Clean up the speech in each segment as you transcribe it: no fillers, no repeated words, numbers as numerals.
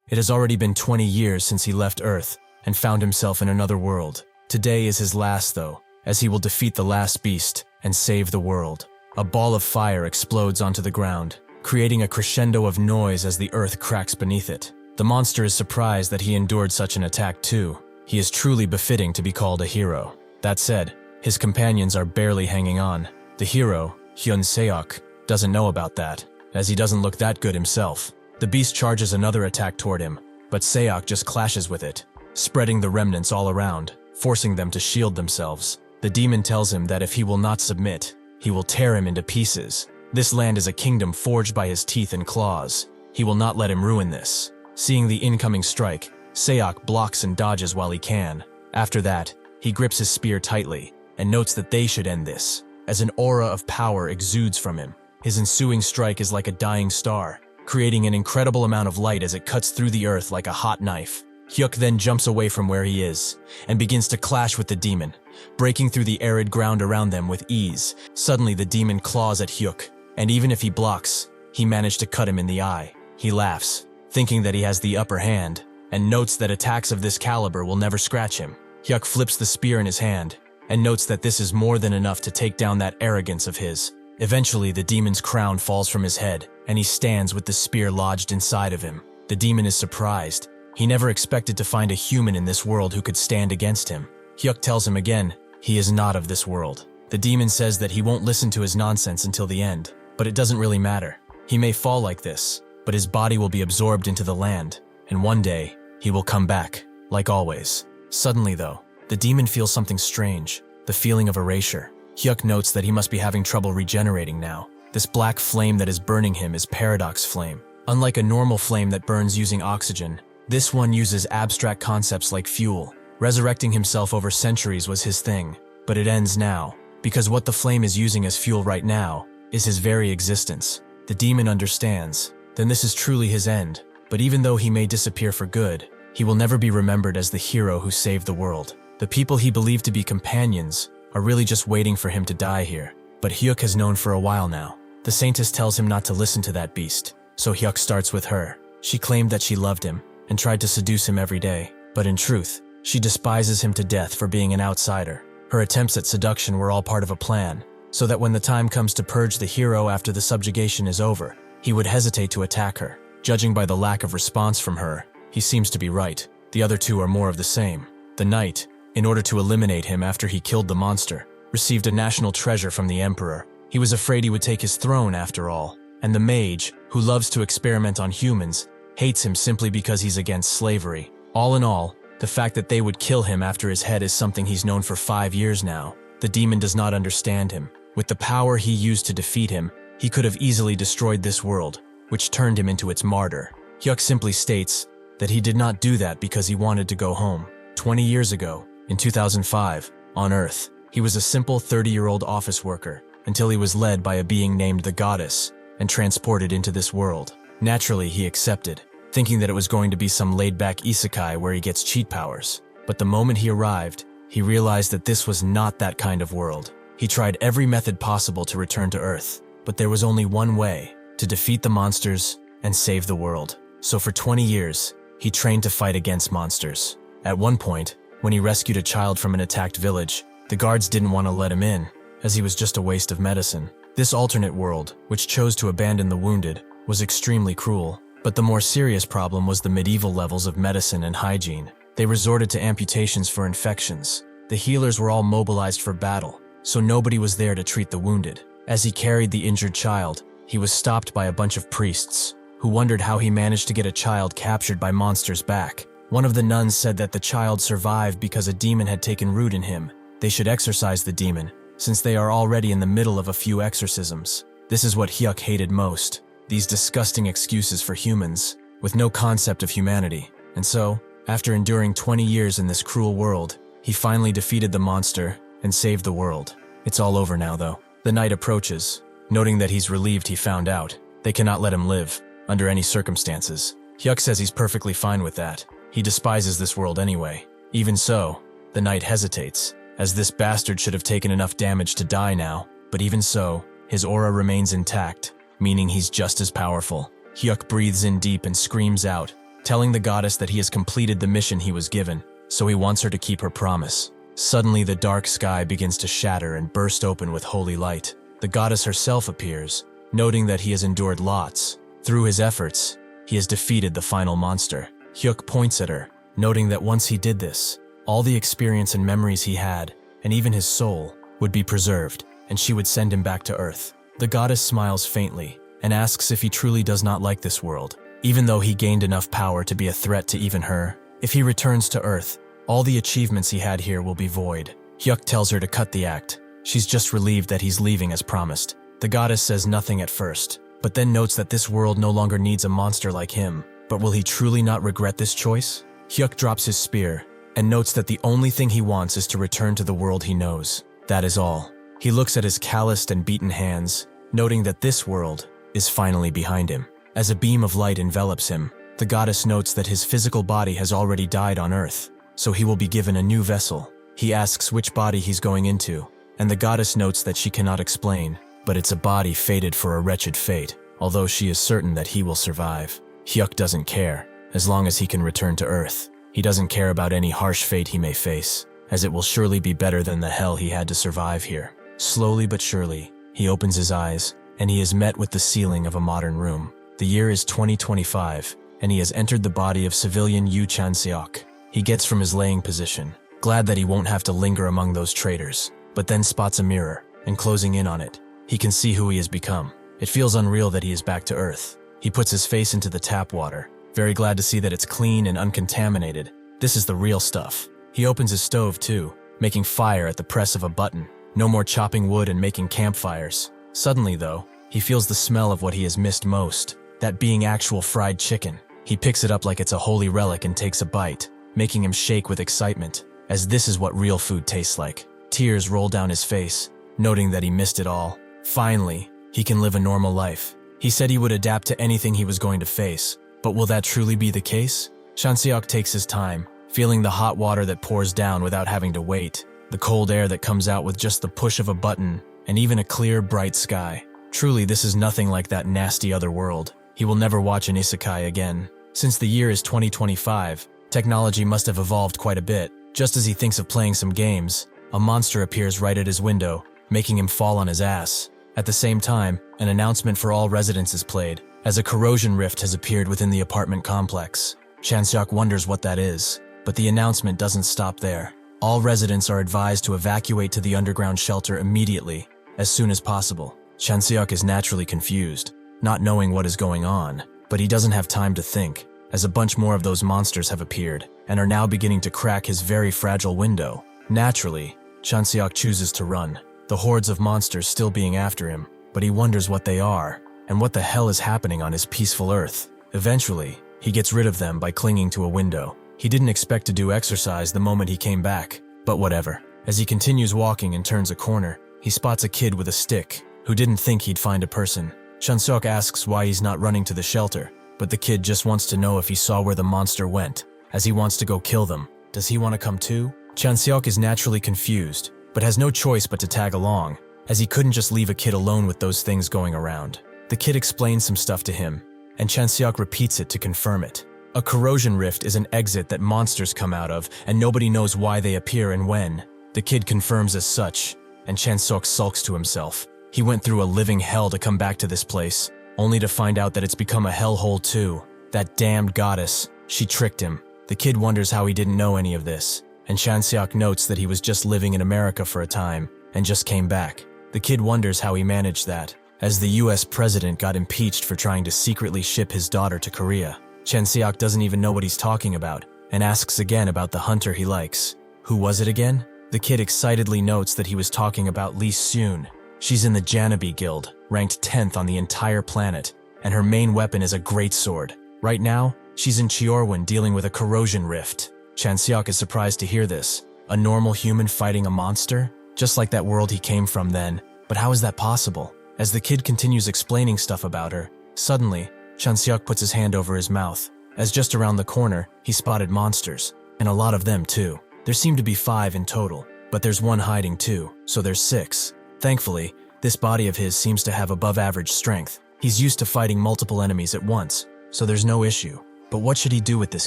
It has already been 20 years since he left Earth and found himself in another world. Today is his last though, as he will defeat the last beast and save the world. A ball of fire explodes onto the ground, creating a crescendo of noise as the earth cracks beneath it. The monster is surprised that he endured such an attack too. He is truly befitting to be called a hero. That said, his companions are barely hanging on. The hero, Chanseok, doesn't know about that, as he doesn't look that good himself. The beast charges another attack toward him, but Seok just clashes with it, spreading the remnants all around, forcing them to shield themselves. The demon tells him that if he will not submit, he will tear him into pieces. This land is a kingdom forged by his teeth and claws. He will not let him ruin this. Seeing the incoming strike, Seok blocks and dodges while he can. After that, he grips his spear tightly and notes that they should end this, as an aura of power exudes from him. His ensuing strike is like a dying star, creating an incredible amount of light as it cuts through the earth like a hot knife. Hyuk then jumps away from where he is and begins to clash with the demon, breaking through the arid ground around them with ease. Suddenly the demon claws at Hyuk, and even if he blocks, he managed to cut him in the eye. He laughs, thinking that he has the upper hand, and notes that attacks of this caliber will never scratch him. Hyuk flips the spear in his hand, and notes that this is more than enough to take down that arrogance of his. Eventually, the demon's crown falls from his head, and he stands with the spear lodged inside of him. The demon is surprised. He never expected to find a human in this world who could stand against him. Hyuk tells him again, he is not of this world. The demon says that he won't listen to his nonsense until the end, but it doesn't really matter. He may fall like this, but his body will be absorbed into the land, and one day, he will come back, like always. Suddenly though, the demon feels something strange, the feeling of erasure. Hyuk notes that he must be having trouble regenerating now. This black flame that is burning him is paradox flame. Unlike a normal flame that burns using oxygen, this one uses abstract concepts like fuel. Resurrecting himself over centuries was his thing, but it ends now, because what the flame is using as fuel right now is his very existence. The demon understands, then this is truly his end, but even though he may disappear for good, he will never be remembered as the hero who saved the world. The people he believed to be companions are really just waiting for him to die here, but Hyuk has known for a while now. The saintess tells him not to listen to that beast, so Hyuk starts with her. She claimed that she loved him and tried to seduce him every day, but in truth, she despises him to death for being an outsider. Her attempts at seduction were all part of a plan, so that when the time comes to purge the hero after the subjugation is over, he would hesitate to attack her. Judging by the lack of response from her, he seems to be right. The other two are more of the same. The knight, in order to eliminate him after he killed the monster, received a national treasure from the emperor. He was afraid he would take his throne after all. And the mage, who loves to experiment on humans, hates him simply because he's against slavery. All in all, the fact that they would kill him after his head is something he's known for 5 years now. The demon does not understand him. With the power he used to defeat him, he could have easily destroyed this world, which turned him into its martyr. Hyuk simply states that he did not do that because he wanted to go home. 20 years ago, in 2005, on Earth, he was a simple 30-year-old office worker, until he was led by a being named the Goddess and transported into this world. Naturally, he accepted, thinking that it was going to be some laid-back isekai where he gets cheat powers. But the moment he arrived, he realized that this was not that kind of world. He tried every method possible to return to Earth, but there was only one way: to defeat the monsters and save the world. So for 20 years, he trained to fight against monsters. At one point, when he rescued a child from an attacked village, the guards didn't want to let him in, as he was just a waste of medicine. This alternate world, which chose to abandon the wounded, was extremely cruel. But the more serious problem was the medieval levels of medicine and hygiene. They resorted to amputations for infections. The healers were all mobilized for battle, so nobody was there to treat the wounded. As he carried the injured child, he was stopped by a bunch of priests, who wondered how he managed to get a child captured by monsters back. One of the nuns said that the child survived because a demon had taken root in him. They should exorcise the demon, since they are already in the middle of a few exorcisms. This is what Hyuk hated most. These disgusting excuses for humans, with no concept of humanity. And so, after enduring 20 years in this cruel world, he finally defeated the monster and saved the world. It's all over now though. The knight approaches, noting that he's relieved he found out. They cannot let him live, under any circumstances. Hyuk says he's perfectly fine with that. He despises this world anyway. Even so, the knight hesitates, as this bastard should have taken enough damage to die now, but even so, his aura remains intact, meaning he's just as powerful. Hyuk breathes in deep and screams out, telling the goddess that he has completed the mission he was given, so he wants her to keep her promise. Suddenly, the dark sky begins to shatter and burst open with holy light. The goddess herself appears, noting that he has endured lots. Through his efforts, he has defeated the final monster. Hyuk points at her, noting that once he did this, all the experience and memories he had, and even his soul, would be preserved, and she would send him back to Earth. The goddess smiles faintly and asks if he truly does not like this world, even though he gained enough power to be a threat to even her. If he returns to Earth, all the achievements he had here will be void. Hyuk tells her to cut the act. She's just relieved that he's leaving as promised. The goddess says nothing at first, but then notes that this world no longer needs a monster like him. But will he truly not regret this choice? Hyuk drops his spear and notes that the only thing he wants is to return to the world he knows. That is all. He looks at his calloused and beaten hands, noting that this world is finally behind him. As a beam of light envelops him, the goddess notes that his physical body has already died on Earth, so he will be given a new vessel. He asks which body he's going into, and the goddess notes that she cannot explain, but it's a body fated for a wretched fate, although she is certain that he will survive. Hyuk doesn't care, as long as he can return to Earth. He doesn't care about any harsh fate he may face, as it will surely be better than the hell he had to survive here. Slowly but surely, he opens his eyes, and he is met with the ceiling of a modern room. The year is 2025, and he has entered the body of civilian Yu Chanseok. He gets from his laying position, glad that he won't have to linger among those traitors, but then spots a mirror, and closing in on it, he can see who he has become. It feels unreal that he is back to Earth. He puts his face into the tap water, very glad to see that it's clean and uncontaminated. This is the real stuff. He opens his stove too, making fire at the press of a button. No more chopping wood and making campfires. Suddenly though, he feels the smell of what he has missed most, that being actual fried chicken. He picks it up like it's a holy relic and takes a bite, making him shake with excitement, as this is what real food tastes like. Tears roll down his face, noting that he missed it all. Finally, he can live a normal life. He said he would adapt to anything he was going to face, but will that truly be the case? Chanseok takes his time, feeling the hot water that pours down without having to wait, the cold air that comes out with just the push of a button, and even a clear, bright sky. Truly, this is nothing like that nasty other world. He will never watch an isekai again. Since the year is 2025, technology must have evolved quite a bit. Just as he thinks of playing some games, a monster appears right at his window, making him fall on his ass. At the same time, an announcement for all residents is played, as a corrosion rift has appeared within the apartment complex. Chanseok wonders what that is, but the announcement doesn't stop there. All residents are advised to evacuate to the underground shelter immediately, as soon as possible. Chanseok is naturally confused, not knowing what is going on, but he doesn't have time to think, as a bunch more of those monsters have appeared, and are now beginning to crack his very fragile window. Naturally, Chanseok chooses to run, the hordes of monsters still being after him, but he wonders what they are, and what the hell is happening on his peaceful Earth. Eventually, he gets rid of them by clinging to a window. He didn't expect to do exercise the moment he came back, but whatever. As he continues walking and turns a corner, he spots a kid with a stick, who didn't think he'd find a person. Chanseok asks why he's not running to the shelter, but the kid just wants to know if he saw where the monster went, as he wants to go kill them. Does he want to come too? Chanseok is naturally confused, but has no choice but to tag along, as he couldn't just leave a kid alone with those things going around. The kid explains some stuff to him, and Chanseok repeats it to confirm it. A corrosion rift is an exit that monsters come out of, and nobody knows why they appear and when. The kid confirms as such, and Chanseok sulks to himself. He went through a living hell to come back to this place, only to find out that it's become a hellhole too. That damned goddess, she tricked him. The kid wonders how he didn't know any of this, and Chanseok notes that he was just living in America for a time, and just came back. The kid wonders how he managed that, as the US president got impeached for trying to secretly ship his daughter to Korea. Chanseok doesn't even know what he's talking about, and asks again about the hunter he likes. Who was it again? The kid excitedly notes that he was talking about Lee Soon. She's in the Janabi Guild, ranked 10th on the entire planet, and her main weapon is a greatsword. Right now, she's in Chiorwan dealing with a corrosion rift. Chanseok is surprised to hear this. A normal human fighting a monster? Just like that world he came from then. But how is that possible? As the kid continues explaining stuff about her, suddenly, Chanseok puts his hand over his mouth, as just around the corner, he spotted monsters, and a lot of them too. There seem to be 5 in total, but there's one hiding too, so there's 6. Thankfully, this body of his seems to have above average strength. He's used to fighting multiple enemies at once, so there's no issue. But what should he do with this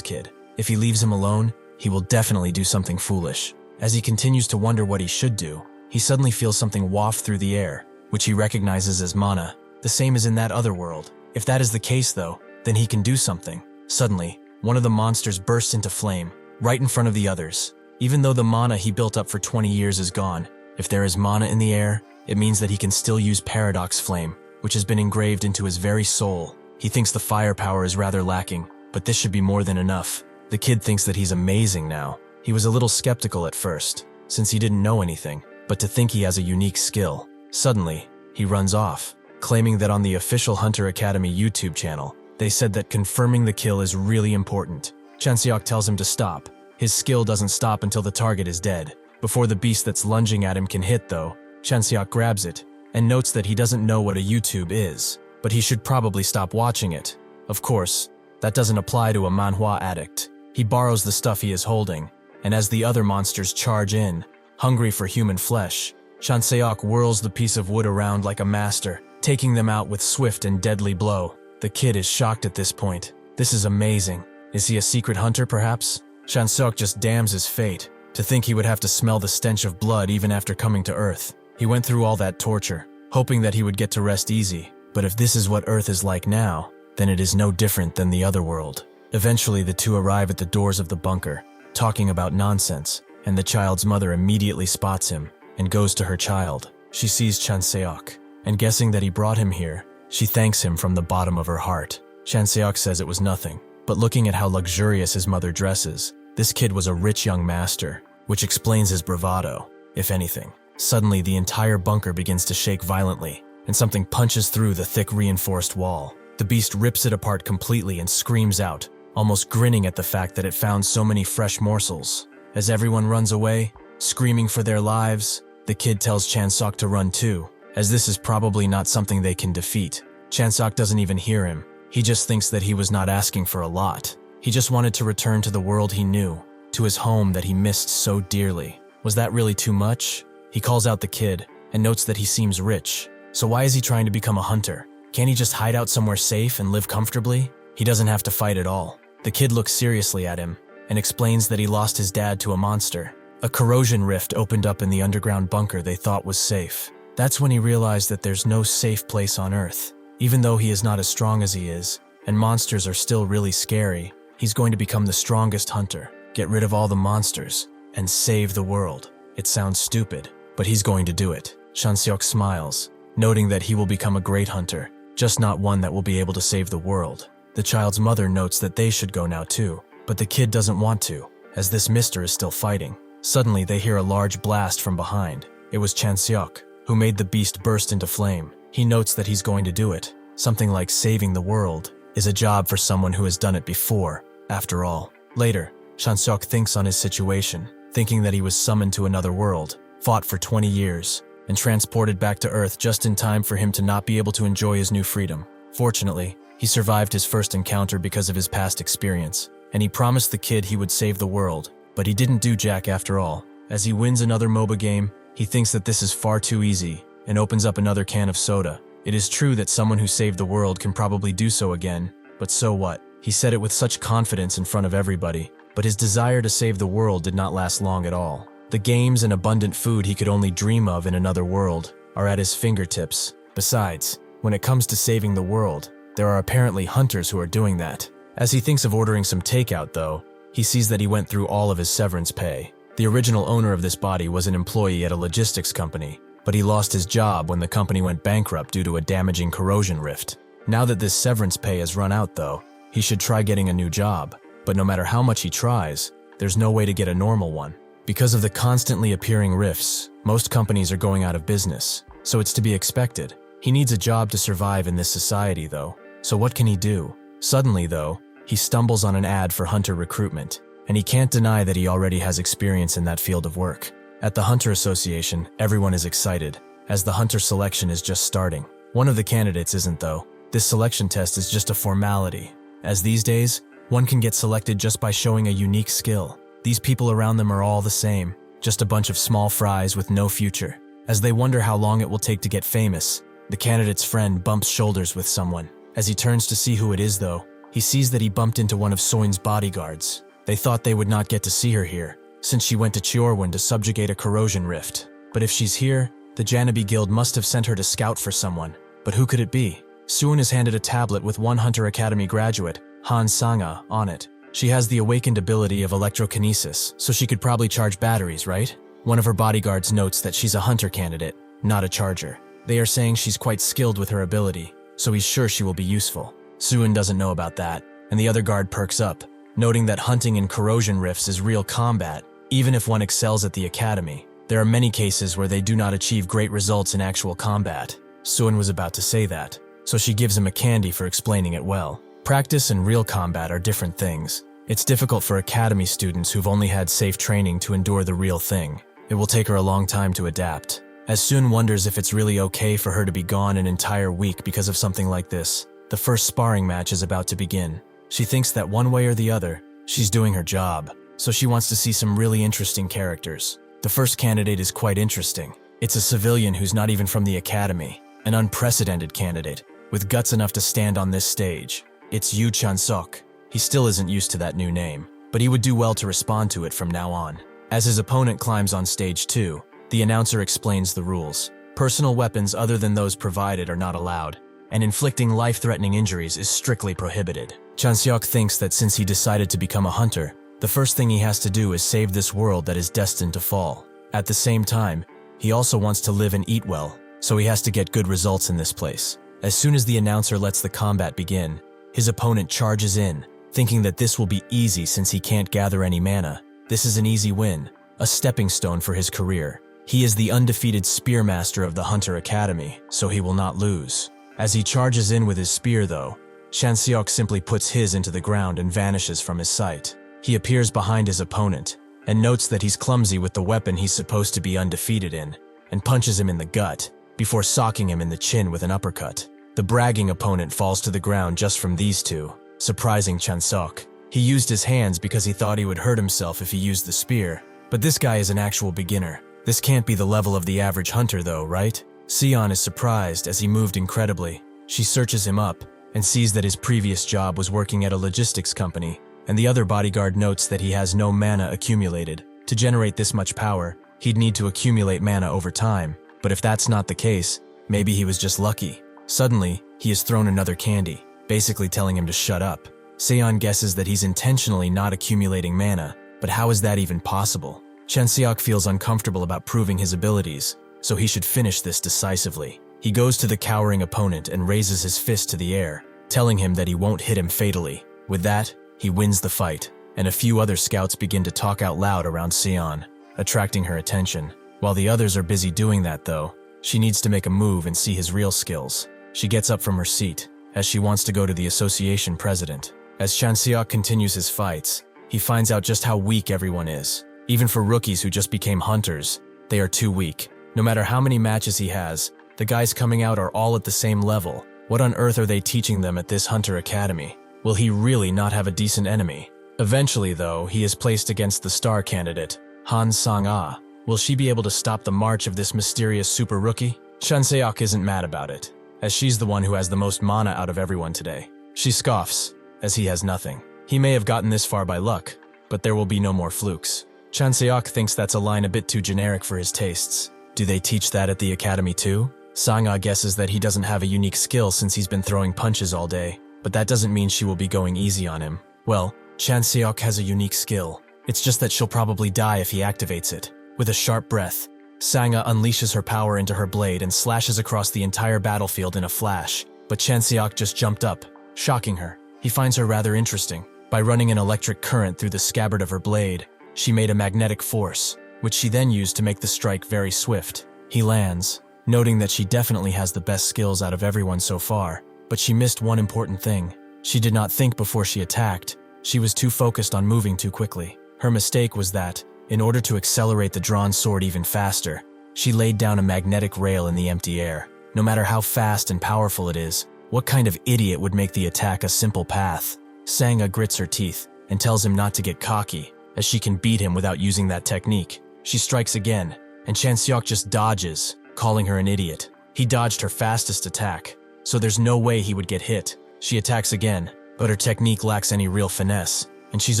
kid? If he leaves him alone, he will definitely do something foolish. As he continues to wonder what he should do, he suddenly feels something waft through the air, which he recognizes as mana, the same as in that other world. If that is the case though, then he can do something. Suddenly, one of the monsters bursts into flame, right in front of the others. Even though the mana he built up for 20 years is gone, if there is mana in the air, it means that he can still use Paradox Flame, which has been engraved into his very soul. He thinks the firepower is rather lacking, but this should be more than enough. The kid thinks that he's amazing now. He was a little skeptical at first, since he didn't know anything, but to think he has a unique skill. Suddenly, he runs off, claiming that on the official Hunter Academy YouTube channel, they said that confirming the kill is really important. Chanseok tells him to stop. His skill doesn't stop until the target is dead. Before the beast that's lunging at him can hit though, Chanseok grabs it, and notes that he doesn't know what a YouTube is, but he should probably stop watching it. Of course, that doesn't apply to a manhwa addict. He borrows the stuff he is holding, and as the other monsters charge in, hungry for human flesh, Chanseok whirls the piece of wood around like a master, taking them out with swift and deadly blow. The kid is shocked at this point. This is amazing. Is he a secret hunter, perhaps? Chanseok just damns his fate. To think he would have to smell the stench of blood even after coming to Earth. He went through all that torture, hoping that he would get to rest easy. But if this is what Earth is like now, then it is no different than the other world. Eventually, the two arrive at the doors of the bunker, talking about nonsense, and the child's mother immediately spots him and goes to her child. She sees Chanseok, and guessing that he brought him here, she thanks him from the bottom of her heart. Chanseok says it was nothing, but looking at how luxurious his mother dresses, this kid was a rich young master, which explains his bravado, if anything. Suddenly, the entire bunker begins to shake violently, and something punches through the thick reinforced wall. The beast rips it apart completely and screams out, almost grinning at the fact that it found so many fresh morsels. As everyone runs away, screaming for their lives, the kid tells Chanseok to run too, as this is probably not something they can defeat. Chanseok doesn't even hear him. He just thinks that he was not asking for a lot. He just wanted to return to the world he knew, to his home that he missed so dearly. Was that really too much? He calls out the kid and notes that he seems rich. So why is he trying to become a hunter? Can't he just hide out somewhere safe and live comfortably? He doesn't have to fight at all. The kid looks seriously at him and explains that he lost his dad to a monster. A corrosion rift opened up in the underground bunker they thought was safe. That's when he realized that there's no safe place on Earth. Even though he is not as strong as he is, and monsters are still really scary, he's going to become the strongest hunter, get rid of all the monsters, and save the world. It sounds stupid, but he's going to do it. Chanseok smiles, noting that he will become a great hunter, just not one that will be able to save the world. The child's mother notes that they should go now too, but the kid doesn't want to, as this mister is still fighting. Suddenly they hear a large blast from behind. It was Chanseok, who made the beast burst into flame. He notes that he's going to do it. Something like saving the world is a job for someone who has done it before, after all. Later, Chanseok thinks on his situation, thinking that he was summoned to another world, fought for 20 years, and transported back to Earth just in time for him to not be able to enjoy his new freedom. Fortunately, he survived his first encounter because of his past experience, and he promised the kid he would save the world, but he didn't do jack after all. As he wins another MOBA game, he thinks that this is far too easy, and opens up another can of soda. It is true that someone who saved the world can probably do so again, but so what? He said it with such confidence in front of everybody, but his desire to save the world did not last long at all. The games and abundant food he could only dream of in another world are at his fingertips. Besides, when it comes to saving the world, there are apparently hunters who are doing that. As he thinks of ordering some takeout though, he sees that he went through all of his severance pay. The original owner of this body was an employee at a logistics company, but he lost his job when the company went bankrupt due to a damaging corrosion rift. Now that this severance pay has run out though, he should try getting a new job, but no matter how much he tries, there's no way to get a normal one. Because of the constantly appearing rifts, most companies are going out of business, so it's to be expected. He needs a job to survive in this society though, so what can he do? Suddenly though, he stumbles on an ad for hunter recruitment, and he can't deny that he already has experience in that field of work. At the Hunter Association, everyone is excited, as the hunter selection is just starting. One of the candidates isn't though. This selection test is just a formality, as these days, one can get selected just by showing a unique skill. These people around them are all the same, just a bunch of small fries with no future. As they wonder how long it will take to get famous, the candidate's friend bumps shoulders with someone. As he turns to see who it is though, he sees that he bumped into one of Soin's bodyguards. They thought they would not get to see her here, since she went to Chiorwan to subjugate a corrosion rift. But if she's here, the Janabi Guild must have sent her to scout for someone. But who could it be? Suin is handed a tablet with one Hunter Academy graduate, Han Sanga, on it. She has the awakened ability of electrokinesis, so she could probably charge batteries, right? One of her bodyguards notes that she's a hunter candidate, not a charger. They are saying she's quite skilled with her ability, so he's sure she will be useful. Suin doesn't know about that, and the other guard perks up, noting that hunting in corrosion rifts is real combat, even if one excels at the academy. There are many cases where they do not achieve great results in actual combat. Suin was about to say that, so she gives him a candy for explaining it well. Practice and real combat are different things. It's difficult for academy students who've only had safe training to endure the real thing. It will take her a long time to adapt. As Suin wonders if it's really okay for her to be gone an entire week because of something like this, the first sparring match is about to begin. She thinks that one way or the other, she's doing her job, so she wants to see some really interesting characters. The first candidate is quite interesting. It's a civilian who's not even from the academy, an unprecedented candidate, with guts enough to stand on this stage. It's Chanseok. He still isn't used to that new name, but he would do well to respond to it from now on. As his opponent climbs on stage 2, the announcer explains the rules. Personal weapons other than those provided are not allowed, and inflicting life-threatening injuries is strictly prohibited. Chanseok thinks that since he decided to become a hunter, the first thing he has to do is save this world that is destined to fall. At the same time, he also wants to live and eat well, so he has to get good results in this place. As soon as the announcer lets the combat begin, his opponent charges in, thinking that this will be easy since he can't gather any mana. This is an easy win, a stepping stone for his career. He is the undefeated spearmaster of the Hunter Academy, so he will not lose. As he charges in with his spear though, Chanseok simply puts his into the ground and vanishes from his sight. He appears behind his opponent, and notes that he's clumsy with the weapon he's supposed to be undefeated in, and punches him in the gut, before socking him in the chin with an uppercut. The bragging opponent falls to the ground just from these two, surprising Chanseok. He used his hands because he thought he would hurt himself if he used the spear, but this guy is an actual beginner. This can't be the level of the average hunter though, right? Sion is surprised as he moved incredibly. She searches him up and sees that his previous job was working at a logistics company, and the other bodyguard notes that he has no mana accumulated. To generate this much power, he'd need to accumulate mana over time, but if that's not the case, maybe he was just lucky. Suddenly, he is thrown another candy, basically telling him to shut up. Sion guesses that he's intentionally not accumulating mana, but how is that even possible? Chanseok feels uncomfortable about proving his abilities, so he should finish this decisively. He goes to the cowering opponent and raises his fist to the air, telling him that he won't hit him fatally. With that, he wins the fight, and a few other scouts begin to talk out loud around Sion, attracting her attention. While the others are busy doing that though, she needs to make a move and see his real skills. She gets up from her seat, as she wants to go to the association president. As Chanseok continues his fights, he finds out just how weak everyone is. Even for rookies who just became hunters, they are too weak. No matter how many matches he has, the guys coming out are all at the same level. What on earth are they teaching them at this Hunter Academy? Will he really not have a decent enemy? Eventually though, he is placed against the star candidate, Han Sang-ah. Will she be able to stop the march of this mysterious super rookie? Chanseok isn't mad about it, as she's the one who has the most mana out of everyone today. She scoffs, as he has nothing. He may have gotten this far by luck, but there will be no more flukes. Chanseok thinks that's a line a bit too generic for his tastes. Do they teach that at the academy too? Sang-ah guesses that he doesn't have a unique skill since he's been throwing punches all day, but that doesn't mean she will be going easy on him. Well, Chanseok has a unique skill. It's just that she'll probably die if he activates it. With a sharp breath, Sang-ah unleashes her power into her blade and slashes across the entire battlefield in a flash, but Chanseok just jumped up, shocking her. He finds her rather interesting. By running an electric current through the scabbard of her blade, she made a magnetic force, which she then used to make the strike very swift. He lands, noting that she definitely has the best skills out of everyone so far, but she missed one important thing. She did not think before she attacked. She was too focused on moving too quickly. Her mistake was that, in order to accelerate the drawn sword even faster, she laid down a magnetic rail in the empty air. No matter how fast and powerful it is, what kind of idiot would make the attack a simple path? Sang-ah grits her teeth and tells him not to get cocky, as she can beat him without using that technique. She strikes again, and Chanseok just dodges, calling her an idiot. He dodged her fastest attack, so there's no way he would get hit. She attacks again, but her technique lacks any real finesse, and she's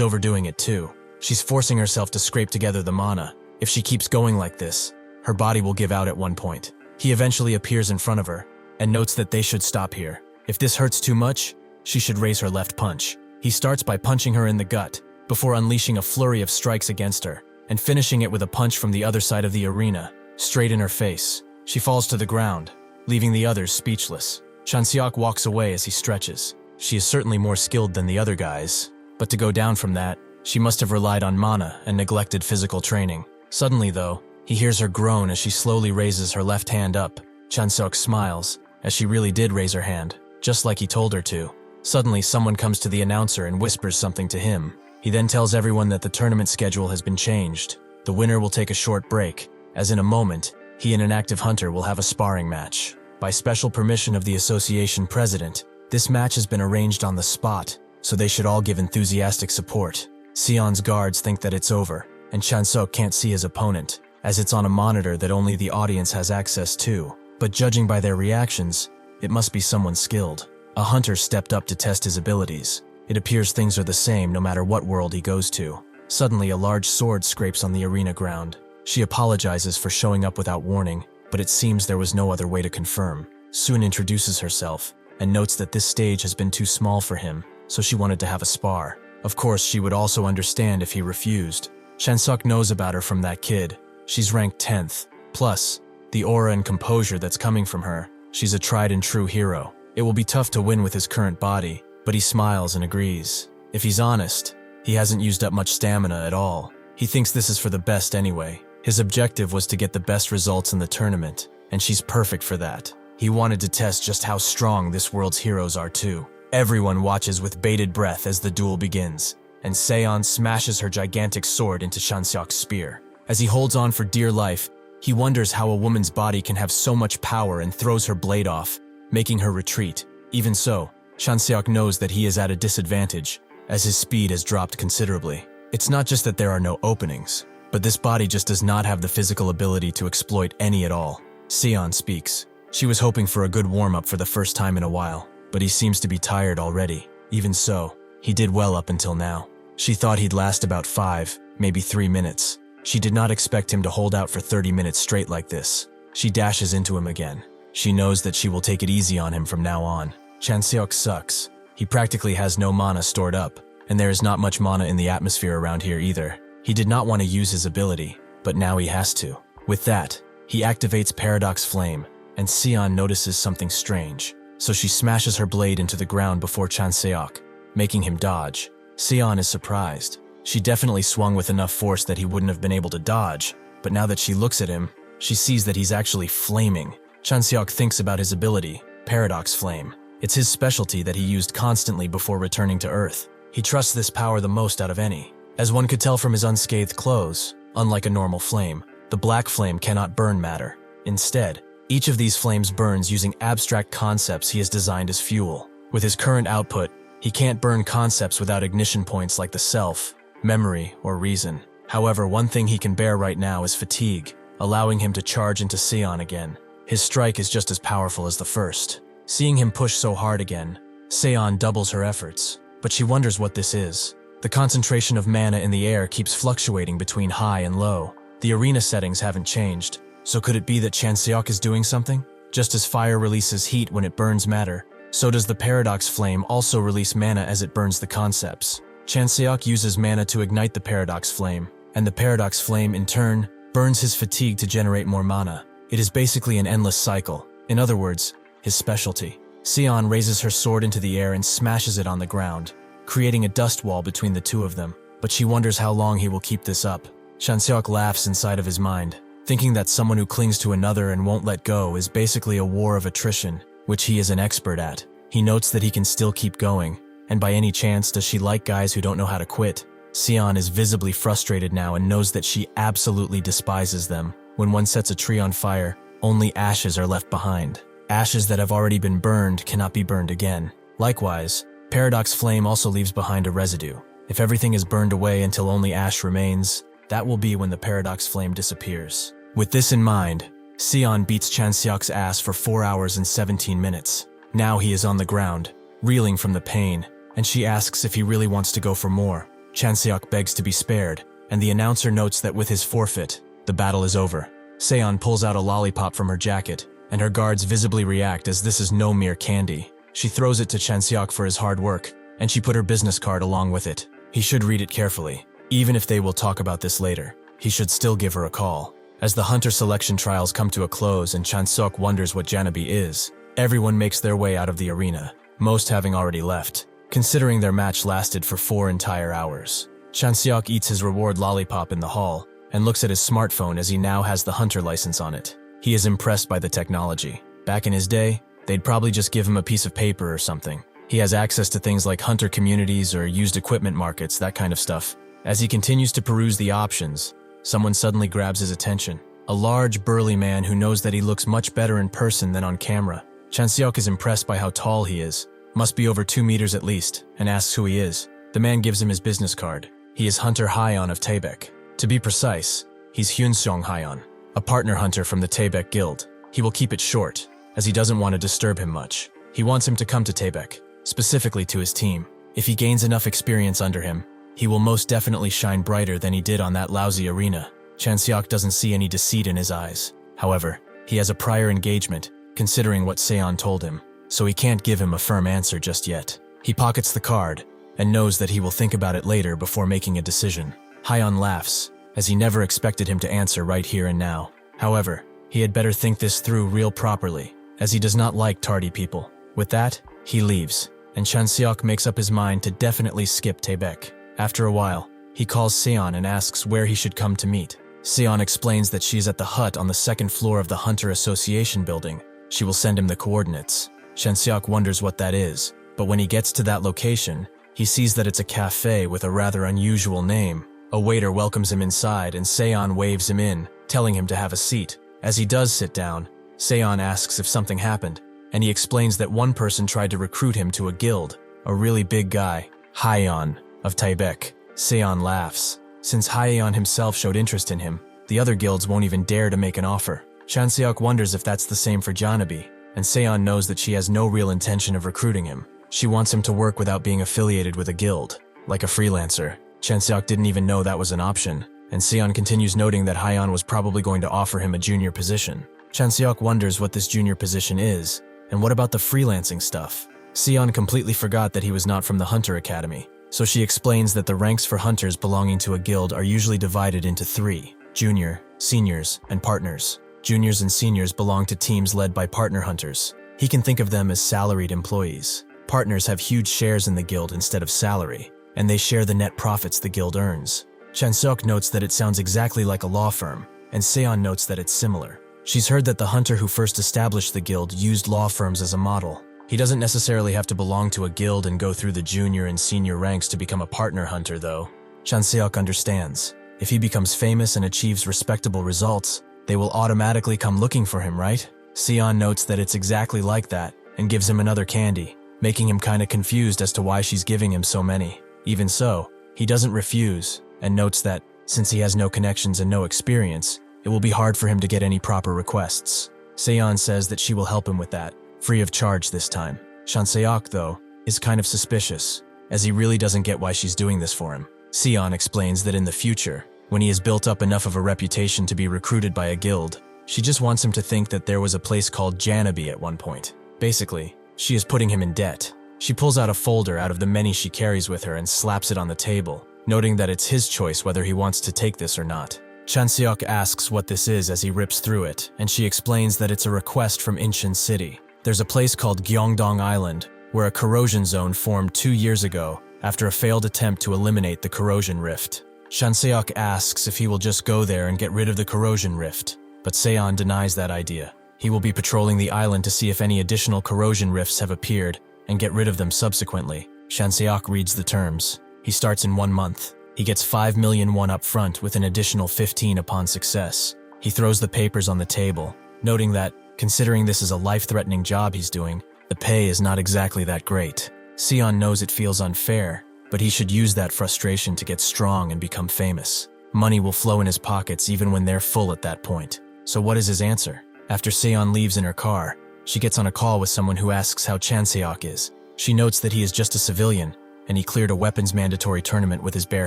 overdoing it too. She's forcing herself to scrape together the mana. If she keeps going like this, her body will give out at one point. He eventually appears in front of her, and notes that they should stop here. If this hurts too much, she should raise her left punch. He starts by punching her in the gut, before unleashing a flurry of strikes against her, and finishing it with a punch from the other side of the arena, straight in her face. She falls to the ground, leaving the others speechless. Chanseok walks away as he stretches. She is certainly more skilled than the other guys, but to go down from that, she must have relied on mana and neglected physical training. Suddenly though, he hears her groan as she slowly raises her left hand up. Chanseok smiles, as she really did raise her hand, just like he told her to. Suddenly someone comes to the announcer and whispers something to him. He then tells everyone that the tournament schedule has been changed. The winner will take a short break, as in a moment, he and an active hunter will have a sparring match. By special permission of the association president, this match has been arranged on the spot, so they should all give enthusiastic support. Sion's guards think that it's over, and Chanseok can't see his opponent, as it's on a monitor that only the audience has access to. But judging by their reactions, it must be someone skilled. A hunter stepped up to test his abilities. It appears things are the same no matter what world he goes to. Suddenly, a large sword scrapes on the arena ground. She apologizes for showing up without warning, but it seems there was no other way to confirm. Soon introduces herself, and notes that this stage has been too small for him, so she wanted to have a spar. Of course, she would also understand if he refused. Chanseok knows about her from that kid. She's ranked 10th. Plus, the aura and composure that's coming from her. She's a tried and true hero. It will be tough to win with his current body, but he smiles and agrees. If he's honest, he hasn't used up much stamina at all. He thinks this is for the best anyway. His objective was to get the best results in the tournament, and she's perfect for that. He wanted to test just how strong this world's heroes are too. Everyone watches with bated breath as the duel begins, and Seon smashes her gigantic sword into Chanseok's spear. As he holds on for dear life, he wonders how a woman's body can have so much power and throws her blade off, making her retreat. Even so, Chanseok knows that he is at a disadvantage, as his speed has dropped considerably. It's not just that there are no openings, but this body just does not have the physical ability to exploit any at all. Seon speaks. She was hoping for a good warm-up for the first time in a while, but he seems to be tired already. Even so, he did well up until now. She thought he'd last about 5, maybe 3 minutes. She did not expect him to hold out for 30 minutes straight like this. She dashes into him again. She knows that she will take it easy on him from now on. Chanseok sucks. He practically has no mana stored up, and there is not much mana in the atmosphere around here either. He did not want to use his ability, but now he has to. With that, he activates Paradox Flame, and Seon notices something strange. So she smashes her blade into the ground before Chanseok, making him dodge. Seon is surprised. She definitely swung with enough force that he wouldn't have been able to dodge, but now that she looks at him, she sees that he's actually flaming. Chanseok thinks about his ability, Paradox Flame. It's his specialty that he used constantly before returning to Earth. He trusts this power the most out of any. As one could tell from his unscathed clothes, unlike a normal flame, the black flame cannot burn matter. Instead, each of these flames burns using abstract concepts he has designed as fuel. With his current output, he can't burn concepts without ignition points like the self, memory, or reason. However, one thing he can bear right now is fatigue, allowing him to charge into Seon again. His strike is just as powerful as the first. Seeing him push so hard again, Seon doubles her efforts, but she wonders what this is. The concentration of mana in the air keeps fluctuating between high and low. The arena settings haven't changed, so could it be that Chanseok is doing something? Just as fire releases heat when it burns matter, so does the Paradox Flame also release mana as it burns the concepts. Chanseok uses mana to ignite the Paradox Flame, and the Paradox Flame, in turn, burns his fatigue to generate more mana. It is basically an endless cycle. In other words, his specialty. Seon raises her sword into the air and smashes it on the ground, creating a dust wall between the two of them, but she wonders how long he will keep this up. Chanseok laughs inside of his mind, thinking that someone who clings to another and won't let go is basically a war of attrition, which he is an expert at. He notes that he can still keep going, and by any chance does she like guys who don't know how to quit. Seon is visibly frustrated now and knows that she absolutely despises them. When one sets a tree on fire, only ashes are left behind. Ashes that have already been burned cannot be burned again. Likewise, Paradox Flame also leaves behind a residue. If everything is burned away until only ash remains, that will be when the Paradox Flame disappears. With this in mind, Seon beats Chanseok's ass for 4 hours and 17 minutes. Now he is on the ground, reeling from the pain, and she asks if he really wants to go for more. Chanseok begs to be spared, and the announcer notes that with his forfeit, the battle is over. Seon pulls out a lollipop from her jacket, and her guards visibly react as this is no mere candy. She throws it to Chanseok for his hard work, and she put her business card along with it. He should read it carefully. Even if they will talk about this later, he should still give her a call. As the hunter selection trials come to a close and Chanseok wonders what Janabi is, everyone makes their way out of the arena, most having already left, considering their match lasted for 4 entire hours. Chanseok eats his reward lollipop in the hall and looks at his smartphone as he now has the hunter license on it. He is impressed by the technology. Back in his day, they'd probably just give him a piece of paper or something. He has access to things like hunter communities or used equipment markets, that kind of stuff. As he continues to peruse the options, someone suddenly grabs his attention. A large, burly man who knows that he looks much better in person than on camera. Chanseok is impressed by how tall he is, must be over 2 meters at least, and asks who he is. The man gives him his business card. He is Hunter Hyeon of Taebaek. To be precise, he's Hyunseong Hyeon, a partner hunter from the Taebaek Guild. He will keep it short, as he doesn't want to disturb him much. He wants him to come to Taebaek, specifically to his team. If he gains enough experience under him, he will most definitely shine brighter than he did on that lousy arena. Chanseok doesn't see any deceit in his eyes. However, he has a prior engagement, considering what Seon told him, so he can't give him a firm answer just yet. He pockets the card, and knows that he will think about it later before making a decision. Hyeon laughs, as he never expected him to answer right here and now. However, he had better think this through real properly, as he does not like tardy people. With that, he leaves, and Chanseok makes up his mind to definitely skip Taebaek. After a while, he calls Seon and asks where he should come to meet. Seon explains that she is at the hut on the 2nd floor of the Hunter Association building. She will send him the coordinates. Chanseok wonders what that is, but when he gets to that location, he sees that it's a cafe with a rather unusual name. A waiter welcomes him inside and Seon waves him in, telling him to have a seat. As he does sit down, Seon asks if something happened, and he explains that one person tried to recruit him to a guild, a really big guy, Hyeon of Taebaek. Seon laughs. Since Hyeon himself showed interest in him, the other guilds won't even dare to make an offer. Chanseok wonders if that's the same for Janabi, and Seon knows that she has no real intention of recruiting him. She wants him to work without being affiliated with a guild, like a freelancer. Chanseok didn't even know that was an option, and Seon continues noting that Hyeon was probably going to offer him a junior position. Chanseok wonders what this junior position is, and what about the freelancing stuff? Seon completely forgot that he was not from the Hunter Academy, so she explains that the ranks for hunters belonging to a guild are usually divided into 3: junior, seniors, and partners. Juniors and seniors belong to teams led by partner hunters. He can think of them as salaried employees. Partners have huge shares in the guild instead of salary, and they share the net profits the guild earns. Chanseok notes that it sounds exactly like a law firm, and Seon notes that it's similar. She's heard that the hunter who first established the guild used law firms as a model. He doesn't necessarily have to belong to a guild and go through the junior and senior ranks to become a partner hunter, though. Chanseok understands. If he becomes famous and achieves respectable results, they will automatically come looking for him, right? Seon notes that it's exactly like that, and gives him another candy, making him kinda confused as to why she's giving him so many. Even so, he doesn't refuse, and notes that, since he has no connections and no experience, it will be hard for him to get any proper requests. Seon says that she will help him with that, free of charge this time. Chanseok, though, is kind of suspicious, as he really doesn't get why she's doing this for him. Seon explains that in the future, when he has built up enough of a reputation to be recruited by a guild, she just wants him to think that there was a place called Janabi at one point. Basically, she is putting him in debt. She pulls out a folder out of the many she carries with her and slaps it on the table, noting that it's his choice whether he wants to take this or not. Chanseok asks what this is as he rips through it, and she explains that it's a request from Incheon City. There's a place called Gyeongdong Island, where a corrosion zone formed 2 years ago after a failed attempt to eliminate the corrosion rift. Chanseok asks if he will just go there and get rid of the corrosion rift, but Seon denies that idea. He will be patrolling the island to see if any additional corrosion rifts have appeared and get rid of them subsequently. Chanseok reads the terms. He starts in 1 month. He gets 5 million won up front with an additional 15 upon success. He throws the papers on the table, noting that, considering this is a life-threatening job he's doing, the pay is not exactly that great. Seon knows it feels unfair, but he should use that frustration to get strong and become famous. Money will flow in his pockets even when they're full at that point. So what is his answer? After Seon leaves in her car, she gets on a call with someone who asks how Chanseok is. She notes that he is just a civilian, and he cleared a weapons mandatory tournament with his bare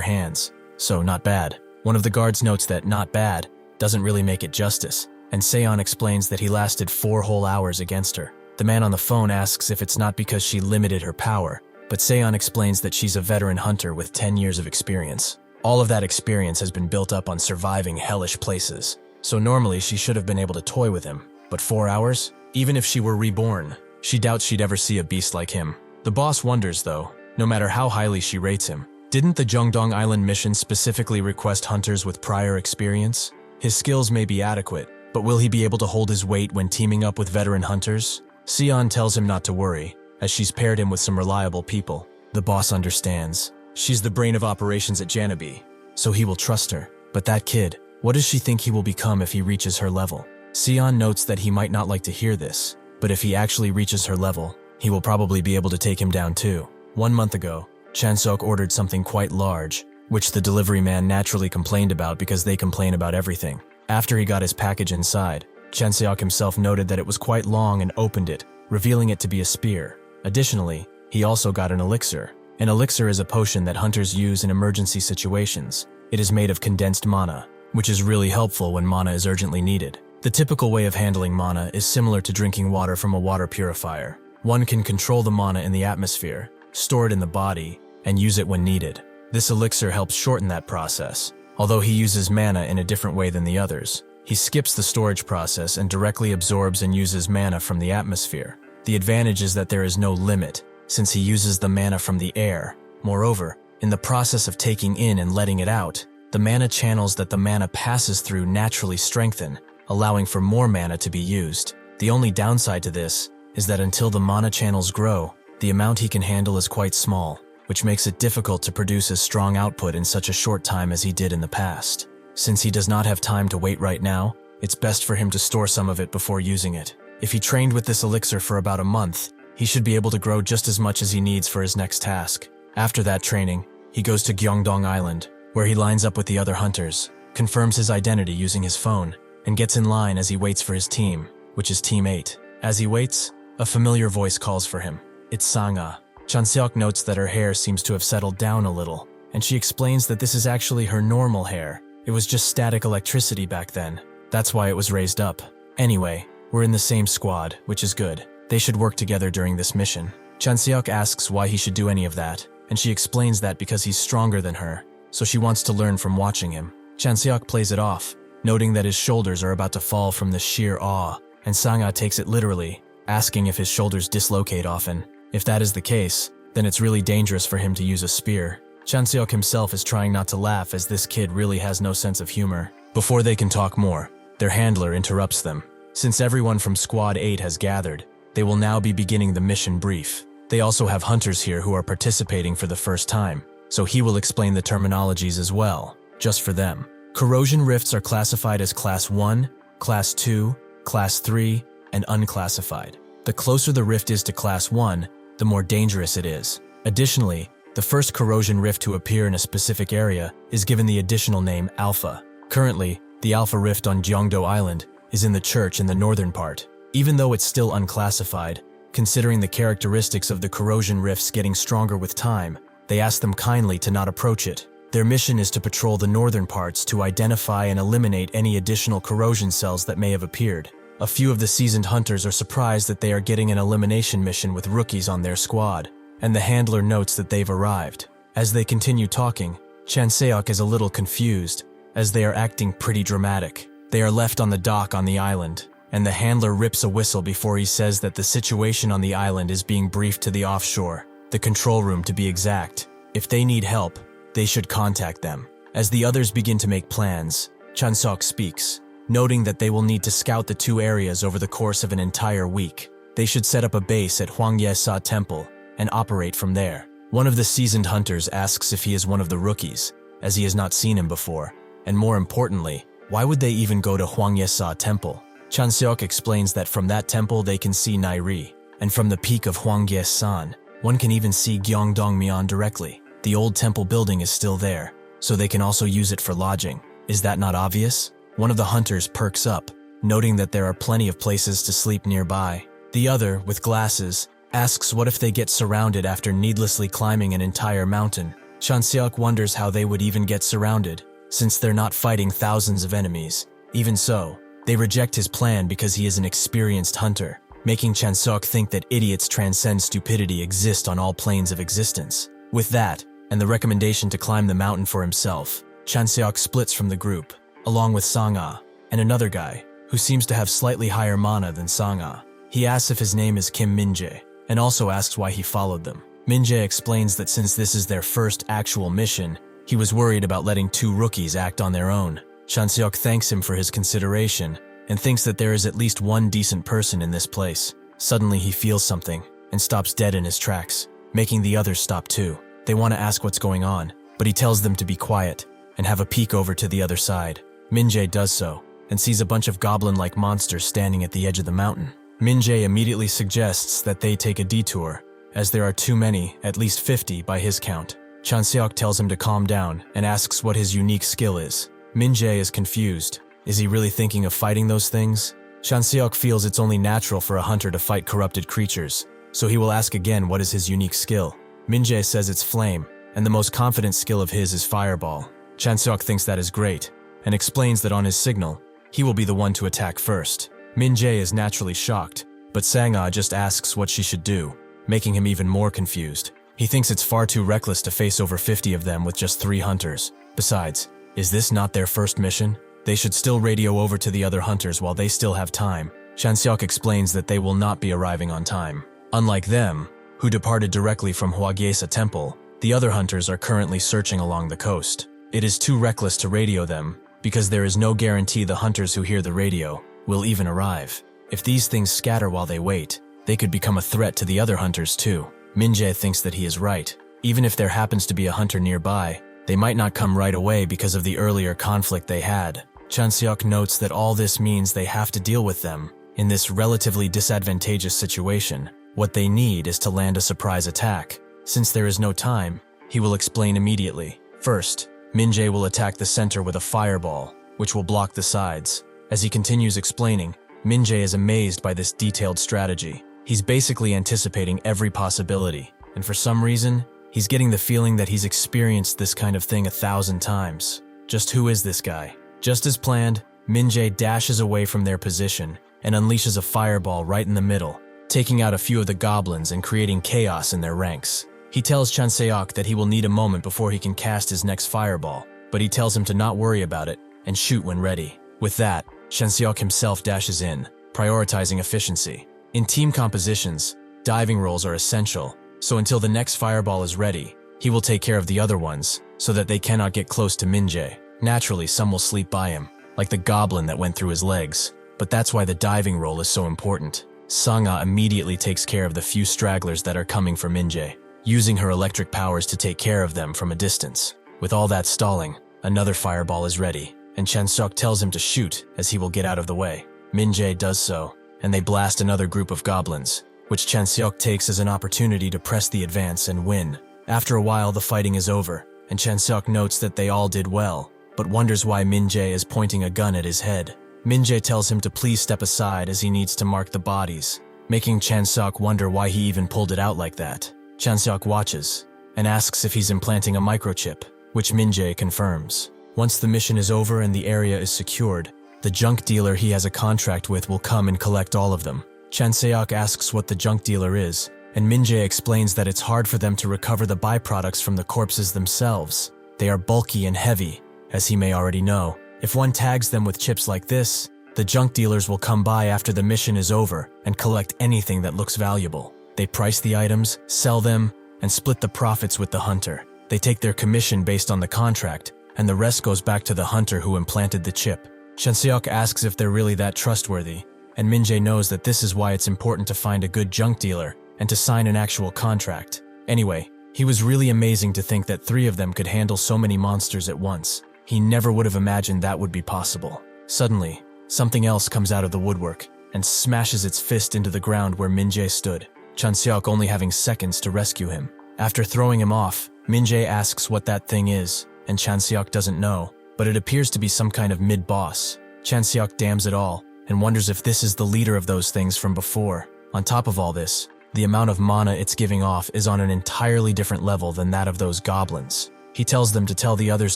hands. So, not bad. One of the guards notes that not bad doesn't really make it justice, and Seon explains that he lasted 4 whole hours against her. The man on the phone asks if it's not because she limited her power, but Seon explains that she's a veteran hunter with 10 years of experience. All of that experience has been built up on surviving hellish places, so normally she should have been able to toy with him. But 4 hours? Even if she were reborn, she doubts she'd ever see a beast like him. The boss wonders, though, no matter how highly she rates him, didn't the Jeongdong Island mission specifically request hunters with prior experience? His skills may be adequate, but will he be able to hold his weight when teaming up with veteran hunters? Seon tells him not to worry, as she's paired him with some reliable people. The boss understands. She's the brain of operations at Janabi, so he will trust her. But that kid, what does she think he will become if he reaches her level? Seon notes that he might not like to hear this, but if he actually reaches her level, he will probably be able to take him down too. 1 month ago, Chanseok ordered something quite large, which the delivery man naturally complained about because they complain about everything. After he got his package inside, Chanseok himself noted that it was quite long and opened it, revealing it to be a spear. Additionally, he also got an elixir. An elixir is a potion that hunters use in emergency situations. It is made of condensed mana, which is really helpful when mana is urgently needed. The typical way of handling mana is similar to drinking water from a water purifier. One can control the mana in the atmosphere, store it in the body, and use it when needed. This elixir helps shorten that process, although he uses mana in a different way than the others. He skips the storage process and directly absorbs and uses mana from the atmosphere. The advantage is that there is no limit, since he uses the mana from the air. Moreover, in the process of taking in and letting it out, the mana channels that the mana passes through naturally strengthen, allowing for more mana to be used. The only downside to this is that until the mana channels grow, the amount he can handle is quite small, which makes it difficult to produce a strong output in such a short time as he did in the past. Since he does not have time to wait right now, it's best for him to store some of it before using it. If he trained with this elixir for about a month, he should be able to grow just as much as he needs for his next task. After that training, he goes to Gyeongdong Island, where he lines up with the other hunters, confirms his identity using his phone, and gets in line as he waits for his team, which is Team 8. As he waits, a familiar voice calls for him. It's Sanga. Chanseok notes that her hair seems to have settled down a little, and she explains that this is actually her normal hair. It was just static electricity back then. That's why it was raised up. Anyway, we're in the same squad, which is good. They should work together during this mission. Chanseok asks why he should do any of that, and she explains that because he's stronger than her, so she wants to learn from watching him. Chanseok plays it off, noting that his shoulders are about to fall from the sheer awe, and Sanga takes it literally, asking if his shoulders dislocate often. If that is the case, then it's really dangerous for him to use a spear. Chanseok himself is trying not to laugh as this kid really has no sense of humor. Before they can talk more, their handler interrupts them. Since everyone from Squad 8 has gathered, they will now be beginning the mission brief. They also have hunters here who are participating for the first time, so he will explain the terminologies as well, just for them. Corrosion rifts are classified as Class 1, Class 2, Class 3, and unclassified. The closer the rift is to Class 1, the more dangerous it is. Additionally, the first corrosion rift to appear in a specific area is given the additional name Alpha. Currently, the Alpha rift on Gyeongdo Island is in the church in the northern part. Even though it's still unclassified, considering the characteristics of the corrosion rifts getting stronger with time, they ask them kindly to not approach it. Their mission is to patrol the northern parts to identify and eliminate any additional corrosion cells that may have appeared. A few of the seasoned hunters are surprised that they are getting an elimination mission with rookies on their squad, and the handler notes that they've arrived. As they continue talking, Chanseok is a little confused, as they are acting pretty dramatic. They are left on the dock on the island, and the handler rips a whistle before he says that the situation on the island is being briefed to the offshore, the control room to be exact. If they need help, they should contact them. As the others begin to make plans, Chanseok speaks, noting that they will need to scout the 2 areas over the course of an entire week. They should set up a base at Hwangyesa Temple and operate from there. One of the seasoned hunters asks if he is one of the rookies, as he has not seen him before, and more importantly, why would they even go to Hwangyesa Temple? Chanseok explains that from that temple they can see Nairi, and from the peak of Hwangyesan, one can even see Gyeongdongmyeon directly. The old temple building is still there, so they can also use it for lodging. Is that not obvious? One of the hunters perks up, noting that there are plenty of places to sleep nearby. The other, with glasses, asks what if they get surrounded after needlessly climbing an entire mountain. Chanseok wonders how they would even get surrounded, since they're not fighting thousands of enemies. Even so, they reject his plan because he is an experienced hunter, making Chanseok think that idiots transcend stupidity exist on all planes of existence. With that, and the recommendation to climb the mountain for himself, Chanseok splits from the group, along with Sang-ah, and another guy, who seems to have slightly higher mana than Sang-ah. He asks if his name is Kim Min-jae, and also asks why he followed them. Min-jae explains that since this is their first actual mission, he was worried about letting two rookies act on their own. Chanseok thanks him for his consideration, and thinks that there is at least one decent person in this place. Suddenly he feels something, and stops dead in his tracks, making the others stop too. They want to ask what's going on, but he tells them to be quiet, and have a peek over to the other side. Min-jae does so, and sees a bunch of goblin-like monsters standing at the edge of the mountain. Min-jae immediately suggests that they take a detour, as there are too many, at least 50 by his count. Chanseok tells him to calm down and asks what his unique skill is. Min-jae is confused. Is he really thinking of fighting those things? Chanseok feels it's only natural for a hunter to fight corrupted creatures, so he will ask again what is his unique skill. Min-jae says it's flame, and the most confident skill of his is fireball. Chanseok thinks that is great, and explains that on his signal, he will be the one to attack first. Min-jae is naturally shocked, but Sang-ah just asks what she should do, making him even more confused. He thinks it's far too reckless to face over 50 of them with just 3 hunters. Besides, is this not their first mission? They should still radio over to the other hunters while they still have time. Chanseok explains that they will not be arriving on time. Unlike them, who departed directly from Hwagyesa Temple, the other hunters are currently searching along the coast. It is too reckless to radio them, because there is no guarantee the hunters who hear the radio will even arrive. If these things scatter while they wait, they could become a threat to the other hunters too. Min-jae thinks that he is right. Even if there happens to be a hunter nearby, they might not come right away because of the earlier conflict they had. Chanseok notes that all this means they have to deal with them in this relatively disadvantageous situation. What they need is to land a surprise attack. Since there is no time, he will explain immediately. First, Min-jae will attack the center with a fireball, which will block the sides. As he continues explaining, Min-jae is amazed by this detailed strategy. He's basically anticipating every possibility, and for some reason, he's getting the feeling that he's experienced this kind of thing 1,000 times. Just who is this guy? Just as planned, Min-jae dashes away from their position and unleashes a fireball right in the middle, taking out a few of the goblins and creating chaos in their ranks. He tells Chanseok that he will need a moment before he can cast his next fireball, but he tells him to not worry about it and shoot when ready. With that, Chanseok himself dashes in, prioritizing efficiency. In team compositions, diving rolls are essential, so until the next fireball is ready, he will take care of the other ones so that they cannot get close to Min-jae. Naturally, some will sleep by him, like the goblin that went through his legs, but that's why the diving roll is so important. Sang-ah immediately takes care of the few stragglers that are coming for Min-jae, using her electric powers to take care of them from a distance. With all that stalling, another fireball is ready, and Chanseok tells him to shoot as he will get out of the way. Min-jae does so, and they blast another group of goblins, which Chanseok takes as an opportunity to press the advance and win. After a while, the fighting is over, and Chanseok notes that they all did well, but wonders why Min-jae is pointing a gun at his head. Min-jae tells him to please step aside as he needs to mark the bodies, making Chanseok wonder why he even pulled it out like that. Chanseok watches, and asks if he's implanting a microchip, which Min-jae confirms. Once the mission is over and the area is secured, the junk dealer he has a contract with will come and collect all of them. Chanseok asks what the junk dealer is, and Min-jae explains that it's hard for them to recover the byproducts from the corpses themselves. They are bulky and heavy, as he may already know. If one tags them with chips like this, the junk dealers will come by after the mission is over and collect anything that looks valuable. They price the items, sell them, and split the profits with the hunter. They take their commission based on the contract, and the rest goes back to the hunter who implanted the chip. Chanseok asks if they're really that trustworthy, and Min-jae knows that this is why it's important to find a good junk dealer and to sign an actual contract. Anyway, he was really amazing to think that 3 of them could handle so many monsters at once. He never would have imagined that would be possible. Suddenly, something else comes out of the woodwork and smashes its fist into the ground where Min-jae stood, Chanseok only having seconds to rescue him. After throwing him off, Min-jae asks what that thing is, and Chanseok doesn't know, but it appears to be some kind of mid-boss. Chanseok damns it all, and wonders if this is the leader of those things from before. On top of all this, The amount of mana it's giving off is on an entirely different level than that of those goblins. He tells them to tell the others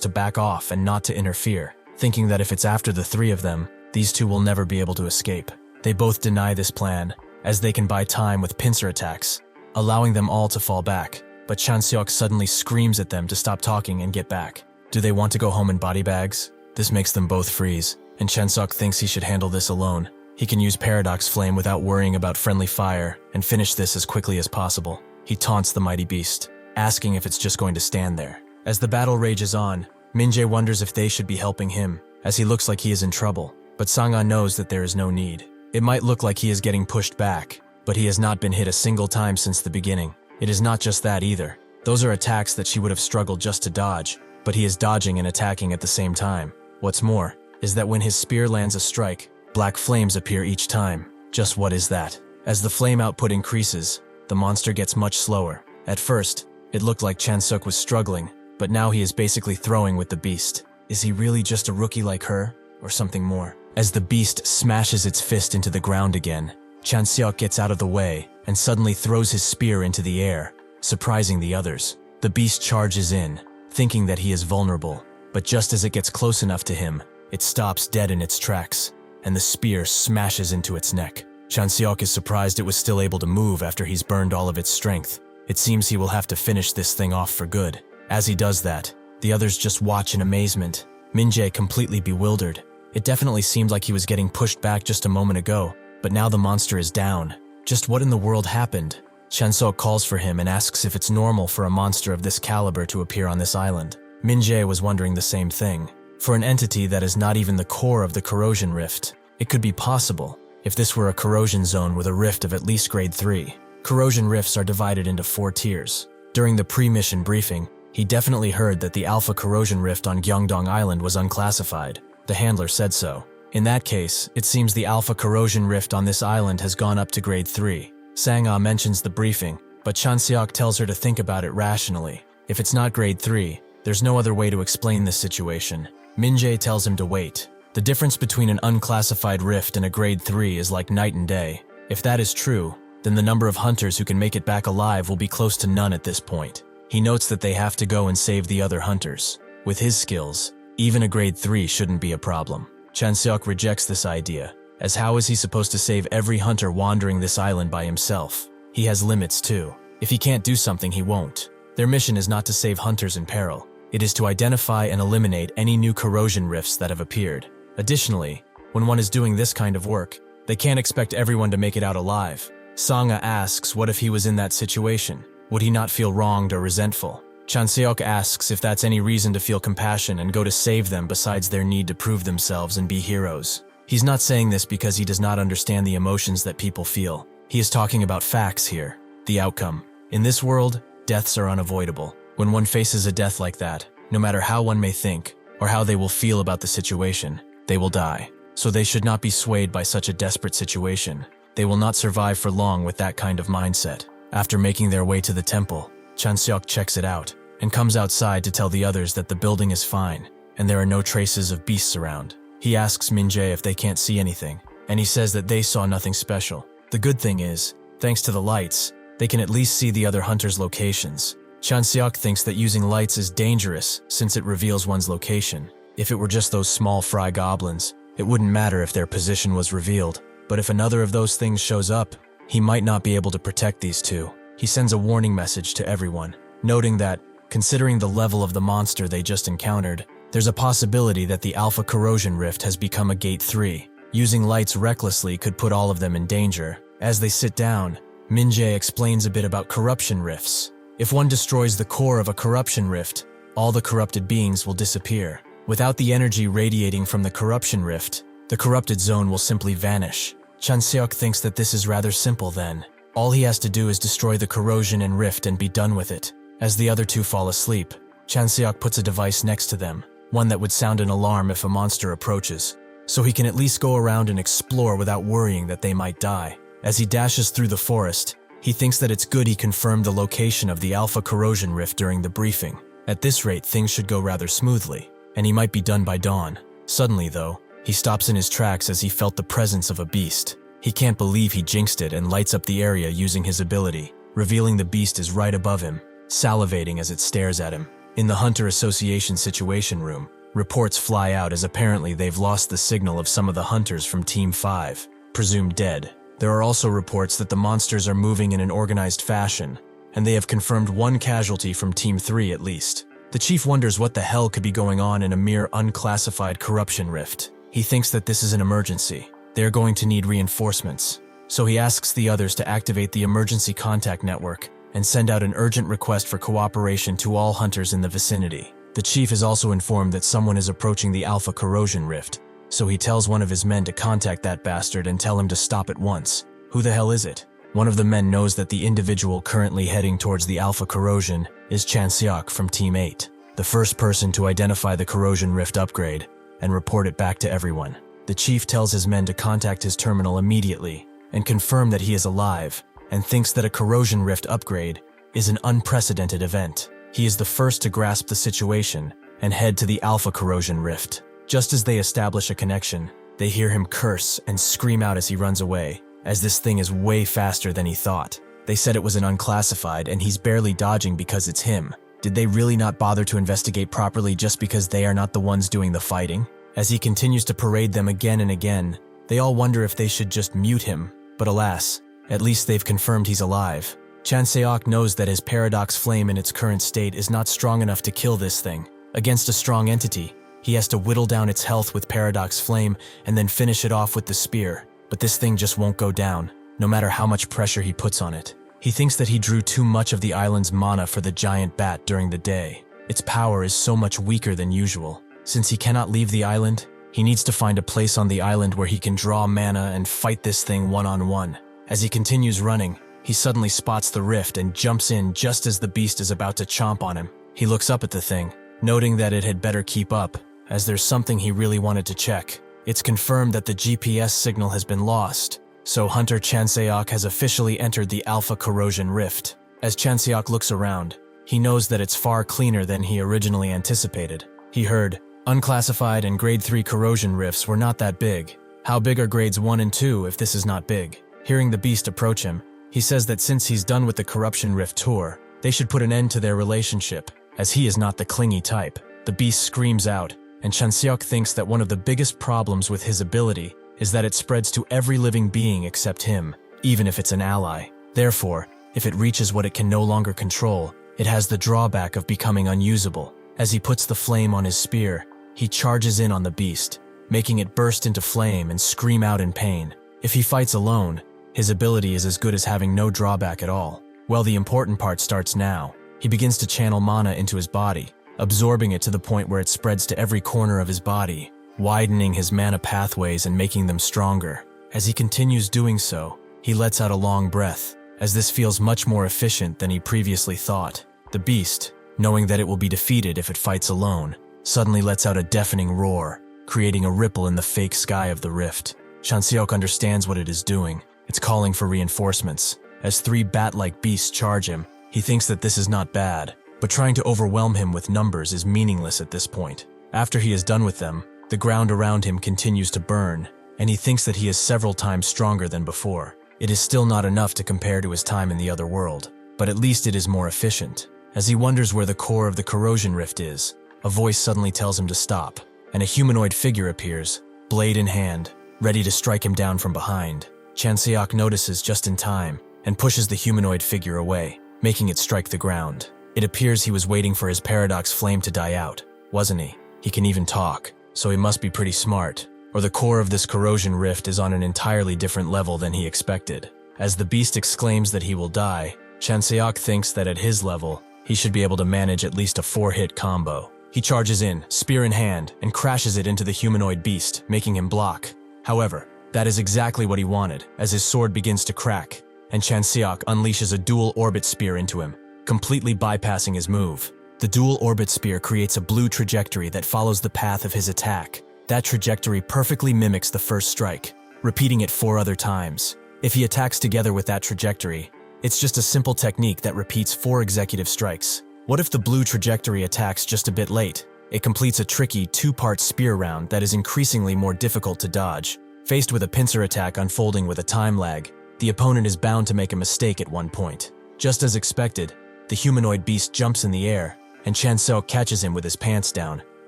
to back off and not to interfere, thinking that if it's after the three of them, these two will never be able to escape. They both deny this plan, as they can buy time with pincer attacks, allowing them all to fall back. But Chanseok suddenly screams at them to stop talking and get back. Do they want to go home in body bags? This makes them both freeze, and Chanseok thinks he should handle this alone. He can use Paradox Flame without worrying about friendly fire and finish this as quickly as possible. He taunts the mighty beast, asking if it's just going to stand there. As the battle rages on, Minjae wonders if they should be helping him, as he looks like he is in trouble. But Sangha knows that there is no need. It might look like he is getting pushed back, but he has not been hit a single time since the beginning. It is not just that either. Those are attacks that she would have struggled just to dodge, but he is dodging and attacking at the same time. What's more, is that when his spear lands a strike, black flames appear each time. Just what is that? As the flame output increases, the monster gets much slower. At first, it looked like Chanseok was struggling, but now he is basically throwing with the beast. Is he really just a rookie like her, or something more? As the beast smashes its fist into the ground again, Chanseok gets out of the way and suddenly throws his spear into the air, surprising the others. The beast charges in, thinking that he is vulnerable, but just as it gets close enough to him, it stops dead in its tracks, and the spear smashes into its neck. Chanseok is surprised it was still able to move after he's burned all of its strength. It seems he will have to finish this thing off for good. As he does that, the others just watch in amazement, Minjae completely bewildered. It definitely seemed like he was getting pushed back just a moment ago, but now the monster is down. Just what in the world happened? Chanseok calls for him and asks if it's normal for a monster of this caliber to appear on this island. Minjae was wondering the same thing. For an entity that is not even the core of the corrosion rift, it could be possible if this were a corrosion zone with a rift of at least grade 3. Corrosion rifts are divided into 4 tiers. During the pre-mission briefing, he definitely heard that the Alpha Corrosion Rift on Gyeongdong Island was unclassified. The handler said so. In that case, it seems the Alpha Corrosion Rift on this island has gone up to grade 3. Sangha mentions the briefing, but Chanseok tells her to think about it rationally. If it's not grade 3, there's no other way to explain this situation. Minjae tells him to wait. The difference between an unclassified rift and a grade 3 is like night and day. If that is true, then the number of hunters who can make it back alive will be close to none at this point. He notes that they have to go and save the other hunters. With his skills, even a grade 3 shouldn't be a problem. Chanseok rejects this idea, as how is he supposed to save every hunter wandering this island by himself? He has limits too. If he can't do something, he won't. Their mission is not to save hunters in peril. It is to identify and eliminate any new corrosion rifts that have appeared. Additionally, when one is doing this kind of work, they can't expect everyone to make it out alive. Sangha asks what if he was in that situation? Would he not feel wronged or resentful? Chanseok asks if that's any reason to feel compassion and go to save them besides their need to prove themselves and be heroes. He's not saying this because he does not understand the emotions that people feel. He is talking about facts here, the outcome. In this world, deaths are unavoidable. When one faces a death like that, no matter how one may think or how they will feel about the situation, they will die. So they should not be swayed by such a desperate situation. They will not survive for long with that kind of mindset. After making their way to the temple, Chanseok checks it out and comes outside to tell the others that the building is fine and there are no traces of beasts around. He asks Minjae if they can't see anything, and he says that they saw nothing special. The good thing is, thanks to the lights, they can at least see the other hunters' locations. Chanseok thinks that using lights is dangerous since it reveals one's location. If it were just those small fry goblins, it wouldn't matter if their position was revealed. But if another of those things shows up, he might not be able to protect these two. He sends a warning message to everyone, noting that, considering the level of the monster they just encountered, there's a possibility that the Alpha Corrosion Rift has become a Gate 3. Using lights recklessly could put all of them in danger. As they sit down, Minjae explains a bit about corruption rifts. If one destroys the core of a corruption rift, all the corrupted beings will disappear. Without the energy radiating from the corruption rift, the corrupted zone will simply vanish. Chanseok thinks that this is rather simple then. All he has to do is destroy the corrosion and rift and be done with it. As the other two fall asleep, Chanseok puts a device next to them, one that would sound an alarm if a monster approaches, so he can at least go around and explore without worrying that they might die. As he dashes through the forest, he thinks that it's good he confirmed the location of the Alpha Corrosion Rift during the briefing. At this rate, things should go rather smoothly, and he might be done by dawn. Suddenly, though, he stops in his tracks as he felt the presence of a beast. He can't believe he jinxed it and lights up the area using his ability, revealing the beast is right above him, salivating as it stares at him. In the Hunter Association Situation Room, reports fly out as apparently they've lost the signal of some of the hunters from Team 5, presumed dead. There are also reports that the monsters are moving in an organized fashion, and they have confirmed one casualty from Team 3 at least. The chief wonders what the hell could be going on in a mere unclassified corruption rift. He thinks that this is an emergency. They are going to need reinforcements. So he asks the others to activate the emergency contact network and send out an urgent request for cooperation to all hunters in the vicinity. The chief is also informed that someone is approaching the Alpha Corrosion Rift, so he tells one of his men to contact that bastard and tell him to stop at once. Who the hell is it? One of the men knows that the individual currently heading towards the Alpha Corrosion is Chanseok from Team 8, the first person to identify the Corrosion Rift upgrade and report it back to everyone. The chief tells his men to contact his terminal immediately and confirm that he is alive, and thinks that a Corrosion Rift upgrade is an unprecedented event. He is the first to grasp the situation and head to the Alpha Corrosion Rift. Just as they establish a connection, they hear him curse and scream out as he runs away, as this thing is way faster than he thought. They said it was an unclassified and he's barely dodging because it's him. Did they really not bother to investigate properly just because they are not the ones doing the fighting? As he continues to parade them again and again, they all wonder if they should just mute him, but alas, at least they've confirmed he's alive. Chanseok knows that his paradox flame in its current state is not strong enough to kill this thing. Against a strong entity, he has to whittle down its health with paradox flame and then finish it off with the spear. But this thing just won't go down, no matter how much pressure he puts on it. He thinks that he drew too much of the island's mana for the giant bat during the day. Its power is so much weaker than usual. Since he cannot leave the island, he needs to find a place on the island where he can draw mana and fight this thing one-on-one. As he continues running, he suddenly spots the rift and jumps in just as the beast is about to chomp on him. He looks up at the thing, noting that it had better keep up, as there's something he really wanted to check. It's confirmed that the GPS signal has been lost, so Hunter Chanseok has officially entered the Alpha Corrosion Rift. As Chanseok looks around, he knows that it's far cleaner than he originally anticipated. He heard, unclassified and grade 3 corrosion rifts were not that big. How big are grades 1 and 2 if this is not big? Hearing the beast approach him, he says that since he's done with the Corruption Rift tour, they should put an end to their relationship, as he is not the clingy type. The beast screams out, and Chanseok thinks that one of the biggest problems with his ability is that it spreads to every living being except him, even if it's an ally. Therefore, if it reaches what it can no longer control, it has the drawback of becoming unusable. As he puts the flame on his spear, he charges in on the beast, making it burst into flame and scream out in pain. If he fights alone, his ability is as good as having no drawback at all. Well, the important part starts now. He begins to channel mana into his body, absorbing it to the point where it spreads to every corner of his body, widening his mana pathways and making them stronger. As he continues doing so, he lets out a long breath, as this feels much more efficient than he previously thought. The beast, knowing that it will be defeated if it fights alone, suddenly lets out a deafening roar, creating a ripple in the fake sky of the rift. Chanseok understands what it is doing. It's calling for reinforcements. As 3 bat-like beasts charge him, he thinks that this is not bad, but trying to overwhelm him with numbers is meaningless at this point. After he is done with them, the ground around him continues to burn, and he thinks that he is several times stronger than before. It is still not enough to compare to his time in the other world, but at least it is more efficient. As he wonders where the core of the corrosion rift is, a voice suddenly tells him to stop, and a humanoid figure appears, blade in hand, ready to strike him down from behind. Chanseok notices just in time and pushes the humanoid figure away, making it strike the ground. It appears he was waiting for his paradox flame to die out, wasn't he? He can even talk, so he must be pretty smart, or the core of this corrosion rift is on an entirely different level than he expected. As the beast exclaims that he will die, Chanseok thinks that at his level, he should be able to manage at least a 4-hit combo. He charges in, spear in hand, and crashes it into the humanoid beast, making him block. However, that is exactly what he wanted, as his sword begins to crack, and Chanseok unleashes a dual orbit spear into him, completely bypassing his move. The dual orbit spear creates a blue trajectory that follows the path of his attack. That trajectory perfectly mimics the first strike, repeating it 4 other times. If he attacks together with that trajectory, it's just a simple technique that repeats 4 executive strikes. What if the blue trajectory attacks just a bit late? It completes a tricky 2-part spear round that is increasingly more difficult to dodge. Faced with a pincer attack unfolding with a time lag, the opponent is bound to make a mistake at one point. Just as expected, the humanoid beast jumps in the air, and Chanseok catches him with his pants down,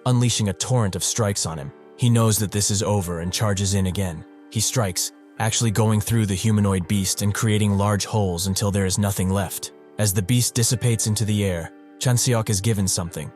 unleashing a torrent of strikes on him. He knows that this is over and charges in again. He strikes, actually going through the humanoid beast and creating large holes until there is nothing left. As the beast dissipates into the air, Chanseok is given something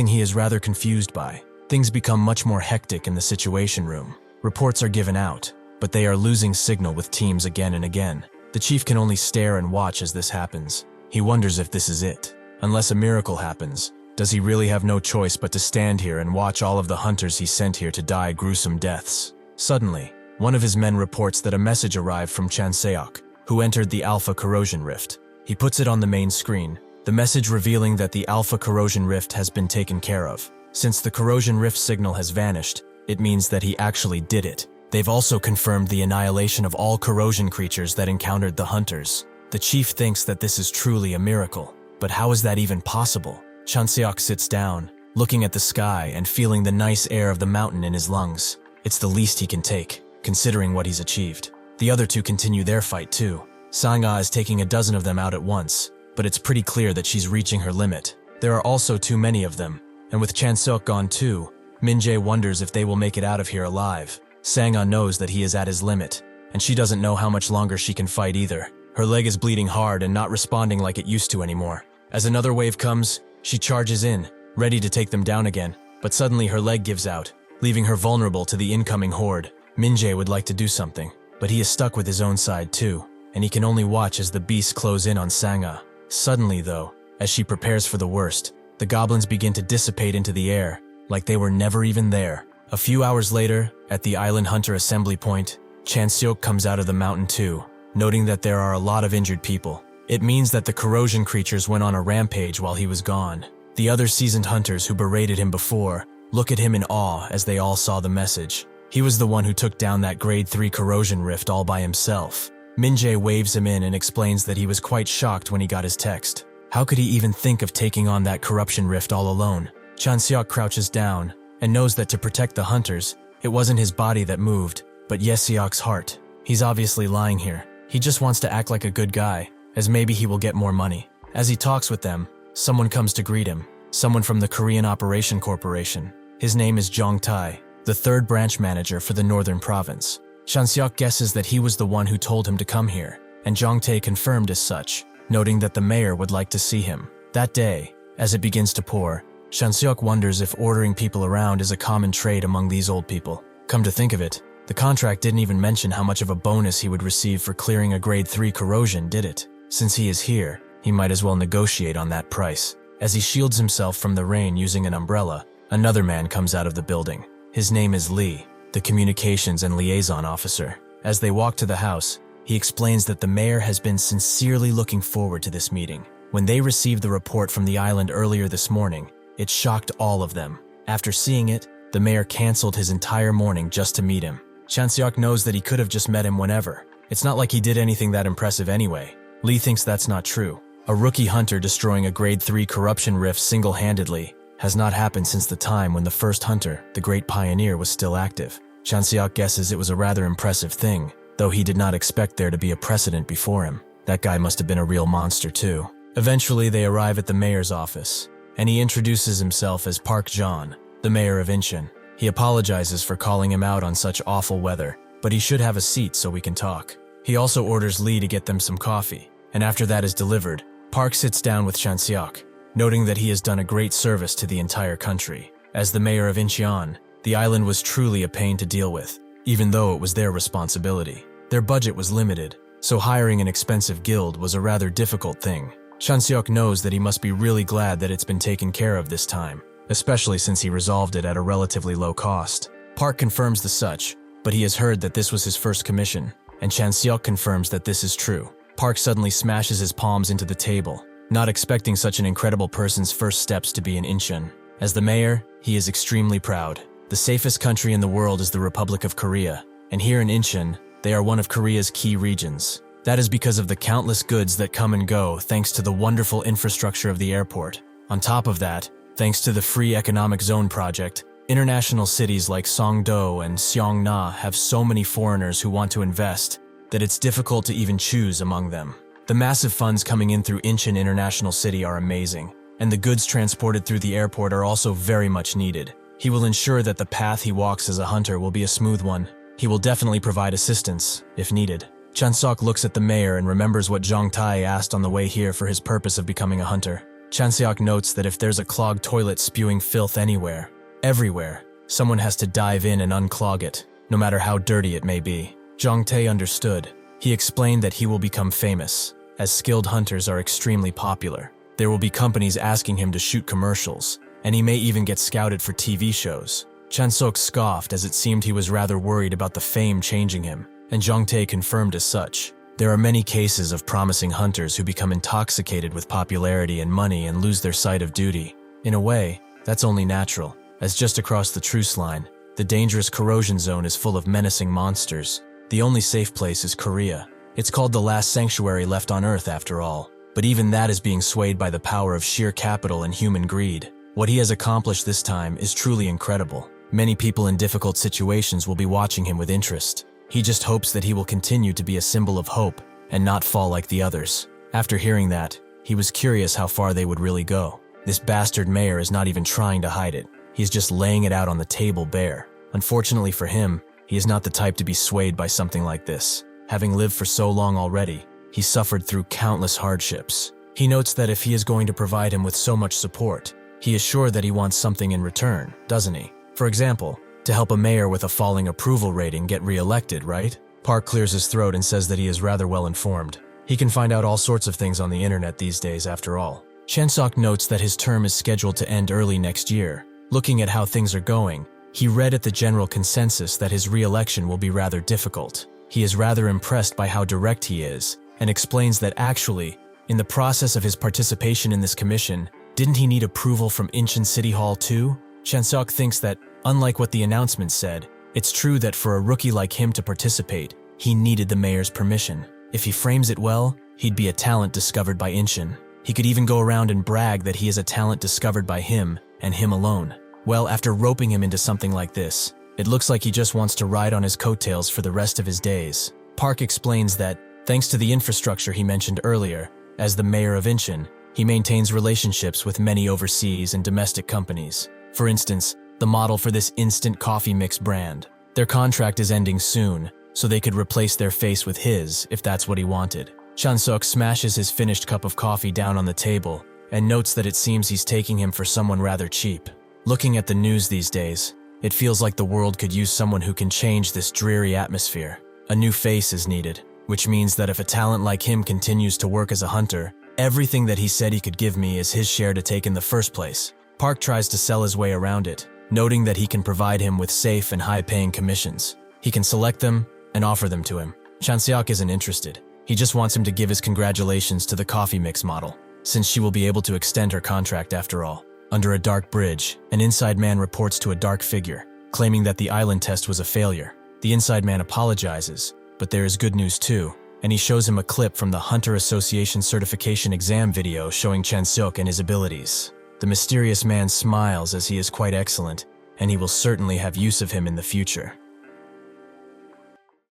he is rather confused by. Things become much more hectic in the situation room. Reports are given out, but they are losing signal with teams again and again. The chief can only stare and watch as this happens. He wonders if this is it. Unless a miracle happens, does he really have no choice but to stand here and watch all of the hunters he sent here to die gruesome deaths? Suddenly, one of his men reports that a message arrived from Chanseok, who entered the Alpha Corrosion Rift. He puts it on the main screen, the message revealing that the Alpha Corrosion Rift has been taken care of. Since the Corrosion Rift signal has vanished, it means that he actually did it. They've also confirmed the annihilation of all corrosion creatures that encountered the hunters. The chief thinks that this is truly a miracle. But how is that even possible? Chanseok sits down, looking at the sky and feeling the nice air of the mountain in his lungs. It's the least he can take, considering what he's achieved. The other two continue their fight too. Sanga is taking a dozen of them out at once, but it's pretty clear that she's reaching her limit. There are also too many of them, and with Chanseok gone too, Minjae wonders if they will make it out of here alive. Sanga knows that he is at his limit, and she doesn't know how much longer she can fight either. Her leg is bleeding hard and not responding like it used to anymore. As another wave comes, she charges in, ready to take them down again, but suddenly her leg gives out, leaving her vulnerable to the incoming horde. Minjae would like to do something, but he is stuck with his own side too, and he can only watch as the beasts close in on Sanga. Suddenly though, as she prepares for the worst, the goblins begin to dissipate into the air, like they were never even there. A few hours later, at the Island Hunter Assembly Point, Chanseok comes out of the mountain too, noting that there are a lot of injured people. It means that the corrosion creatures went on a rampage while he was gone. The other seasoned hunters who berated him before look at him in awe as they all saw the message. He was the one who took down that grade 3 corrosion rift all by himself. Minjae waves him in and explains that he was quite shocked when he got his text. How could he even think of taking on that corruption rift all alone? Chanseok crouches down and knows that to protect the hunters, it wasn't his body that moved, but Yeseok's heart. He's obviously lying here. He just wants to act like a good guy, as maybe he will get more money. As he talks with them, someone comes to greet him. Someone from the Korean Operation Corporation. His name is Jong Tai, the third branch manager for the northern province. Chanseok guesses that he was the one who told him to come here, and Jong Tai confirmed as such, noting that the mayor would like to see him. That day, as it begins to pour, Chanseok wonders if ordering people around is a common trait among these old people. Come to think of it, the contract didn't even mention how much of a bonus he would receive for clearing a grade 3 corrosion, did it? Since he is here, he might as well negotiate on that price. As he shields himself from the rain using an umbrella, another man comes out of the building. His name is Lee, the communications and liaison officer. As they walk to the house, he explains that the mayor has been sincerely looking forward to this meeting. When they received the report from the island earlier this morning, it shocked all of them. After seeing it, the mayor canceled his entire morning just to meet him. Chanseok knows that he could have just met him whenever. It's not like he did anything that impressive anyway. Lee thinks that's not true. A rookie hunter destroying a grade 3 corruption rift single-handedly has not happened since the time when the first hunter, the Great Pioneer, was still active. Chanseok guesses it was a rather impressive thing, though he did not expect there to be a precedent before him. That guy must have been a real monster too. Eventually they arrive at the mayor's office, and he introduces himself as Park John, the mayor of Incheon. He apologizes for calling him out on such awful weather, but he should have a seat so we can talk. He also orders Lee to get them some coffee, and after that is delivered, Park sits down with Chanseok, noting that he has done a great service to the entire country. As the mayor of Incheon, the island was truly a pain to deal with, even though it was their responsibility. Their budget was limited, so hiring an expensive guild was a rather difficult thing. Chanseok knows that he must be really glad that it's been taken care of this time, especially since he resolved it at a relatively low cost. Park confirms the such, but he has heard that this was his first commission, and Chanseok confirms that this is true. Park suddenly smashes his palms into the table, not expecting such an incredible person's first steps to be in Incheon. As the mayor, he is extremely proud. The safest country in the world is the Republic of Korea, and here in Incheon, they are one of Korea's key regions. That is because of the countless goods that come and go thanks to the wonderful infrastructure of the airport. On top of that, thanks to the Free Economic Zone project, International cities like Songdo and Seongna have so many foreigners who want to invest that it's difficult to even choose among them. The massive funds coming in through Incheon International City are amazing, and the goods transported through the airport are also very much needed. He will ensure that the path he walks as a hunter will be a smooth one. He will definitely provide assistance, if needed. Chanseok looks at the mayor and remembers what Zhang Tai asked on the way here for his purpose of becoming a hunter. Chanseok notes that if there's a clogged toilet spewing filth anywhere, everywhere, someone has to dive in and unclog it, no matter how dirty it may be. Zhang Tai understood. He explained that he will become famous, as skilled hunters are extremely popular. There will be companies asking him to shoot commercials, and he may even get scouted for TV shows. Chanseok scoffed as it seemed he was rather worried about the fame changing him, and Zhang Tai confirmed as such. There are many cases of promising hunters who become intoxicated with popularity and money and lose their sight of duty. In a way, that's only natural, as just across the truce line, the dangerous corrosion zone is full of menacing monsters. The only safe place is Korea. It's called the last sanctuary left on Earth after all, but even that is being swayed by the power of sheer capital and human greed. What he has accomplished this time is truly incredible. Many people in difficult situations will be watching him with interest. He just hopes that he will continue to be a symbol of hope and not fall like the others. After hearing that, he was curious how far they would really go. This bastard mayor is not even trying to hide it. He is just laying it out on the table bare. Unfortunately for him, he is not the type to be swayed by something like this. Having lived for so long already, he suffered through countless hardships. He notes that if he is going to provide him with so much support, he is sure that he wants something in return, doesn't he? For example, to help a mayor with a falling approval rating get re-elected, right? Park clears his throat and says that he is rather well informed. He can find out all sorts of things on the internet these days after all. Chanseok notes that his term is scheduled to end early next year. Looking at how things are going, he read at the general consensus that his re-election will be rather difficult. He is rather impressed by how direct he is, and explains that actually, in the process of his participation in this commission, didn't he need approval from Incheon City Hall too? Chanseok thinks that, unlike what the announcement said, it's true that for a rookie like him to participate, he needed the mayor's permission. If he frames it well, he'd be a talent discovered by Incheon. He could even go around and brag that he is a talent discovered by him, and him alone. Well, after roping him into something like this, it looks like he just wants to ride on his coattails for the rest of his days. Park explains that, thanks to the infrastructure he mentioned earlier, as the mayor of Incheon, he maintains relationships with many overseas and domestic companies. For instance, the model for this instant coffee mix brand. Their contract is ending soon, so they could replace their face with his if that's what he wanted. Chanseok smashes his finished cup of coffee down on the table and notes that it seems he's taking him for someone rather cheap. Looking at the news these days, it feels like the world could use someone who can change this dreary atmosphere. A new face is needed, which means that if a talent like him continues to work as a hunter, everything that he said he could give me is his share to take in the first place. Park tries to sell his way around it, noting that he can provide him with safe and high-paying commissions. He can select them and offer them to him. Chanseok isn't interested. He just wants him to give his congratulations to the coffee mix model, since she will be able to extend her contract after all. Under a dark bridge, an inside man reports to a dark figure, claiming that the island test was a failure. The inside man apologizes, but there is good news too, and he shows him a clip from the Hunter Association certification exam video showing Chanseok and his abilities. The mysterious man smiles as he is quite excellent, and he will certainly have use of him in the future.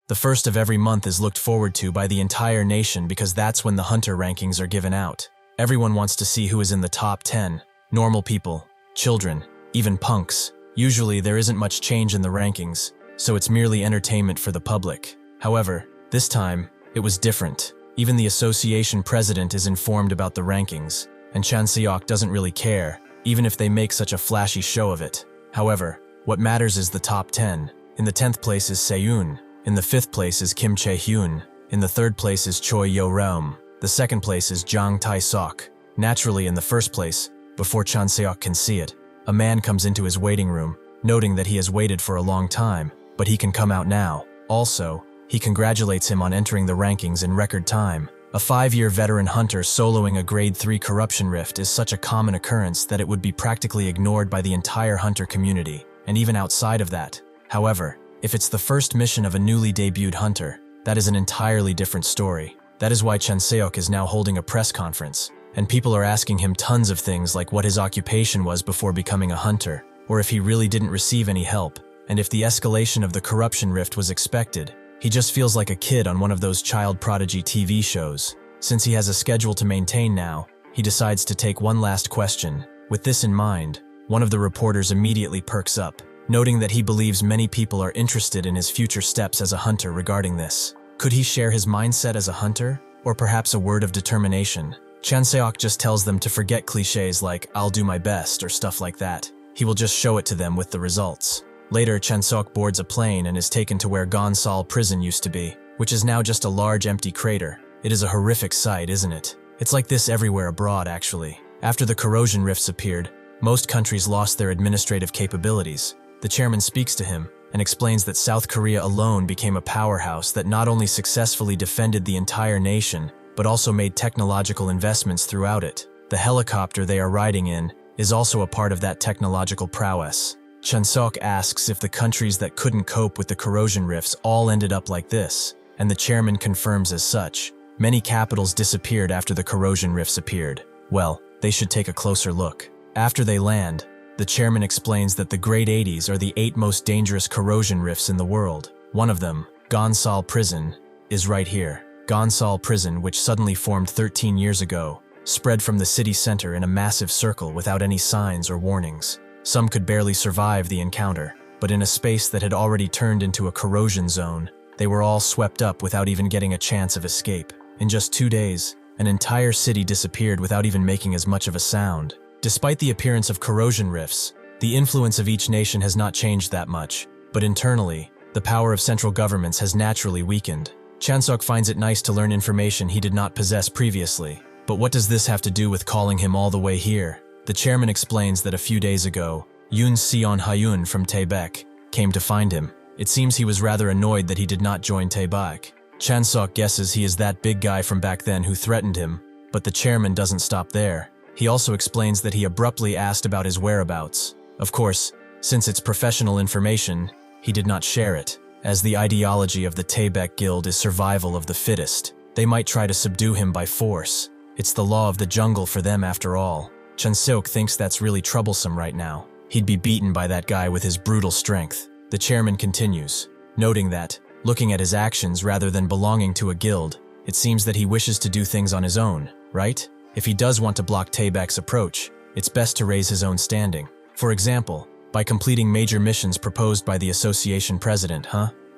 The first of every month is looked forward to by the entire nation because that's when the hunter rankings are given out. Everyone wants to see who is in the top 10. Normal people, children, even punks. Usually there isn't much change in the rankings, so it's merely entertainment for the public. However, this time, it was different. Even the association president is informed about the rankings, and Chanseok doesn't really care, even if they make such a flashy show of it. However, what matters is the top 10. In the 10th place is Seyoon. In the 5th place is Kim Chae-hyun. In the 3rd place is Choi Yo-reum. The 2nd place is Jang Tae-sok. Naturally, in the 1st place, before Chanseok can see it, a man comes into his waiting room, noting that he has waited for a long time, but he can come out now. Also, he congratulates him on entering the rankings in record time. A 5-year veteran hunter soloing a grade 3 corruption rift is such a common occurrence that it would be practically ignored by the entire hunter community, and even outside of that. However, if it's the first mission of a newly debuted hunter, that is an entirely different story. That is why Chanseok is now holding a press conference, and people are asking him tons of things like what his occupation was before becoming a hunter. or if he really didn't receive any help, and if the escalation of the corruption rift was expected. He just feels like a kid on one of those child prodigy TV shows. Since he has a schedule to maintain now, he decides to take one last question. With this in mind, one of the reporters immediately perks up, noting that he believes many people are interested in his future steps as a hunter regarding this. Could he share his mindset as a hunter? Or perhaps a word of determination? Chanseok just tells them to forget cliches like, "I'll do my best," or stuff like that. He will just show it to them with the results. Later, Chanseok boards a plane and is taken to where Gonsal prison used to be, which is now just a large empty crater. It is a horrific sight, isn't it? It's like this everywhere abroad, actually. After the corrosion rifts appeared, most countries lost their administrative capabilities. The chairman speaks to him and explains that South Korea alone became a powerhouse that not only successfully defended the entire nation, but also made technological investments throughout it. The helicopter they are riding in is also a part of that technological prowess. Chanseok asks if the countries that couldn't cope with the corrosion rifts all ended up like this, and the chairman confirms as such. Many capitals disappeared after the corrosion rifts appeared. Well, they should take a closer look. After they land, the chairman explains that the Great 80s are the 8 most dangerous corrosion rifts in the world. One of them, Gonsal Prison, is right here. Gonsal Prison, which suddenly formed 13 years ago, spread from the city center in a massive circle without any signs or warnings. Some could barely survive the encounter, but in a space that had already turned into a corrosion zone, they were all swept up without even getting a chance of escape. In just 2 days, an entire city disappeared without even making as much of a sound. Despite the appearance of corrosion rifts, the influence of each nation has not changed that much, but internally, the power of central governments has naturally weakened. Chanseok finds it nice to learn information he did not possess previously. But what does this have to do with calling him all the way here? The chairman explains that a few days ago, Yoon Seon-hyun from Taebaek came to find him. It seems he was rather annoyed that he did not join Taebaek. Chanseok guesses he is that big guy from back then who threatened him, but the chairman doesn't stop there. He also explains that he abruptly asked about his whereabouts. Of course, since it's professional information, he did not share it, as the ideology of the Taebaek Guild is survival of the fittest. They might try to subdue him by force. It's the law of the jungle for them after all. Chanseok thinks that's really troublesome right now. He'd be beaten by that guy with his brutal strength. The chairman continues, noting that, looking at his actions rather than belonging to a guild, it seems that he wishes to do things on his own, right? If he does want to block Taebaek's approach, it's best to raise his own standing. For example, by completing major missions proposed by the association president,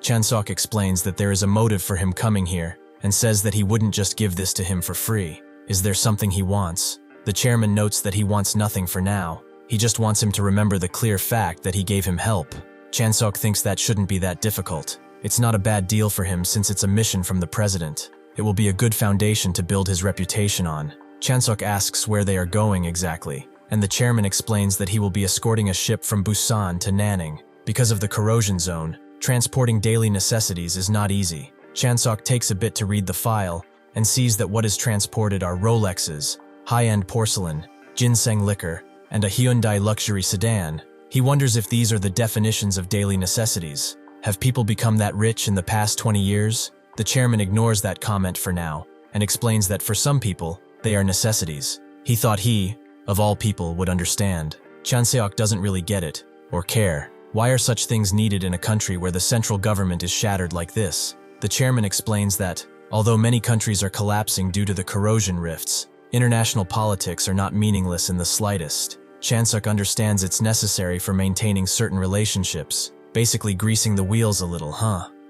Chanseok explains that there is a motive for him coming here, and says that he wouldn't just give this to him for free. Is there something he wants? The chairman notes that he wants nothing for now. He just wants him to remember the clear fact that he gave him help. Chanseok thinks that shouldn't be that difficult. It's not a bad deal for him since it's a mission from the president. It will be a good foundation to build his reputation on. Chanseok asks where they are going exactly, and the chairman explains that he will be escorting a ship from Busan to Nanning. Because of the corrosion zone, transporting daily necessities is not easy. Chanseok takes a bit to read the file, and sees that what is transported are Rolexes, high-end porcelain, ginseng liquor, and a Hyundai luxury sedan. He wonders if these are the definitions of daily necessities. Have people become that rich in the past 20 years? The chairman ignores that comment for now, and explains that for some people, they are necessities. He thought he, of all people, would understand. Chanseok doesn't really get it, or care. Why are such things needed in a country where the central government is shattered like this? The chairman explains that, although many countries are collapsing due to the corrosion rifts, international politics are not meaningless in the slightest. Chanseok understands it's necessary for maintaining certain relationships, basically greasing the wheels a little,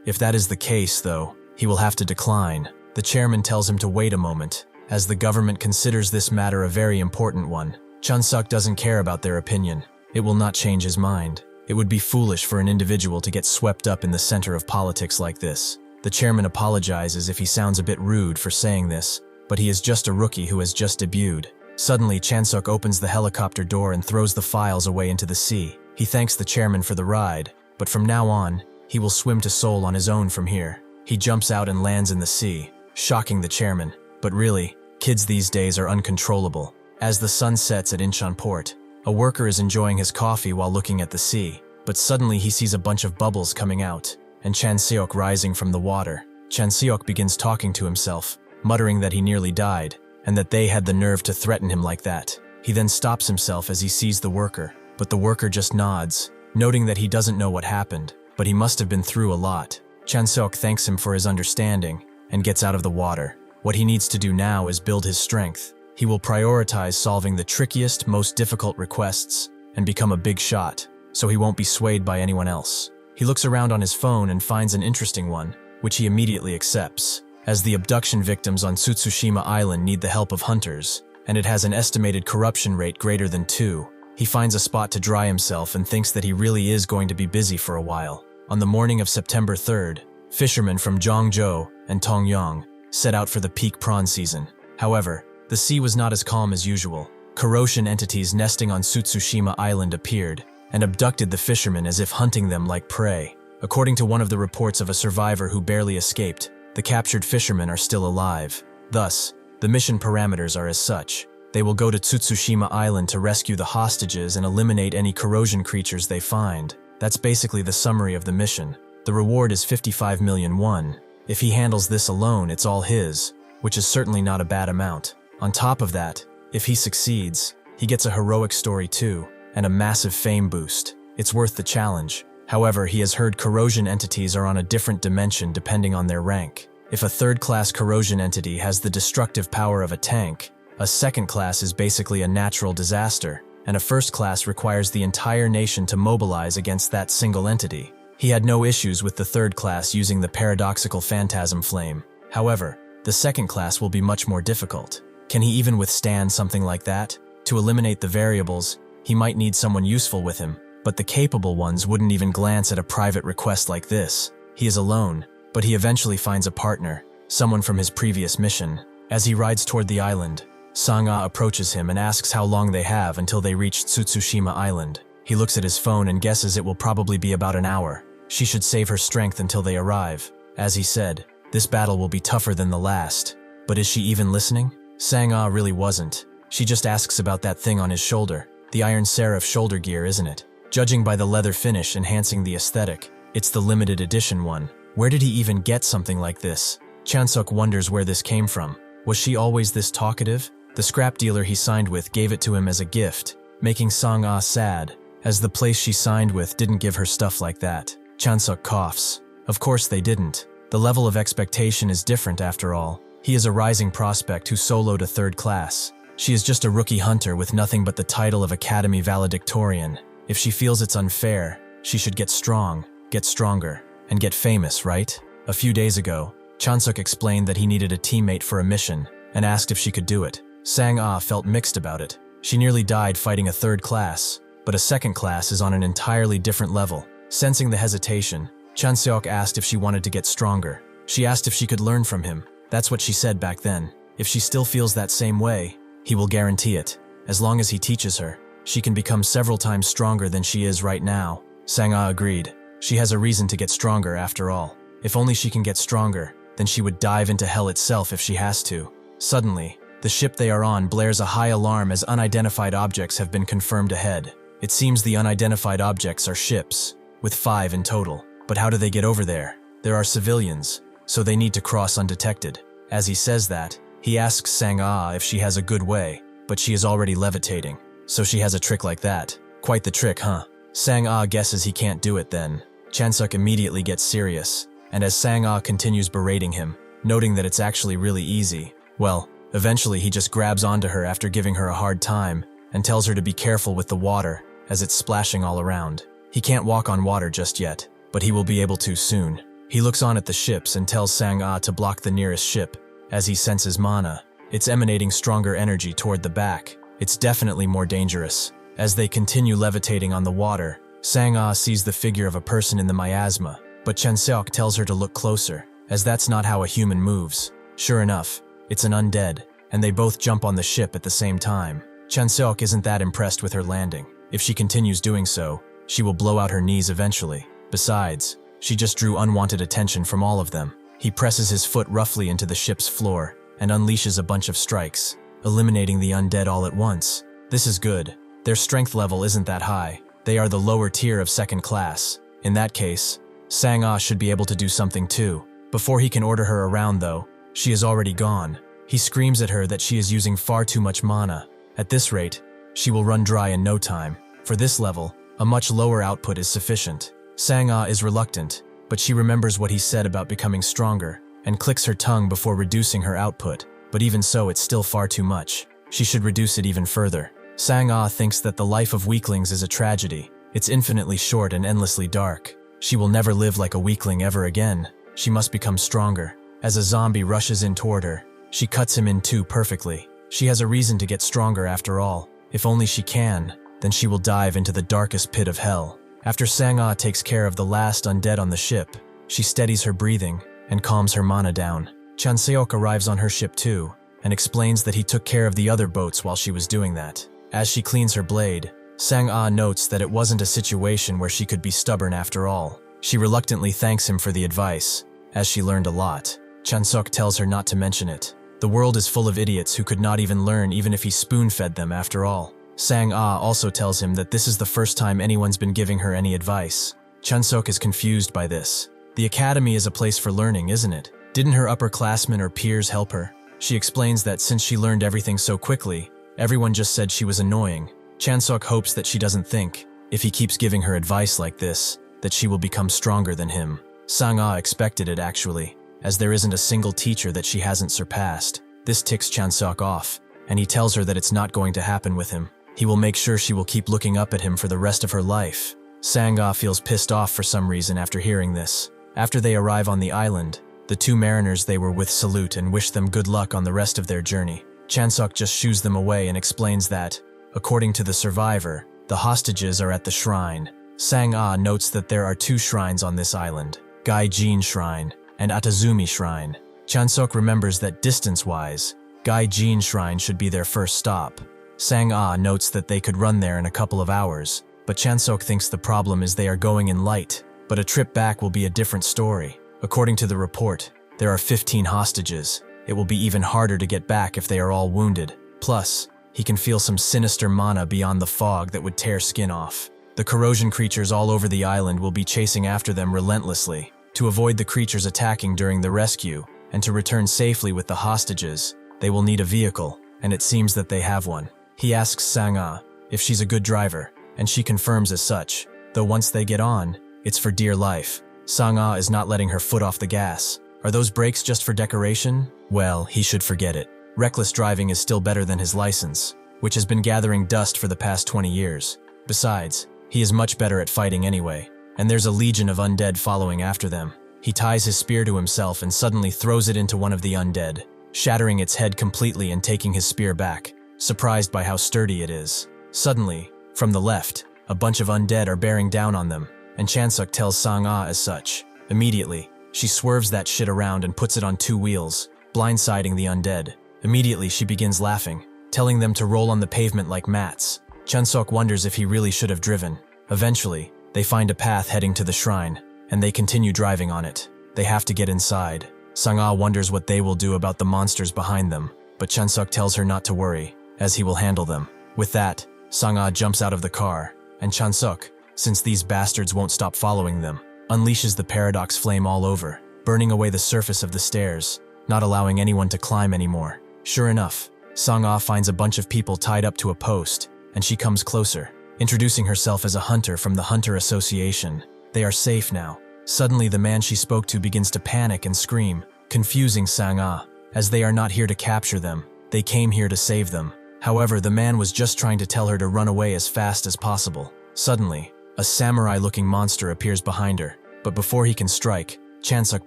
If that is the case, though, he will have to decline. The chairman tells him to wait a moment, as the government considers this matter a very important one. Chanseok doesn't care about their opinion. It will not change his mind. It would be foolish for an individual to get swept up in the center of politics like this. The chairman apologizes if he sounds a bit rude for saying this, but he is just a rookie who has just debuted. Suddenly, Chanseok opens the helicopter door and throws the files away into the sea. He thanks the chairman for the ride, but from now on, he will swim to Seoul on his own from here. He jumps out and lands in the sea, shocking the chairman. But really, kids these days are uncontrollable. As the sun sets at Incheon Port, a worker is enjoying his coffee while looking at the sea, but suddenly he sees a bunch of bubbles coming out, and Chanseok rising from the water. Chanseok begins talking to himself, muttering that he nearly died, and that they had the nerve to threaten him like that. He then stops himself as he sees the worker, but the worker just nods, noting that he doesn't know what happened, but he must have been through a lot. Chanseok thanks him for his understanding and gets out of the water. What he needs to do now is build his strength. He will prioritize solving the trickiest, most difficult requests and become a big shot, so he won't be swayed by anyone else. He looks around on his phone and finds an interesting one, which he immediately accepts, as the abduction victims on Tsutsushima Island need the help of hunters, and it has an estimated corruption rate greater than 2. He finds a spot to dry himself and thinks that he really is going to be busy for a while. On the morning of September 3rd, fishermen from Zhangzhou and Tongyang set out for the peak prawn season. However, the sea was not as calm as usual. Corrosion entities nesting on Tsutsushima Island appeared and abducted the fishermen as if hunting them like prey. According to one of the reports of a survivor who barely escaped, the captured fishermen are still alive. Thus, the mission parameters are as such. They will go to Tsutsushima Island to rescue the hostages and eliminate any corrosion creatures they find. That's basically the summary of the mission. The reward is 55 million won. If he handles this alone, it's all his, which is certainly not a bad amount. On top of that, if he succeeds, he gets a heroic story too, and a massive fame boost. It's worth the challenge. However, he has heard corrosion entities are on a different dimension depending on their rank. If a third-class corrosion entity has the destructive power of a tank, a second class is basically a natural disaster, and a first class requires the entire nation to mobilize against that single entity. He had no issues with the third class using the paradoxical phantasm flame. However, the second class will be much more difficult. Can he even withstand something like that? To eliminate the variables, he might need someone useful with him, but the capable ones wouldn't even glance at a private request like this. He is alone, but he eventually finds a partner, someone from his previous mission. As he rides toward the island, Sang-ah approaches him and asks how long they have until they reach Tsutsushima Island. He looks at his phone and guesses it will probably be about an hour. She should save her strength until they arrive. As he said, this battle will be tougher than the last. But is she even listening? Sang-ah really wasn't. She just asks about that thing on his shoulder. The Iron Seraph shoulder gear, isn't it? Judging by the leather finish enhancing the aesthetic, it's the limited edition one. Where did he even get something like this? Chanseok wonders where this came from. Was she always this talkative? The scrap dealer he signed with gave it to him as a gift, making Sang-ah sad, as the place she signed with didn't give her stuff like that. Chanseok coughs. Of course they didn't. The level of expectation is different after all. He is a rising prospect who soloed a third class. She is just a rookie hunter with nothing but the title of Academy Valedictorian. If she feels it's unfair, she should get strong, get stronger, and get famous, right? A few days ago, Chanseok explained that he needed a teammate for a mission, and asked if she could do it. Sang-ah felt mixed about it. She nearly died fighting a third class, but a second class is on an entirely different level. Sensing the hesitation, Chanseok asked if she wanted to get stronger. She asked if she could learn from him. That's what she said back then. If she still feels that same way, he will guarantee it. As long as he teaches her, she can become several times stronger than she is right now. Sang-ah agreed. She has a reason to get stronger after all. If only she can get stronger, then she would dive into hell itself if she has to. Suddenly, the ship they are on blares a high alarm as unidentified objects have been confirmed ahead. It seems the unidentified objects are ships, with 5 in total. But how do they get over there? There are civilians, so they need to cross undetected. As he says that, he asks Sang-ah if she has a good way, but she is already levitating. So she has a trick like that. Quite the trick, huh? Sang-ah guesses he can't do it then. Chanseok immediately gets serious, and as Sang-ah continues berating him, noting that it's actually really easy, well, eventually he just grabs onto her after giving her a hard time and tells her to be careful with the water as it's splashing all around. He can't walk on water just yet, but he will be able to soon. He looks on at the ships and tells Sang-ah to block the nearest ship. As he senses mana, it's emanating stronger energy toward the back. It's definitely more dangerous. As they continue levitating on the water, Sang-ah sees the figure of a person in the miasma, but Chanseok tells her to look closer, as that's not how a human moves. Sure enough, it's an undead, and they both jump on the ship at the same time. Chanseok isn't that impressed with her landing. If she continues doing so, she will blow out her knees eventually. Besides, she just drew unwanted attention from all of them. He presses his foot roughly into the ship's floor and unleashes a bunch of strikes, eliminating the undead all at once. This is good. Their strength level isn't that high. They are the lower tier of second class. In that case, Sang-ah should be able to do something too. Before he can order her around though, she is already gone. He screams at her that she is using far too much mana. At this rate, she will run dry in no time. For this level, a much lower output is sufficient. Sang-ah is reluctant, but she remembers what he said about becoming stronger, and clicks her tongue before reducing her output, but even so it's still far too much. She should reduce it even further. Sang-ah thinks that the life of weaklings is a tragedy. It's infinitely short and endlessly dark. She will never live like a weakling ever again. She must become stronger. As a zombie rushes in toward her, she cuts him in two perfectly. She has a reason to get stronger after all. If only she can, then she will dive into the darkest pit of hell. After Sang-ah takes care of the last undead on the ship, she steadies her breathing and calms her mana down. Chanseok arrives on her ship too, and explains that he took care of the other boats while she was doing that. As she cleans her blade, Sang-ah notes that it wasn't a situation where she could be stubborn after all. She reluctantly thanks him for the advice, as she learned a lot. Chanseok tells her not to mention it. The world is full of idiots who could not even learn even if he spoon-fed them after all. Sang-ah also tells him that this is the first time anyone's been giving her any advice. Chanseok is confused by this. The academy is a place for learning, isn't it? Didn't her upperclassmen or peers help her? She explains that since she learned everything so quickly, everyone just said she was annoying. Chanseok hopes that she doesn't think, if he keeps giving her advice like this, that she will become stronger than him. Sang-ah expected it actually, as there isn't a single teacher that she hasn't surpassed. This ticks Chanseok off, and he tells her that it's not going to happen with him. He will make sure she will keep looking up at him for the rest of her life. Sang-ah feels pissed off for some reason after hearing this. After they arrive on the island, the two mariners they were with salute and wish them good luck on the rest of their journey. Chanseok just shoos them away and explains that, according to the survivor, the hostages are at the shrine. Sang-ah notes that there are two shrines on this island, Gaijin Shrine and Atazumi Shrine. Chanseok remembers that distance-wise, Gaijin Shrine should be their first stop. Sang-ah notes that they could run there in a couple of hours, but Chanseok thinks the problem is they are going in light, but a trip back will be a different story. According to the report, there are 15 hostages. It will be even harder to get back if they are all wounded. Plus, he can feel some sinister mana beyond the fog that would tear skin off. The corrosion creatures all over the island will be chasing after them relentlessly. To avoid the creatures attacking during the rescue, and to return safely with the hostages, they will need a vehicle, and it seems that they have one. He asks Sang-ah if she's a good driver, and she confirms as such, though once they get on, it's for dear life. Sang-ah is not letting her foot off the gas. Are those brakes just for decoration? Well, he should forget it. Reckless driving is still better than his license, which has been gathering dust for the past 20 years. Besides, he is much better at fighting anyway, and there's a legion of undead following after them. He ties his spear to himself and suddenly throws it into one of the undead, shattering its head completely and taking his spear back, surprised by how sturdy it is. Suddenly, from the left, a bunch of undead are bearing down on them, and Chanseok tells Sang-ah as such. Immediately, she swerves that shit around and puts it on 2 wheels, blindsiding the undead. Immediately, she begins laughing, telling them to roll on the pavement like mats. Chanseok wonders if he really should have driven. Eventually, they find a path heading to the shrine, and they continue driving on it. They have to get inside. Sang-ah wonders what they will do about the monsters behind them, but Chanseok tells her not to worry, as he will handle them. With that, Sang-ah jumps out of the car, and Chanseok, since these bastards won't stop following them, unleashes the paradox flame all over, burning away the surface of the stairs, not allowing anyone to climb anymore. Sure enough, Sang-ah finds a bunch of people tied up to a post, and she comes closer, introducing herself as a hunter from the Hunter Association. They are safe now. Suddenly the man she spoke to begins to panic and scream, confusing Sang-ah, as they are not here to capture them, they came here to save them. However, the man was just trying to tell her to run away as fast as possible. Suddenly, a samurai-looking monster appears behind her, but before he can strike, Chanseok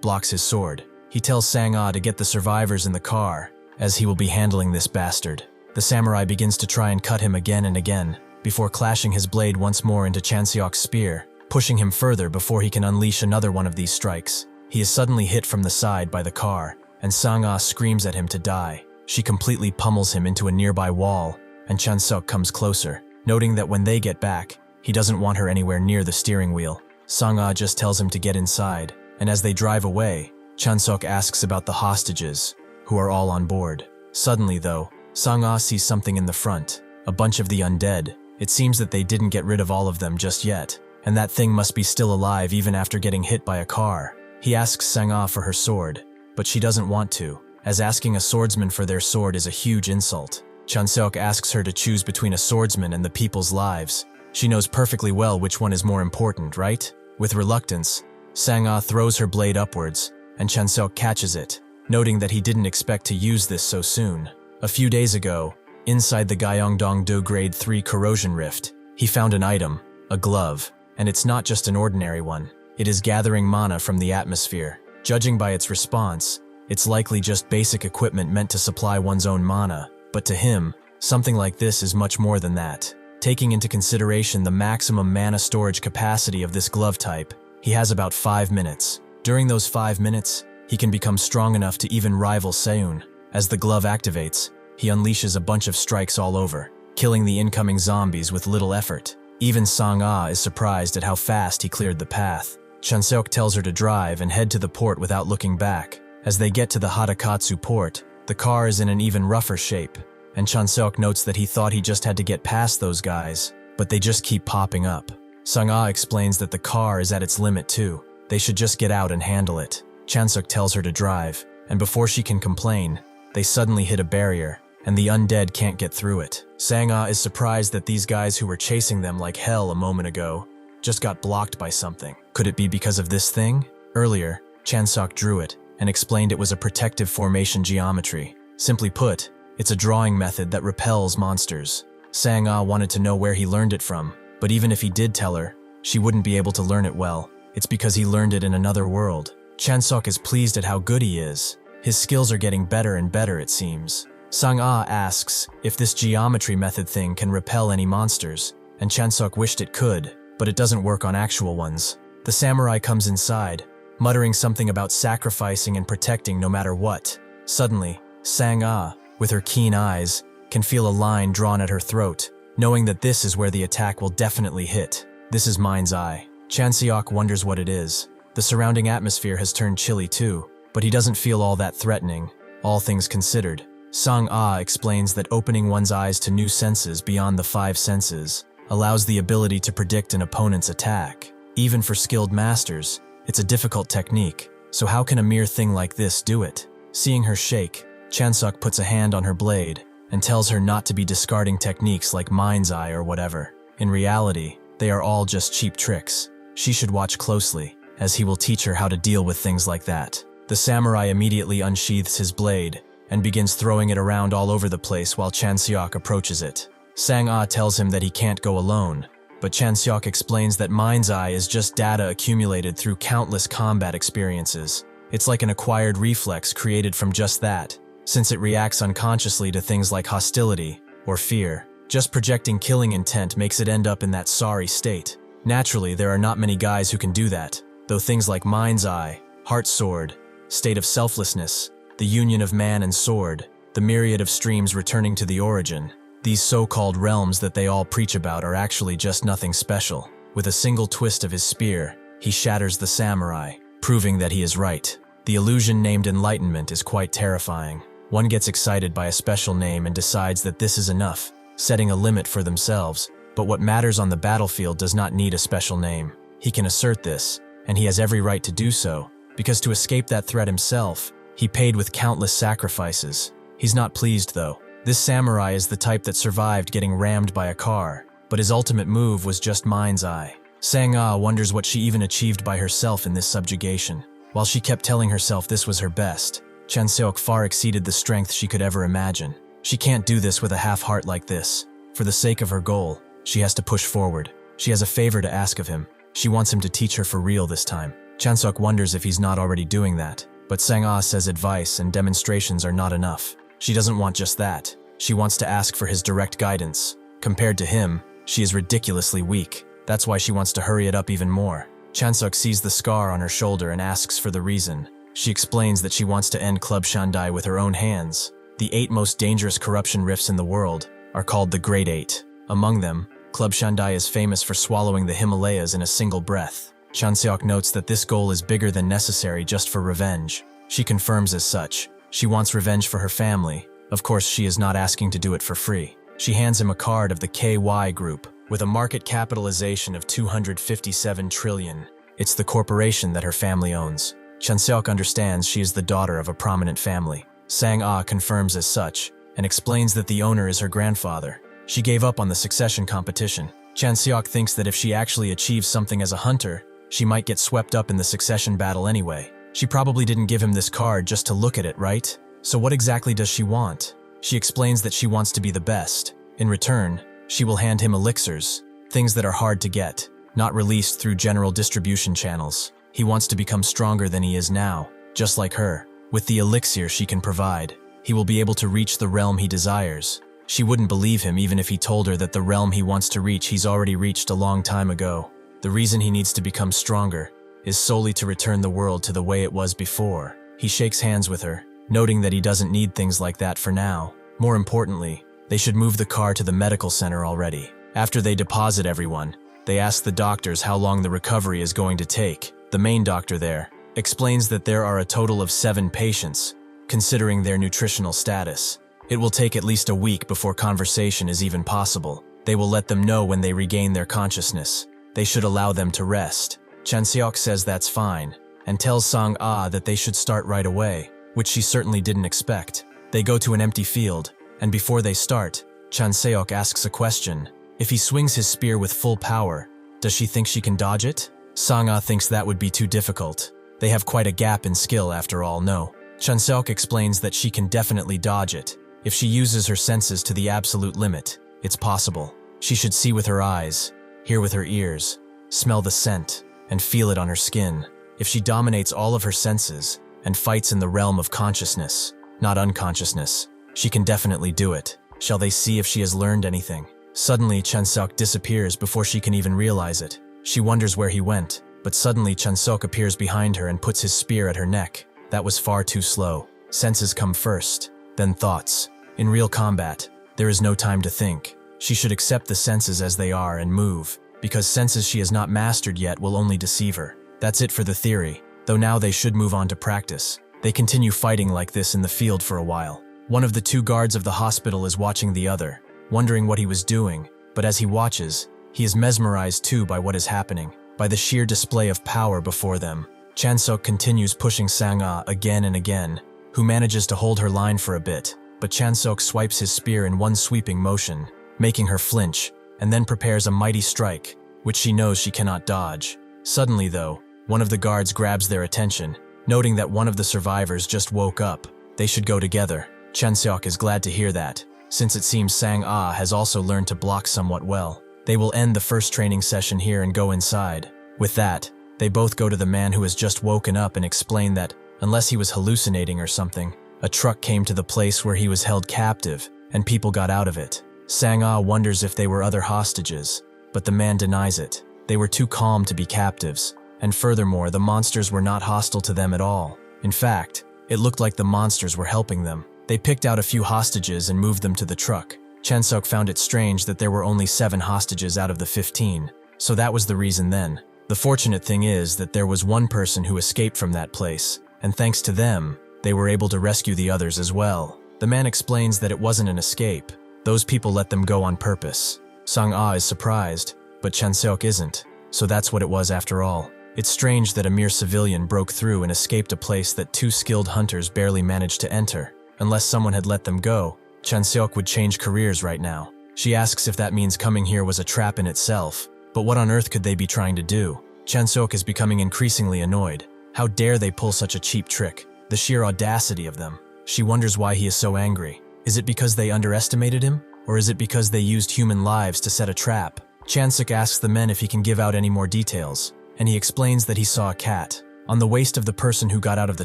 blocks his sword. He tells Sang-ah to get the survivors in the car, as he will be handling this bastard. The samurai begins to try and cut him again and again, before clashing his blade once more into Chanseok's spear, pushing him further before he can unleash another one of these strikes. He is suddenly hit from the side by the car, and Sang-ah screams at him to die. She completely pummels him into a nearby wall, and Chanseok comes closer, noting that when they get back, he doesn't want her anywhere near the steering wheel. Sang-ah just tells him to get inside, and as they drive away, Chanseok asks about the hostages, who are all on board. Suddenly though, Sang-ah sees something in the front, a bunch of the undead. It seems that they didn't get rid of all of them just yet, and that thing must be still alive even after getting hit by a car. He asks Sang-ah for her sword, but she doesn't want to, as asking a swordsman for their sword is a huge insult. Chanseok asks her to choose between a swordsman and the people's lives, She knows perfectly well which one is more important, right? With reluctance, Sang-ah throws her blade upwards, and Chanseok catches it, noting that he didn't expect to use this so soon. A few days ago, inside the Gyeongdong-do Grade 3 corrosion rift, he found an item, a glove, and it's not just an ordinary one. It is gathering mana from the atmosphere. Judging by its response, it's likely just basic equipment meant to supply one's own mana, but to him, something like this is much more than that. Taking into consideration the maximum mana storage capacity of this glove type, he has about 5 minutes. During those 5 minutes, he can become strong enough to even rival Seun. As the glove activates, he unleashes a bunch of strikes all over, killing the incoming zombies with little effort. Even Sang-ah is surprised at how fast he cleared the path. Chanseok tells her to drive and head to the port without looking back. As they get to the Hadakatsu port, the car is in an even rougher shape, and Chanseok notes that he thought he just had to get past those guys, but they just keep popping up. Sang-ah explains that the car is at its limit too. They should just get out and handle it. Chanseok tells her to drive, and before she can complain, they suddenly hit a barrier, and the undead can't get through it. Sang-ah is surprised that these guys who were chasing them like hell a moment ago just got blocked by something. Could it be because of this thing? Earlier, Chanseok drew it and explained it was a protective formation geometry. Simply put, it's a drawing method that repels monsters. Sang-ah wanted to know where he learned it from, but even if he did tell her, she wouldn't be able to learn it well. It's because he learned it in another world. Chanseok is pleased at how good he is. His skills are getting better and better, it seems. Sang-ah asks if this geometry method thing can repel any monsters, and Chanseok wished it could, but it doesn't work on actual ones. The samurai comes inside, muttering something about sacrificing and protecting no matter what. Suddenly, Sang-ah, with her keen eyes, can feel a line drawn at her throat, knowing that this is where the attack will definitely hit. This is Mind's Eye. Chanseok wonders what it is. The surrounding atmosphere has turned chilly too, but he doesn't feel all that threatening, all things considered. Sang-ah explains that opening one's eyes to new senses beyond the 5 senses allows the ability to predict an opponent's attack. Even for skilled masters, it's a difficult technique, so how can a mere thing like this do it? Seeing her shake, Chanseok puts a hand on her blade and tells her not to be discarding techniques like Mind's Eye or whatever. In reality, they are all just cheap tricks. She should watch closely, as he will teach her how to deal with things like that. The samurai immediately unsheathes his blade and begins throwing it around all over the place while Chanseok approaches it. Sang-ah tells him that he can't go alone, but Chanseok explains that Mind's Eye is just data accumulated through countless combat experiences. It's like an acquired reflex created from just that, since it reacts unconsciously to things like hostility or fear. Just projecting killing intent makes it end up in that sorry state. Naturally, there are not many guys who can do that, though things like Mind's Eye, Heart Sword, State of Selflessness, the union of man and sword, the myriad of streams returning to the origin, these so-called realms that they all preach about are actually just nothing special. With a single twist of his spear, he shatters the samurai, proving that he is right. The illusion named enlightenment is quite terrifying. One gets excited by a special name and decides that this is enough, setting a limit for themselves, but what matters on the battlefield does not need a special name. He can assert this, and he has every right to do so, because to escape that threat himself, he paid with countless sacrifices. He's not pleased though. This samurai is the type that survived getting rammed by a car, but his ultimate move was just Mind's Eye. Sang-ah wonders what she even achieved by herself in this subjugation. While she kept telling herself this was her best, Chanseok far exceeded the strength she could ever imagine. She can't do this with a half heart like this. For the sake of her goal, she has to push forward. She has a favor to ask of him. She wants him to teach her for real this time. Chanseok wonders if he's not already doing that, but Sang-ah says advice and demonstrations are not enough. She doesn't want just that. She wants to ask for his direct guidance. Compared to him, she is ridiculously weak. That's why she wants to hurry it up even more. Chanseok sees the scar on her shoulder and asks for the reason. She explains that she wants to end Club Shandai with her own hands. The 8 most dangerous corruption rifts in the world are called the Great 8. Among them, Club Shandai is famous for swallowing the Himalayas in a single breath. Chanseok notes that this goal is bigger than necessary just for revenge. She confirms as such. She wants revenge for her family. Of course, she is not asking to do it for free. She hands him a card of the KY Group, with a market capitalization of 257 trillion. It's the corporation that her family owns. Chanseok understands she is the daughter of a prominent family. Sang-ah confirms as such, and explains that the owner is her grandfather. She gave up on the succession competition. Chanseok thinks that if she actually achieves something as a hunter, she might get swept up in the succession battle anyway. She probably didn't give him this card just to look at it, right? So what exactly does she want? She explains that she wants to be the best. In return, she will hand him elixirs, things that are hard to get, not released through general distribution channels. He wants to become stronger than he is now, just like her. With the elixir she can provide, he will be able to reach the realm he desires. She wouldn't believe him even if he told her that the realm he wants to reach he's already reached a long time ago. The reason he needs to become stronger is solely to return the world to the way it was before. He shakes hands with her, noting that he doesn't need things like that for now. More importantly, they should move the car to the medical center already. After they deposit everyone, they ask the doctors how long the recovery is going to take. The main doctor there explains that there are a total of 7 patients, considering their nutritional status. It will take at least a week before conversation is even possible. They will let them know when they regain their consciousness. They should allow them to rest. Chanseok says that's fine, and tells Sang-ah that they should start right away, which she certainly didn't expect. They go to an empty field, and before they start, Chanseok asks a question. If he swings his spear with full power, does she think she can dodge it? Sang-ah thinks that would be too difficult. They have quite a gap in skill after all, no. Chanseok explains that she can definitely dodge it. If she uses her senses to the absolute limit, it's possible. She should see with her eyes, hear with her ears, smell the scent, and feel it on her skin. If she dominates all of her senses and fights in the realm of consciousness, not unconsciousness, she can definitely do it. Shall they see if she has learned anything? Suddenly, Chanseok disappears before she can even realize it. She wonders where he went, but suddenly Chanseok appears behind her and puts his spear at her neck. That was far too slow. Senses come first, then thoughts. In real combat, there is no time to think. She should accept the senses as they are and move, because senses she has not mastered yet will only deceive her. That's it for the theory, though now they should move on to practice. They continue fighting like this in the field for a while. One of the 2 guards of the hospital is watching the other, wondering what he was doing, but as he watches, he is mesmerized too by what is happening, by the sheer display of power before them. Chanseok continues pushing Sang-ah again and again, who manages to hold her line for a bit, but Chanseok swipes his spear in one sweeping motion, making her flinch, and then prepares a mighty strike, which she knows she cannot dodge. Suddenly though, one of the guards grabs their attention, noting that one of the survivors just woke up. They should go together. Chanseok is glad to hear that, since it seems Sang-ah has also learned to block somewhat well. They will end the first training session here and go inside. With that, they both go to the man who has just woken up and explain that, unless he was hallucinating or something, a truck came to the place where he was held captive, and people got out of it. Sang-ah wonders if they were other hostages, but the man denies it. They were too calm to be captives, and furthermore, the monsters were not hostile to them at all. In fact, it looked like the monsters were helping them. They picked out a few hostages and moved them to the truck. Chanseok found it strange that there were only 7 hostages out of the 15, so that was the reason then. The fortunate thing is that there was one person who escaped from that place, and thanks to them, they were able to rescue the others as well. The man explains that it wasn't an escape. Those people let them go on purpose. Sang-ah is surprised, but Chanseok isn't, so that's what it was after all. It's strange that a mere civilian broke through and escaped a place that 2 skilled hunters barely managed to enter. Unless someone had let them go, Chanseok would change careers right now. She asks if that means coming here was a trap in itself, but what on earth could they be trying to do? Chanseok is becoming increasingly annoyed. How dare they pull such a cheap trick? The sheer audacity of them. She wonders why he is so angry. Is it because they underestimated him? Or is it because they used human lives to set a trap? Chanseok asks the men if he can give out any more details, and he explains that he saw a cat. On the waist of the person who got out of the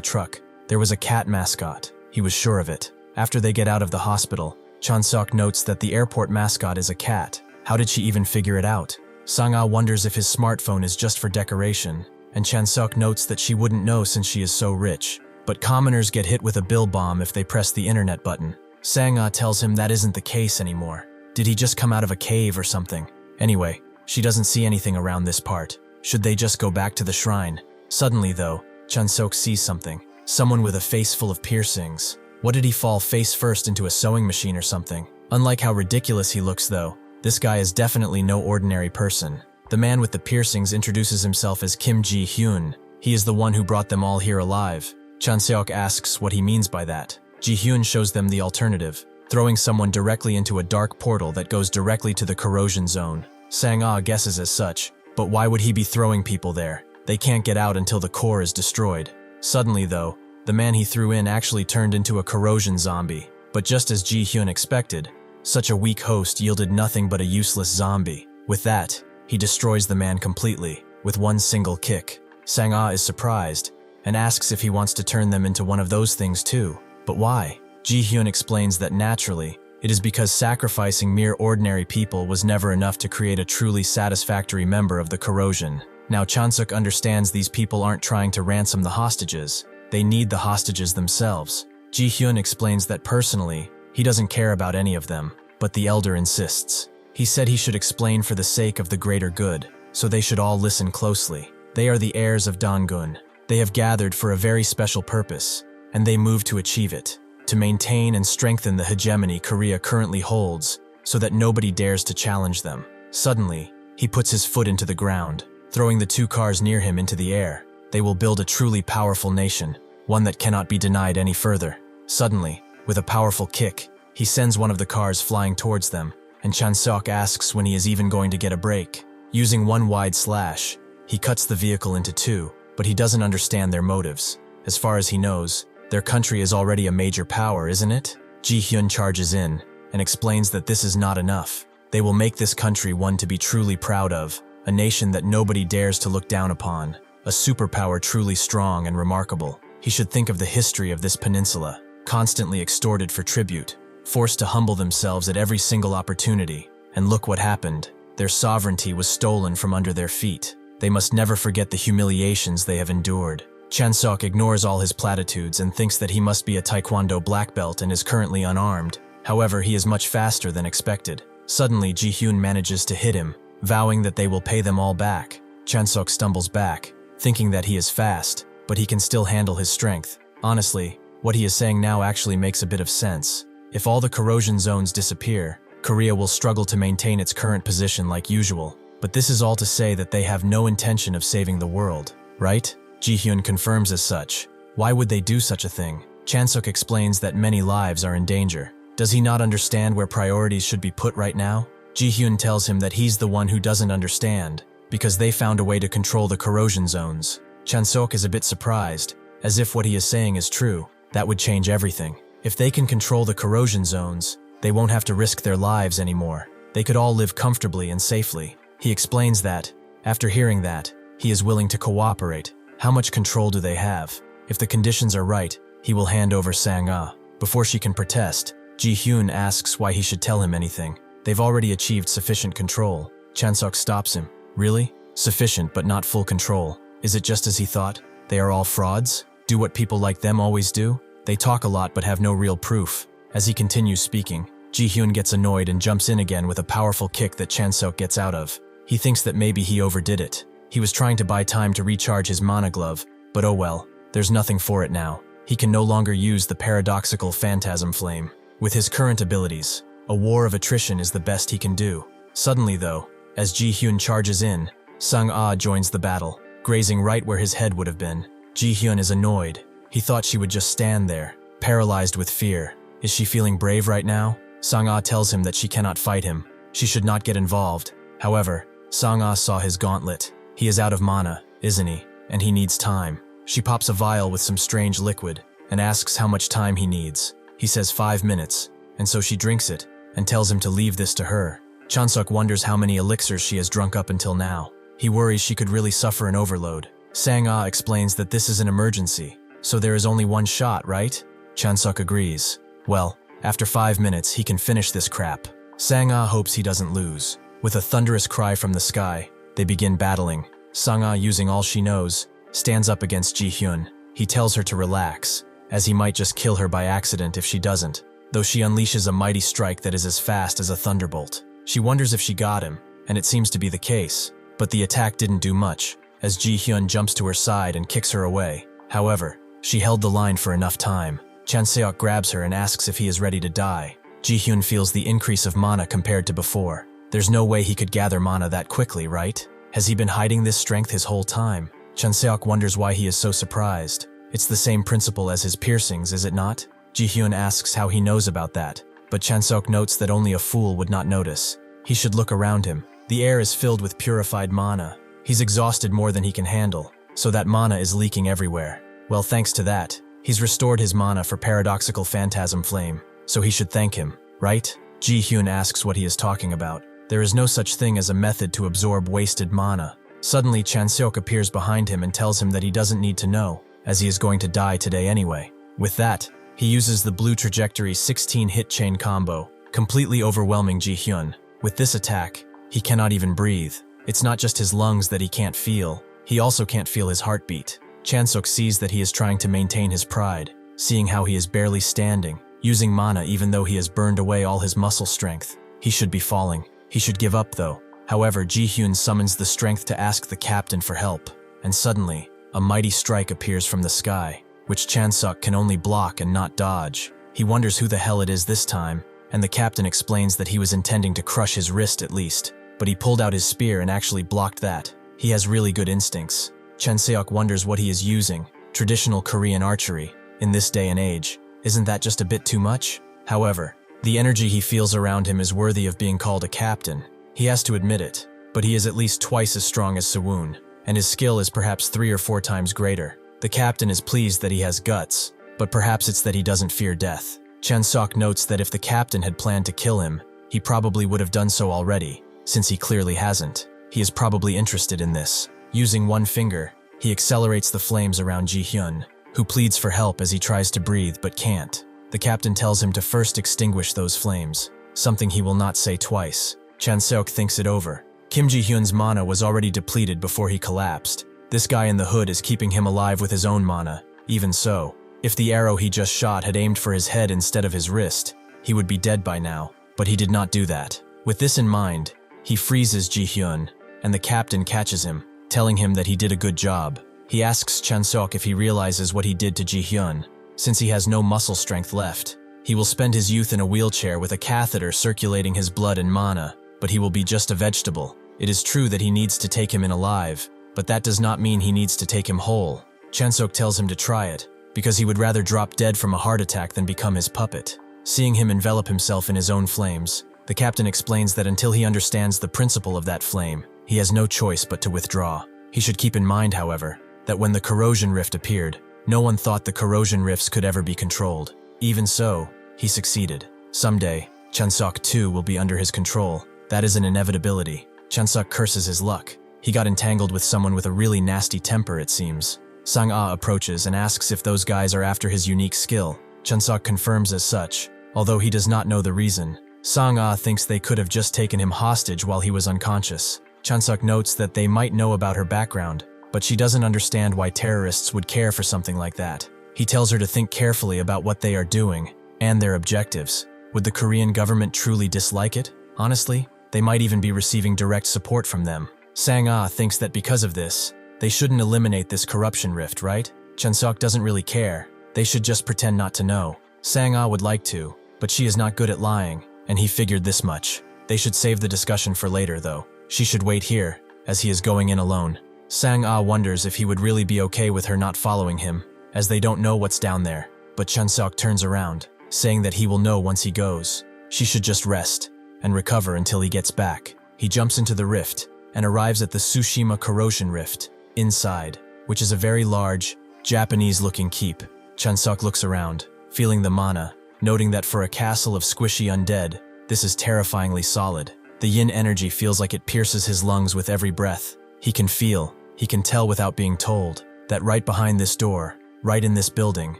truck, there was a cat mascot. He was sure of it. After they get out of the hospital, Chanseok notes that the airport mascot is a cat. How did she even figure it out? Sang-ah wonders if his smartphone is just for decoration, and Chanseok notes that she wouldn't know since she is so rich. But commoners get hit with a bill bomb if they press the internet button. Sang-ah tells him that isn't the case anymore. Did he just come out of a cave or something? Anyway, she doesn't see anything around this part. Should they just go back to the shrine? Suddenly though, Chanseok sees something. Someone with a face full of piercings. What did he fall face first into a sewing machine or something? Unlike how ridiculous he looks though, this guy is definitely no ordinary person. The man with the piercings introduces himself as Kim Ji-hyun. He is the one who brought them all here alive. Chanseok asks what he means by that. Ji-hyun shows them the alternative, throwing someone directly into a dark portal that goes directly to the corrosion zone. Sang-ah guesses as such, but why would he be throwing people there? They can't get out until the core is destroyed. Suddenly though, the man he threw in actually turned into a corrosion zombie. But just as Ji-hyun expected, such a weak host yielded nothing but a useless zombie. With that, he destroys the man completely, with one single kick. Sang-ah is surprised, and asks if he wants to turn them into one of those things too. But why? Ji-hyun explains that naturally, it is because sacrificing mere ordinary people was never enough to create a truly satisfactory member of the corrosion. Now Chanseok understands these people aren't trying to ransom the hostages, they need the hostages themselves. Ji-hyun explains that personally, he doesn't care about any of them, but the elder insists. He said he should explain for the sake of the greater good, so they should all listen closely. They are the heirs of Dangun. They have gathered for a very special purpose, and they move to achieve it, to maintain and strengthen the hegemony Korea currently holds, so that nobody dares to challenge them. Suddenly, he puts his foot into the ground, throwing the two cars near him into the air. They will build a truly powerful nation, one that cannot be denied any further. Suddenly, with a powerful kick, he sends one of the cars flying towards them, and Chanseok asks when he is even going to get a break. Using one wide slash, he cuts the vehicle into two, but he doesn't understand their motives. As far as he knows, their country is already a major power, isn't it? Ji-hyun charges in, and explains that this is not enough. They will make this country one to be truly proud of, a nation that nobody dares to look down upon, a superpower truly strong and remarkable. He should think of the history of this peninsula, constantly extorted for tribute, forced to humble themselves at every single opportunity. And look what happened. Their sovereignty was stolen from under their feet. They must never forget the humiliations they have endured. Chanseok ignores all his platitudes and thinks that he must be a taekwondo black belt and is currently unarmed. However, he is much faster than expected. Suddenly, Ji-hyun manages to hit him, vowing that they will pay them all back. Chanseok stumbles back, thinking that he is fast, but he can still handle his strength. Honestly, what he is saying now actually makes a bit of sense. If all the corrosion zones disappear, Korea will struggle to maintain its current position like usual. But this is all to say that they have no intention of saving the world, right? Ji-hyun confirms as such. Why would they do such a thing? Chanseok explains that many lives are in danger. Does he not understand where priorities should be put right now? Ji-hyun tells him that he's the one who doesn't understand, because they found a way to control the corrosion zones. Chanseok is a bit surprised, as if what he is saying is true. That would change everything. If they can control the corrosion zones, they won't have to risk their lives anymore. They could all live comfortably and safely. He explains that, after hearing that, he is willing to cooperate. How much control do they have? If the conditions are right, he will hand over Sang-ah. Before she can protest, Ji-hyun asks why he should tell him anything. They've already achieved sufficient control. Chanseok stops him. Really? Sufficient but not full control. Is it just as he thought? They are all frauds? Do what people like them always do? They talk a lot but have no real proof. As he continues speaking, Ji-hyun gets annoyed and jumps in again with a powerful kick that Chanseok gets out of. He thinks that maybe he overdid it. He was trying to buy time to recharge his mana glove, but oh well, there's nothing for it now. He can no longer use the paradoxical phantasm flame. With his current abilities, a war of attrition is the best he can do. Suddenly though, as Ji-hyun charges in, Sang-ah joins the battle, grazing right where his head would have been. Ji-hyun is annoyed. He thought she would just stand there, paralyzed with fear. Is she feeling brave right now? Sang-ah tells him that she cannot fight him. She should not get involved. However, Sang-ah saw his gauntlet. He is out of mana, isn't he? And he needs time. She pops a vial with some strange liquid and asks how much time he needs. He says 5 minutes, and so she drinks it and tells him to leave this to her. Chanseok wonders how many elixirs she has drunk up until now. He worries she could really suffer an overload. Sang-ah explains that this is an emergency, so there is only one shot, right? Chanseok agrees. Well, after 5 minutes, he can finish this crap. Sang-ah hopes he doesn't lose. With a thunderous cry from the sky, they begin battling. Sang-ah, using all she knows, stands up against Ji-hyun. He tells her to relax, as he might just kill her by accident if she doesn't, though she unleashes a mighty strike that is as fast as a thunderbolt. She wonders if she got him, and it seems to be the case, but the attack didn't do much, as Ji-hyun jumps to her side and kicks her away. However, she held the line for enough time. Chanseok grabs her and asks if he is ready to die. Ji-hyun feels the increase of mana compared to before. There's no way he could gather mana that quickly, right? Has he been hiding this strength his whole time? Chanseok wonders why he is so surprised. It's the same principle as his piercings, is it not? Ji-hyun asks how he knows about that, but Chanseok notes that only a fool would not notice. He should look around him. The air is filled with purified mana. He's exhausted more than he can handle, so that mana is leaking everywhere. Well, thanks to that, he's restored his mana for paradoxical phantasm flame, so he should thank him, right? Ji-hyun asks what he is talking about. There is no such thing as a method to absorb wasted mana. Suddenly, Chanseok appears behind him and tells him that he doesn't need to know, as he is going to die today anyway. With that, he uses the blue trajectory 16 hit chain combo, completely overwhelming Ji-hyun. With this attack, he cannot even breathe. It's not just his lungs that he can't feel, he also can't feel his heartbeat. Chanseok sees that he is trying to maintain his pride, seeing how he is barely standing, using mana even though he has burned away all his muscle strength. He should be falling. He should give up though. However, Ji-hyun summons the strength to ask the captain for help, and suddenly, a mighty strike appears from the sky, which Chanseok can only block and not dodge. He wonders who the hell it is this time, and the captain explains that he was intending to crush his wrist at least, but he pulled out his spear and actually blocked that. He has really good instincts. Chanseok wonders what he is using, traditional Korean archery, in this day and age. Isn't that just a bit too much? However, the energy he feels around him is worthy of being called a captain. He has to admit it, but he is at least twice as strong as Sewon, and his skill is perhaps 3 or 4 times greater. The captain is pleased that he has guts, but perhaps it's that he doesn't fear death. Chanseok notes that if the captain had planned to kill him, he probably would have done so already, since he clearly hasn't. He is probably interested in this. Using one finger, he accelerates the flames around Ji-hyun, who pleads for help as he tries to breathe but can't. The captain tells him to first extinguish those flames, something he will not say twice. Chanseok thinks it over. Kim Ji-hyun's mana was already depleted before he collapsed. This guy in the hood is keeping him alive with his own mana. Even so, if the arrow he just shot had aimed for his head instead of his wrist, he would be dead by now, but he did not do that. With this in mind, he freezes Ji-hyun, and the captain catches him, telling him that he did a good job. He asks Chanseok if he realizes what he did to Ji-hyun. Since he has no muscle strength left, he will spend his youth in a wheelchair with a catheter circulating his blood and mana, but he will be just a vegetable. It is true that he needs to take him in alive, but that does not mean he needs to take him whole. Chanseok tells him to try it, because he would rather drop dead from a heart attack than become his puppet. Seeing him envelop himself in his own flames, the captain explains that until he understands the principle of that flame, he has no choice but to withdraw. He should keep in mind, however, that when the corrosion rift appeared, no one thought the corrosion rifts could ever be controlled. Even so, he succeeded. Someday, Chanseok too will be under his control. That is an inevitability. Chanseok curses his luck. He got entangled with someone with a really nasty temper, it seems. Sang-ah approaches and asks if those guys are after his unique skill. Chanseok confirms as such, although he does not know the reason. Sang-ah thinks they could have just taken him hostage while he was unconscious. Chanseok notes that they might know about her background, but she doesn't understand why terrorists would care for something like that. He tells her to think carefully about what they are doing, and their objectives. Would the Korean government truly dislike it? Honestly, they might even be receiving direct support from them. Sang-ah thinks that because of this, they shouldn't eliminate this corruption rift, right? Chanseok doesn't really care. They should just pretend not to know. Sang-ah would like to, but she is not good at lying, and he figured this much. They should save the discussion for later, though. She should wait here, as he is going in alone. Sang-ah wonders if he would really be okay with her not following him, as they don't know what's down there. But Chanseok turns around, saying that he will know once he goes. She should just rest, and recover until he gets back. He jumps into the rift, and arrives at the Tsushima Corrosion Rift, inside, which is a very large, Japanese-looking keep. Chanseok looks around, feeling the mana, noting that for a castle of squishy undead, this is terrifyingly solid. The yin energy feels like it pierces his lungs with every breath. He can tell without being told, that right behind this door, right in this building,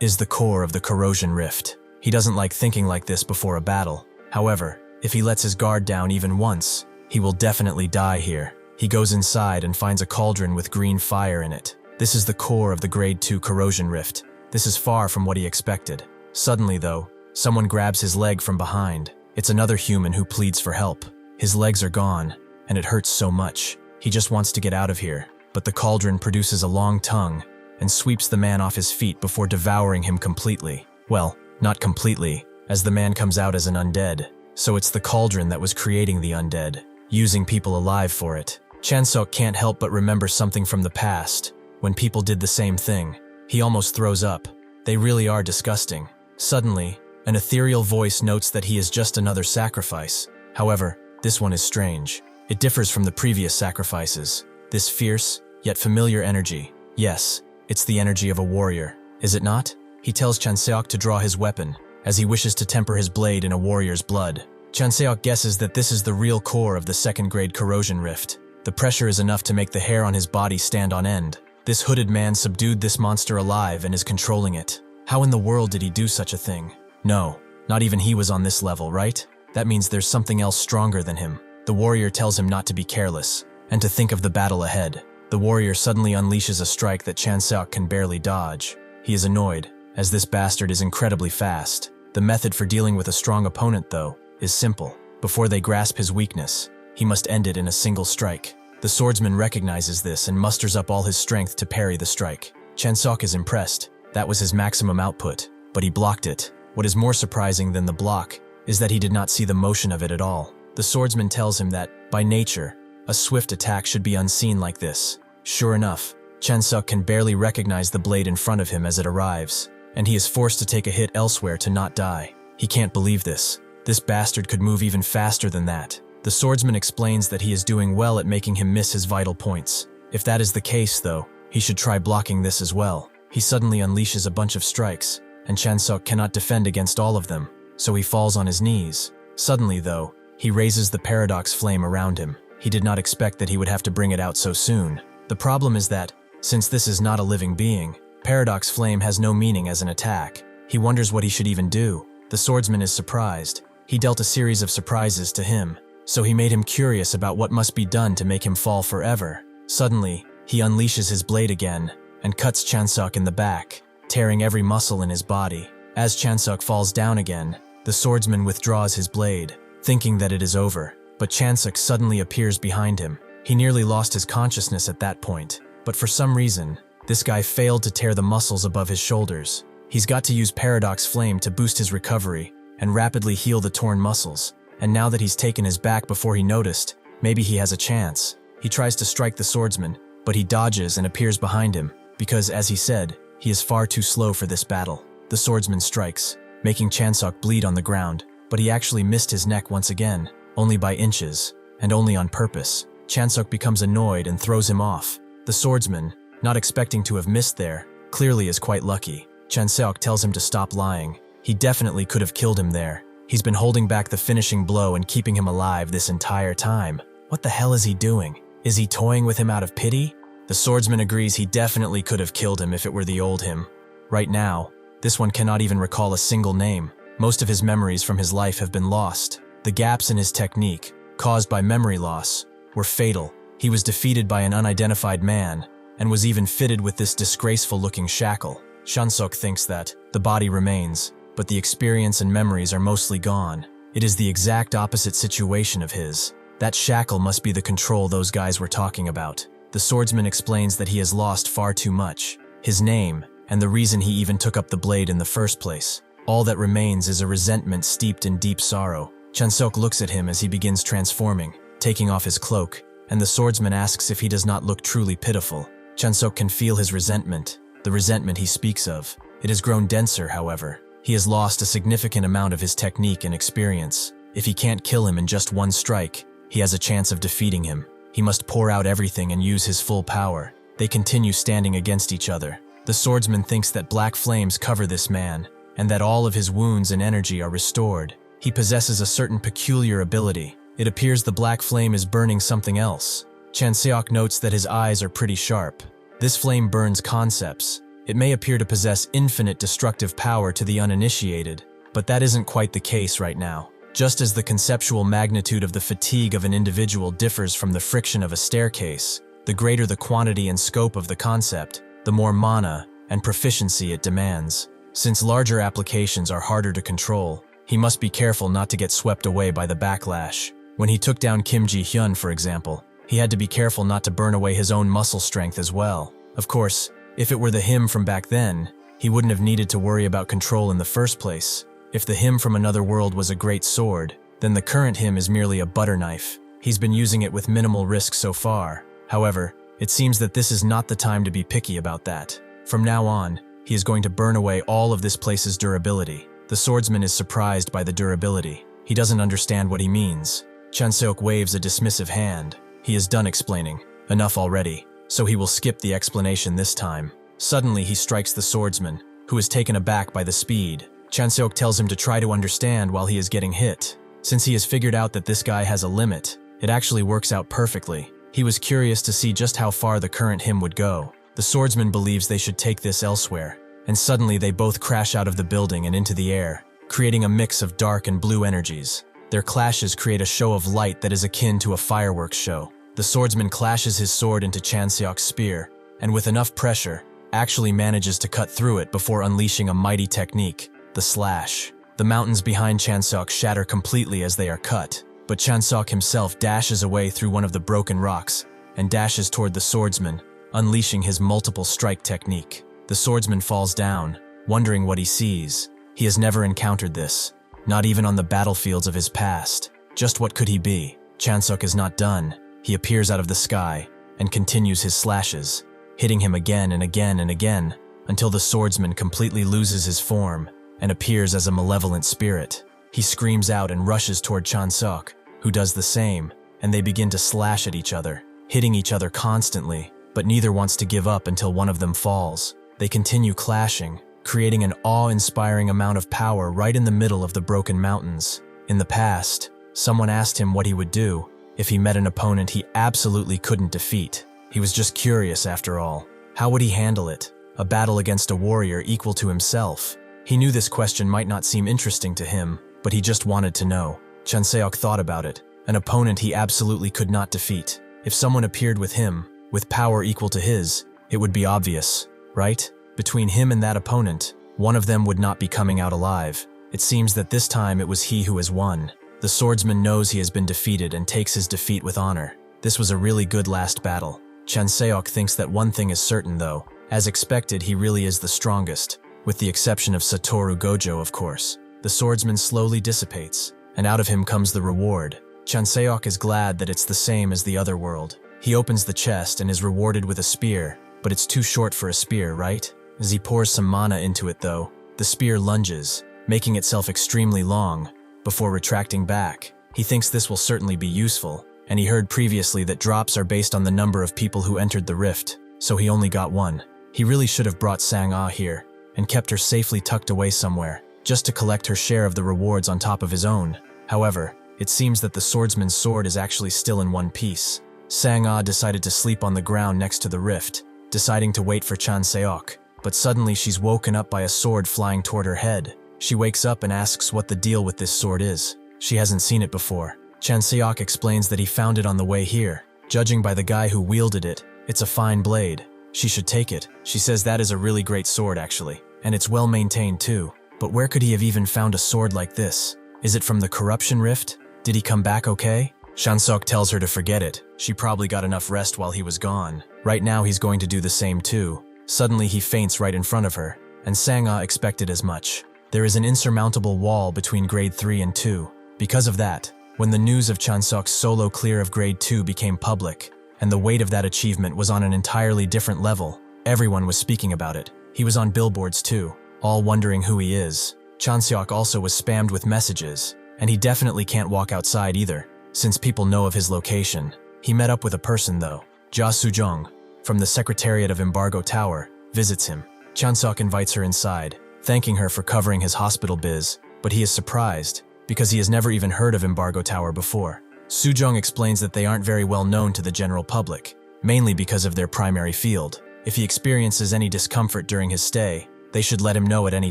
is the core of the corrosion rift. He doesn't like thinking like this before a battle. However, if he lets his guard down even once, he will definitely die here. He goes inside and finds a cauldron with green fire in it. This is the core of the Grade 2 corrosion rift. This is far from what he expected. Suddenly, though, someone grabs his leg from behind. It's another human who pleads for help. His legs are gone, and it hurts so much. He just wants to get out of here, but the cauldron produces a long tongue and sweeps the man off his feet before devouring him completely. Well, not completely, as the man comes out as an undead. So it's the cauldron that was creating the undead, using people alive for it. Chanseok can't help but remember something from the past, when people did the same thing. He almost throws up. They really are disgusting. Suddenly, an ethereal voice notes that he is just another sacrifice. However, this one is strange. It differs from the previous sacrifices. This fierce, yet familiar energy. Yes, it's the energy of a warrior, is it not? He tells Chanseok to draw his weapon, as he wishes to temper his blade in a warrior's blood. Chanseok guesses that this is the real core of the second-grade corrosion rift. The pressure is enough to make the hair on his body stand on end. This hooded man subdued this monster alive and is controlling it. How in the world did he do such a thing? No, not even he was on this level, right? That means there's something else stronger than him. The warrior tells him not to be careless, and to think of the battle ahead. The warrior suddenly unleashes a strike that Chanseok can barely dodge. He is annoyed, as this bastard is incredibly fast. The method for dealing with a strong opponent, though, is simple. Before they grasp his weakness, he must end it in a single strike. The swordsman recognizes this and musters up all his strength to parry the strike. Chanseok is impressed. That was his maximum output, but he blocked it. What is more surprising than the block is that he did not see the motion of it at all. The swordsman tells him that, by nature, a swift attack should be unseen like this. Sure enough, Chanseok can barely recognize the blade in front of him as it arrives, and he is forced to take a hit elsewhere to not die. He can't believe this. This bastard could move even faster than that. The swordsman explains that he is doing well at making him miss his vital points. If that is the case, though, he should try blocking this as well. He suddenly unleashes a bunch of strikes, and Chanseok cannot defend against all of them, so he falls on his knees. Suddenly, though, he raises the paradox flame around him. He did not expect that he would have to bring it out so soon. The problem is that, since this is not a living being, paradox flame has no meaning as an attack. He wonders what he should even do. The swordsman is surprised. He dealt a series of surprises to him, so he made him curious about what must be done to make him fall forever. Suddenly, he unleashes his blade again and cuts Chanseok in the back, tearing every muscle in his body. As Chanseok falls down again, the swordsman withdraws his blade, thinking that it is over, but Chanseok suddenly appears behind him. He nearly lost his consciousness at that point, but for some reason, this guy failed to tear the muscles above his shoulders. He's got to use paradox flame to boost his recovery and rapidly heal the torn muscles. And now that he's taken his back before he noticed, maybe he has a chance. He tries to strike the swordsman, but he dodges and appears behind him, because, as he said, he is far too slow for this battle. The swordsman strikes, making Chanseok bleed on the ground, but he actually missed his neck once again, only by inches, and only on purpose. Chanseok becomes annoyed and throws him off. The swordsman, not expecting to have missed there, clearly is quite lucky. Chanseok tells him to stop lying. He definitely could have killed him there. He's been holding back the finishing blow and keeping him alive this entire time. What the hell is he doing? Is he toying with him out of pity? The swordsman agrees he definitely could have killed him if it were the old him. Right now, this one cannot even recall a single name. Most of his memories from his life have been lost. The gaps in his technique, caused by memory loss, were fatal. He was defeated by an unidentified man, and was even fitted with this disgraceful-looking shackle. Chanseok thinks that the body remains, but the experience and memories are mostly gone. It is the exact opposite situation of his. That shackle must be the control those guys were talking about. The swordsman explains that he has lost far too much. His name, and the reason he even took up the blade in the first place. All that remains is a resentment steeped in deep sorrow. Chanseok looks at him as he begins transforming, taking off his cloak, and the swordsman asks if he does not look truly pitiful. Chanseok can feel his resentment, the resentment he speaks of. It has grown denser, however. He has lost a significant amount of his technique and experience. If he can't kill him in just one strike, he has a chance of defeating him. He must pour out everything and use his full power. They continue standing against each other. The swordsman thinks that black flames cover this man, and that all of his wounds and energy are restored. He possesses a certain peculiar ability. It appears the black flame is burning something else. Chanseok notes that his eyes are pretty sharp. This flame burns concepts. It may appear to possess infinite destructive power to the uninitiated, but that isn't quite the case right now. Just as the conceptual magnitude of the fatigue of an individual differs from the friction of a staircase, the greater the quantity and scope of the concept, the more mana and proficiency it demands. Since larger applications are harder to control, he must be careful not to get swept away by the backlash. When he took down Kim Ji-hyun, for example, he had to be careful not to burn away his own muscle strength as well. Of course, if it were the him from back then, he wouldn't have needed to worry about control in the first place. If the him from another world was a great sword, then the current him is merely a butter knife. He's been using it with minimal risk so far. However, it seems that this is not the time to be picky about that. From now on, he is going to burn away all of this place's durability. The swordsman is surprised by the durability. He doesn't understand what he means. Chanseok waves a dismissive hand. He is done explaining. Enough already, so he will skip the explanation this time. Suddenly he strikes the swordsman, who is taken aback by the speed. Chanseok tells him to try to understand while he is getting hit. Since he has figured out that this guy has a limit, it actually works out perfectly. He was curious to see just how far the current him would go. The swordsman believes they should take this elsewhere, and suddenly they both crash out of the building and into the air, creating a mix of dark and blue energies. Their clashes create a show of light that is akin to a fireworks show. The swordsman clashes his sword into Chanseok's spear, and with enough pressure, actually manages to cut through it before unleashing a mighty technique, the slash. The mountains behind Chanseok shatter completely as they are cut, but Chanseok himself dashes away through one of the broken rocks and dashes toward the swordsman, unleashing his multiple strike technique. The swordsman falls down, wondering what he sees. He has never encountered this, not even on the battlefields of his past. Just what could he be? Chanseok is not done. He appears out of the sky and continues his slashes, hitting him again and again and again, until the swordsman completely loses his form and appears as a malevolent spirit. He screams out and rushes toward Chanseok, who does the same, and they begin to slash at each other, hitting each other constantly, but neither wants to give up until one of them falls. They continue clashing, creating an awe-inspiring amount of power right in the middle of the broken mountains. In the past, someone asked him what he would do if he met an opponent he absolutely couldn't defeat. He was just curious after all. How would he handle it? A battle against a warrior equal to himself? He knew this question might not seem interesting to him, but he just wanted to know. Chanseok thought about it. An opponent he absolutely could not defeat. If someone appeared with him, with power equal to his, it would be obvious, right? Between him and that opponent, one of them would not be coming out alive. It seems that this time it was he who has won. The swordsman knows he has been defeated and takes his defeat with honor. This was a really good last battle. Chanseok thinks that one thing is certain though. As expected, he really is the strongest, with the exception of Satoru Gojo, of course. The swordsman slowly dissipates, and out of him comes the reward. Chanseok is glad that it's the same as the other world. He opens the chest and is rewarded with a spear, but it's too short for a spear, right? As he pours some mana into it though, the spear lunges, making itself extremely long, before retracting back. He thinks this will certainly be useful, and he heard previously that drops are based on the number of people who entered the rift, so he only got one. He really should have brought Sang-ah here, and kept her safely tucked away somewhere, just to collect her share of the rewards on top of his own. However, it seems that the swordsman's sword is actually still in one piece. Sang-ah decided to sleep on the ground next to the rift, deciding to wait for Chanseok, but suddenly she's woken up by a sword flying toward her head. She wakes up and asks what the deal with this sword is. She hasn't seen it before. Chanseok explains that he found it on the way here. Judging by the guy who wielded it, it's a fine blade. She should take it. She says that is a really great sword actually, and it's well maintained too. But where could he have even found a sword like this? Is it from the corruption rift? Did he come back okay? Chanseok tells her to forget it. She probably got enough rest while he was gone. Right now he's going to do the same too. Suddenly he faints right in front of her, and Sang-ah expected as much. There is an insurmountable wall between grade 3 and 2. Because of that, when the news of Chanseok's solo clear of grade 2 became public, and the weight of that achievement was on an entirely different level, everyone was speaking about it. He was on billboards too, all wondering who he is. Chanseok also was spammed with messages, and he definitely can't walk outside either, since people know of his location. He met up with a person though. Ja Sujong, from the Secretariat of Embargo Tower, visits him. Chanseok invites her inside, thanking her for covering his hospital biz, but he is surprised, because he has never even heard of Embargo Tower before. Sujong explains that they aren't very well known to the general public, mainly because of their primary field. If he experiences any discomfort during his stay, they should let him know at any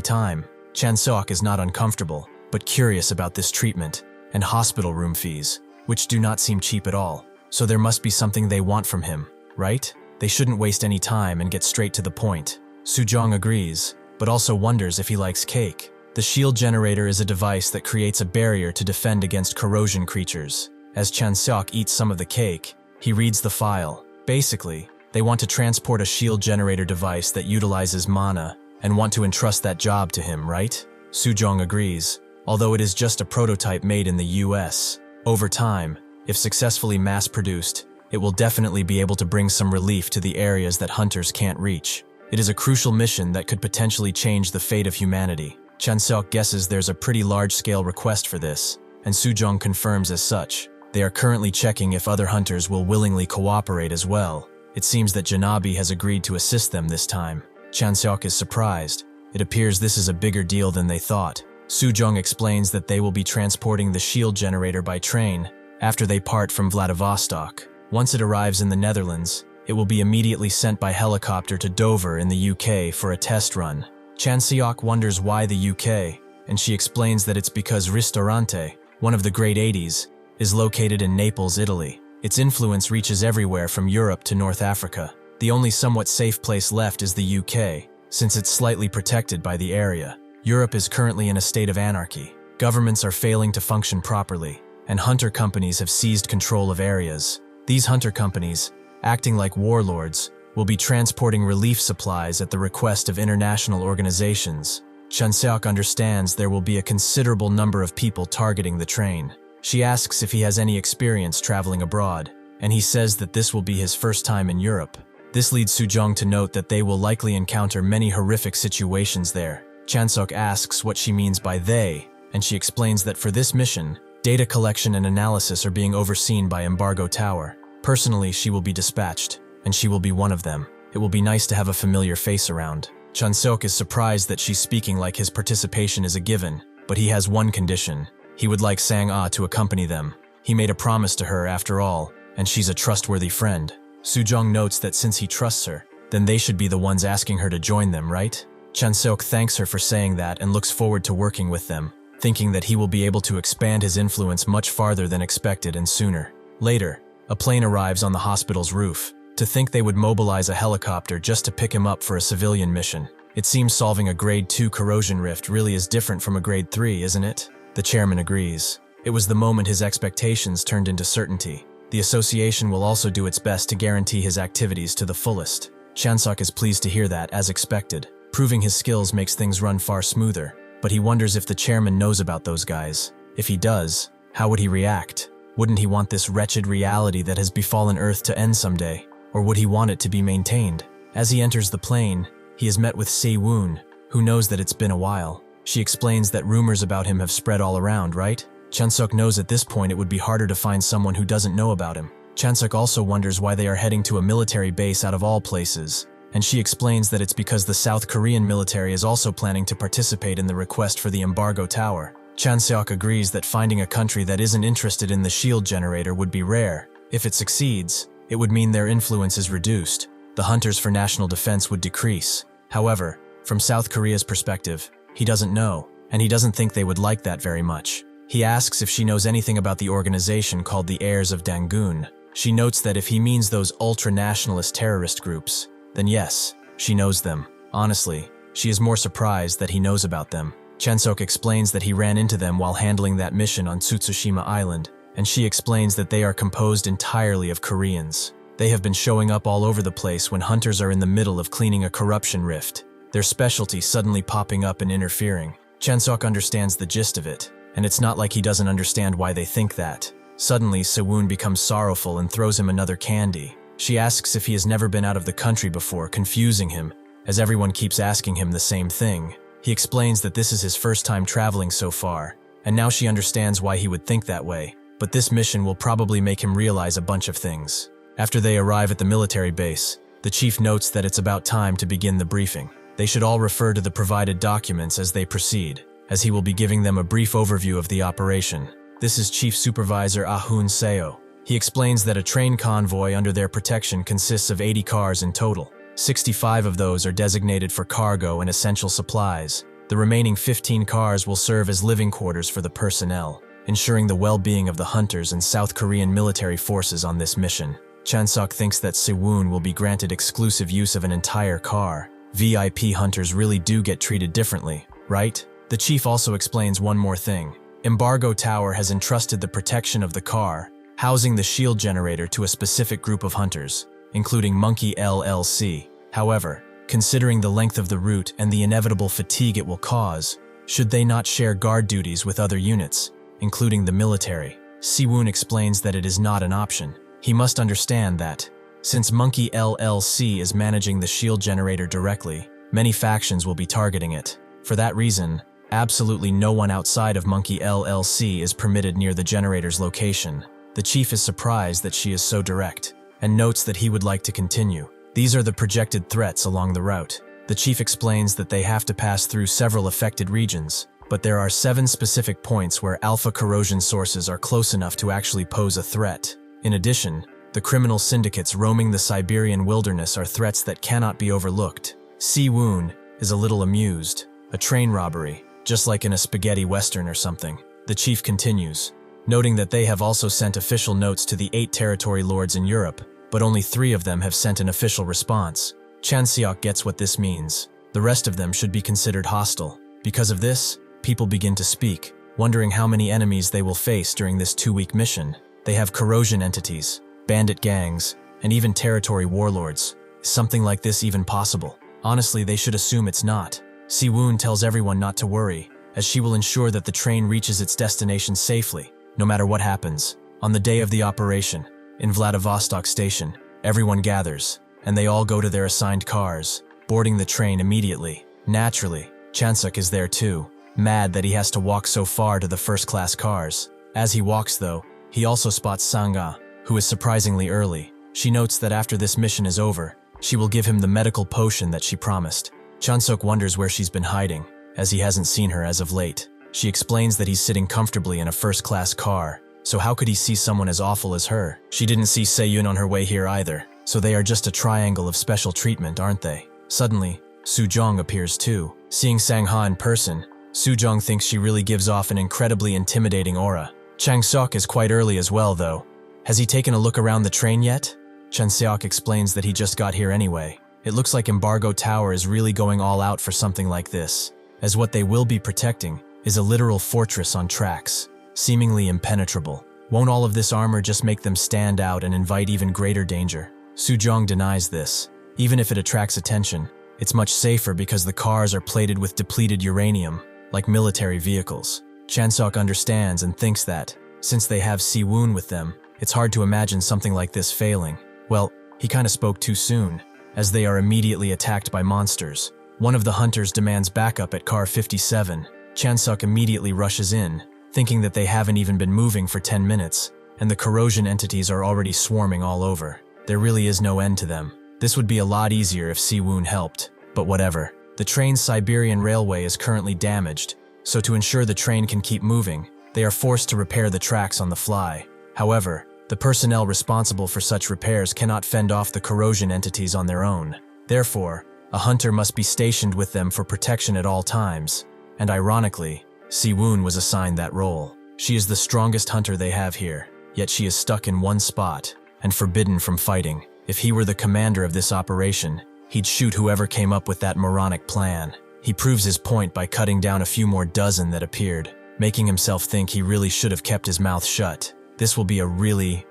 time. Chanseok is not uncomfortable, but curious about this treatment, and hospital room fees, which do not seem cheap at all. So there must be something they want from him, right? They shouldn't waste any time and get straight to the point. Sujong agrees, but also wonders if he likes cake. The shield generator is a device that creates a barrier to defend against corrosion creatures. As Chanseok eats some of the cake, he reads the file. Basically, they want to transport a shield generator device that utilizes mana and want to entrust that job to him, right? Sujong agrees, although it is just a prototype made in the US. Over time, if successfully mass-produced, it will definitely be able to bring some relief to the areas that hunters can't reach. It is a crucial mission that could potentially change the fate of humanity. Chanseok guesses there's a pretty large-scale request for this, and Sujong confirms as such. They are currently checking if other hunters will willingly cooperate as well. It seems that Janabi has agreed to assist them this time. Chanseok is surprised. It appears this is a bigger deal than they thought. Sujong explains that they will be transporting the shield generator by train after they part from Vladivostok. Once it arrives in the Netherlands, it will be immediately sent by helicopter to Dover in the UK for a test run. Chanseok wonders why the UK, and she explains that it's because Ristorante, one of the great 80s, is located in Naples, Italy. Its influence reaches everywhere from Europe to North Africa. The only somewhat safe place left is the UK, since it's slightly protected by the area. Europe is currently in a state of anarchy. Governments are failing to function properly, and hunter companies have seized control of areas. These hunter companies, acting like warlords, will be transporting relief supplies at the request of international organizations. Chanseok understands there will be a considerable number of people targeting the train. She asks if he has any experience traveling abroad, and he says that this will be his first time in Europe. This leads Sujong to note that they will likely encounter many horrific situations there. Chanseok asks what she means by they, and she explains that for this mission, data collection and analysis are being overseen by Embargo Tower. Personally, she will be dispatched, and she will be one of them. It will be nice to have a familiar face around. Chanseok is surprised that she's speaking like his participation is a given, but he has one condition. He would like Sang-ah to accompany them. He made a promise to her after all, and she's a trustworthy friend. Sujong notes that since he trusts her, then they should be the ones asking her to join them, right? Chanseok thanks her for saying that and looks forward to working with them, thinking that he will be able to expand his influence much farther than expected and sooner. Later, a plane arrives on the hospital's roof. To think they would mobilize a helicopter just to pick him up for a civilian mission. It seems solving a grade 2 corrosion rift really is different from a grade 3, isn't it? The chairman agrees. It was the moment his expectations turned into certainty. The association will also do its best to guarantee his activities to the fullest. Chanseok is pleased to hear that, as expected. Proving his skills makes things run far smoother, but he wonders if the chairman knows about those guys. If he does, how would he react? Wouldn't he want this wretched reality that has befallen Earth to end someday? Or would he want it to be maintained? As he enters the plane, he is met with Se-woon, who knows that it's been a while. She explains that rumors about him have spread all around, right? Chanseok knows at this point it would be harder to find someone who doesn't know about him. Chanseok also wonders why they are heading to a military base out of all places, and she explains that it's because the South Korean military is also planning to participate in the request for the Embargo Tower. Chanseok agrees that finding a country that isn't interested in the shield generator would be rare. If it succeeds, it would mean their influence is reduced. The hunters for national defense would decrease. However, from South Korea's perspective, he doesn't know, and he doesn't think they would like that very much. He asks if she knows anything about the organization called the Heirs of Dangun. She notes that if he means those ultra-nationalist terrorist groups, then yes, she knows them. Honestly, she is more surprised that he knows about them. Chanseok explains that he ran into them while handling that mission on Tsutsushima Island, and she explains that they are composed entirely of Koreans. They have been showing up all over the place when hunters are in the middle of cleaning a corruption rift, their specialty suddenly popping up and interfering. Chanseok understands the gist of it, and it's not like he doesn't understand why they think that. Suddenly, Se-woon becomes sorrowful and throws him another candy. She asks if he has never been out of the country before, confusing him, as everyone keeps asking him the same thing. He explains that this is his first time traveling so far, and now she understands why he would think that way. But this mission will probably make him realize a bunch of things. After they arrive at the military base, the chief notes that it's about time to begin the briefing. They should all refer to the provided documents as they proceed, as he will be giving them a brief overview of the operation. This is Chief Supervisor Ahun Seo. He explains that a train convoy under their protection consists of 80 cars in total. 65 of those are designated for cargo and essential supplies. The remaining 15 cars will serve as living quarters for the personnel, ensuring the well-being of the hunters and South Korean military forces on this mission. Chanseok thinks that Se-woon will be granted exclusive use of an entire car. VIP hunters really do get treated differently, right? The chief also explains one more thing. Embargo Tower has entrusted the protection of the car, housing the shield generator, to a specific group of hunters, including Monkey LLC. However, considering the length of the route and the inevitable fatigue it will cause, should they not share guard duties with other units, including the military? Se-woon explains that it is not an option. He must understand that, since Monkey LLC is managing the shield generator directly, many factions will be targeting it. For that reason, absolutely no one outside of Monkey LLC is permitted near the generator's location. The chief is surprised that she is so direct, and notes that he would like to continue. These are the projected threats along the route. The chief explains that they have to pass through several affected regions, but there are 7 specific points where alpha corrosion sources are close enough to actually pose a threat. In addition, the criminal syndicates roaming the Siberian wilderness are threats that cannot be overlooked. Si-woon is a little amused. A train robbery, just like in a spaghetti western or something. The chief continues, noting that they have also sent official notes to the 8 territory lords in Europe, but only 3 of them have sent an official response. Chanseok gets what this means. The rest of them should be considered hostile. Because of this, people begin to speak, wondering how many enemies they will face during this 2-week mission. They have corrosion entities, bandit gangs, and even territory warlords. Is something like this even possible? Honestly, they should assume it's not. Si-woon tells everyone not to worry, as she will ensure that the train reaches its destination safely, no matter what happens. On the day of the operation, in Vladivostok Station, everyone gathers, and they all go to their assigned cars, boarding the train immediately. Naturally, Chanseok is there too, mad that he has to walk so far to the first-class cars. As he walks though, he also spots Sanga, who is surprisingly early. She notes that after this mission is over, she will give him the medical potion that she promised. Chanseok wonders where she's been hiding, as he hasn't seen her as of late. She explains that he's sitting comfortably in a first-class car, so how could he see someone as awful as her? She didn't see Se-yoon on her way here either, so they are just a triangle of special treatment, aren't they? Suddenly, Soo-jong appears too. Seeing Sang-ha in person, Soo-jong thinks she really gives off an incredibly intimidating aura. Chanseok is quite early as well though. Has he taken a look around the train yet? Chanseok explains that he just got here anyway. It looks like Embargo Tower is really going all out for something like this, as what they will be protecting is a literal fortress on tracks, seemingly impenetrable. Won't all of this armor just make them stand out and invite even greater danger? Soo-jong denies this. Even if it attracts attention, it's much safer because the cars are plated with depleted uranium, like military vehicles. Chanseok understands and thinks that, since they have Si-woon with them, it's hard to imagine something like this failing. Well, he kinda spoke too soon, as they are immediately attacked by monsters. One of the hunters demands backup at car 57. Chanseok immediately rushes in, thinking that they haven't even been moving for 10 minutes, and the corrosion entities are already swarming all over. There really is no end to them. This would be a lot easier if Si-woon helped, but whatever. The train's Siberian railway is currently damaged, so to ensure the train can keep moving, they are forced to repair the tracks on the fly. However, the personnel responsible for such repairs cannot fend off the corrosion entities on their own. Therefore, a hunter must be stationed with them for protection at all times, and ironically, Si-woon was assigned that role. She is the strongest hunter they have here, yet she is stuck in one spot, and forbidden from fighting. If he were the commander of this operation, he'd shoot whoever came up with that moronic plan. He proves his point by cutting down a few more dozen that appeared, making himself think he really should have kept his mouth shut. This will be a really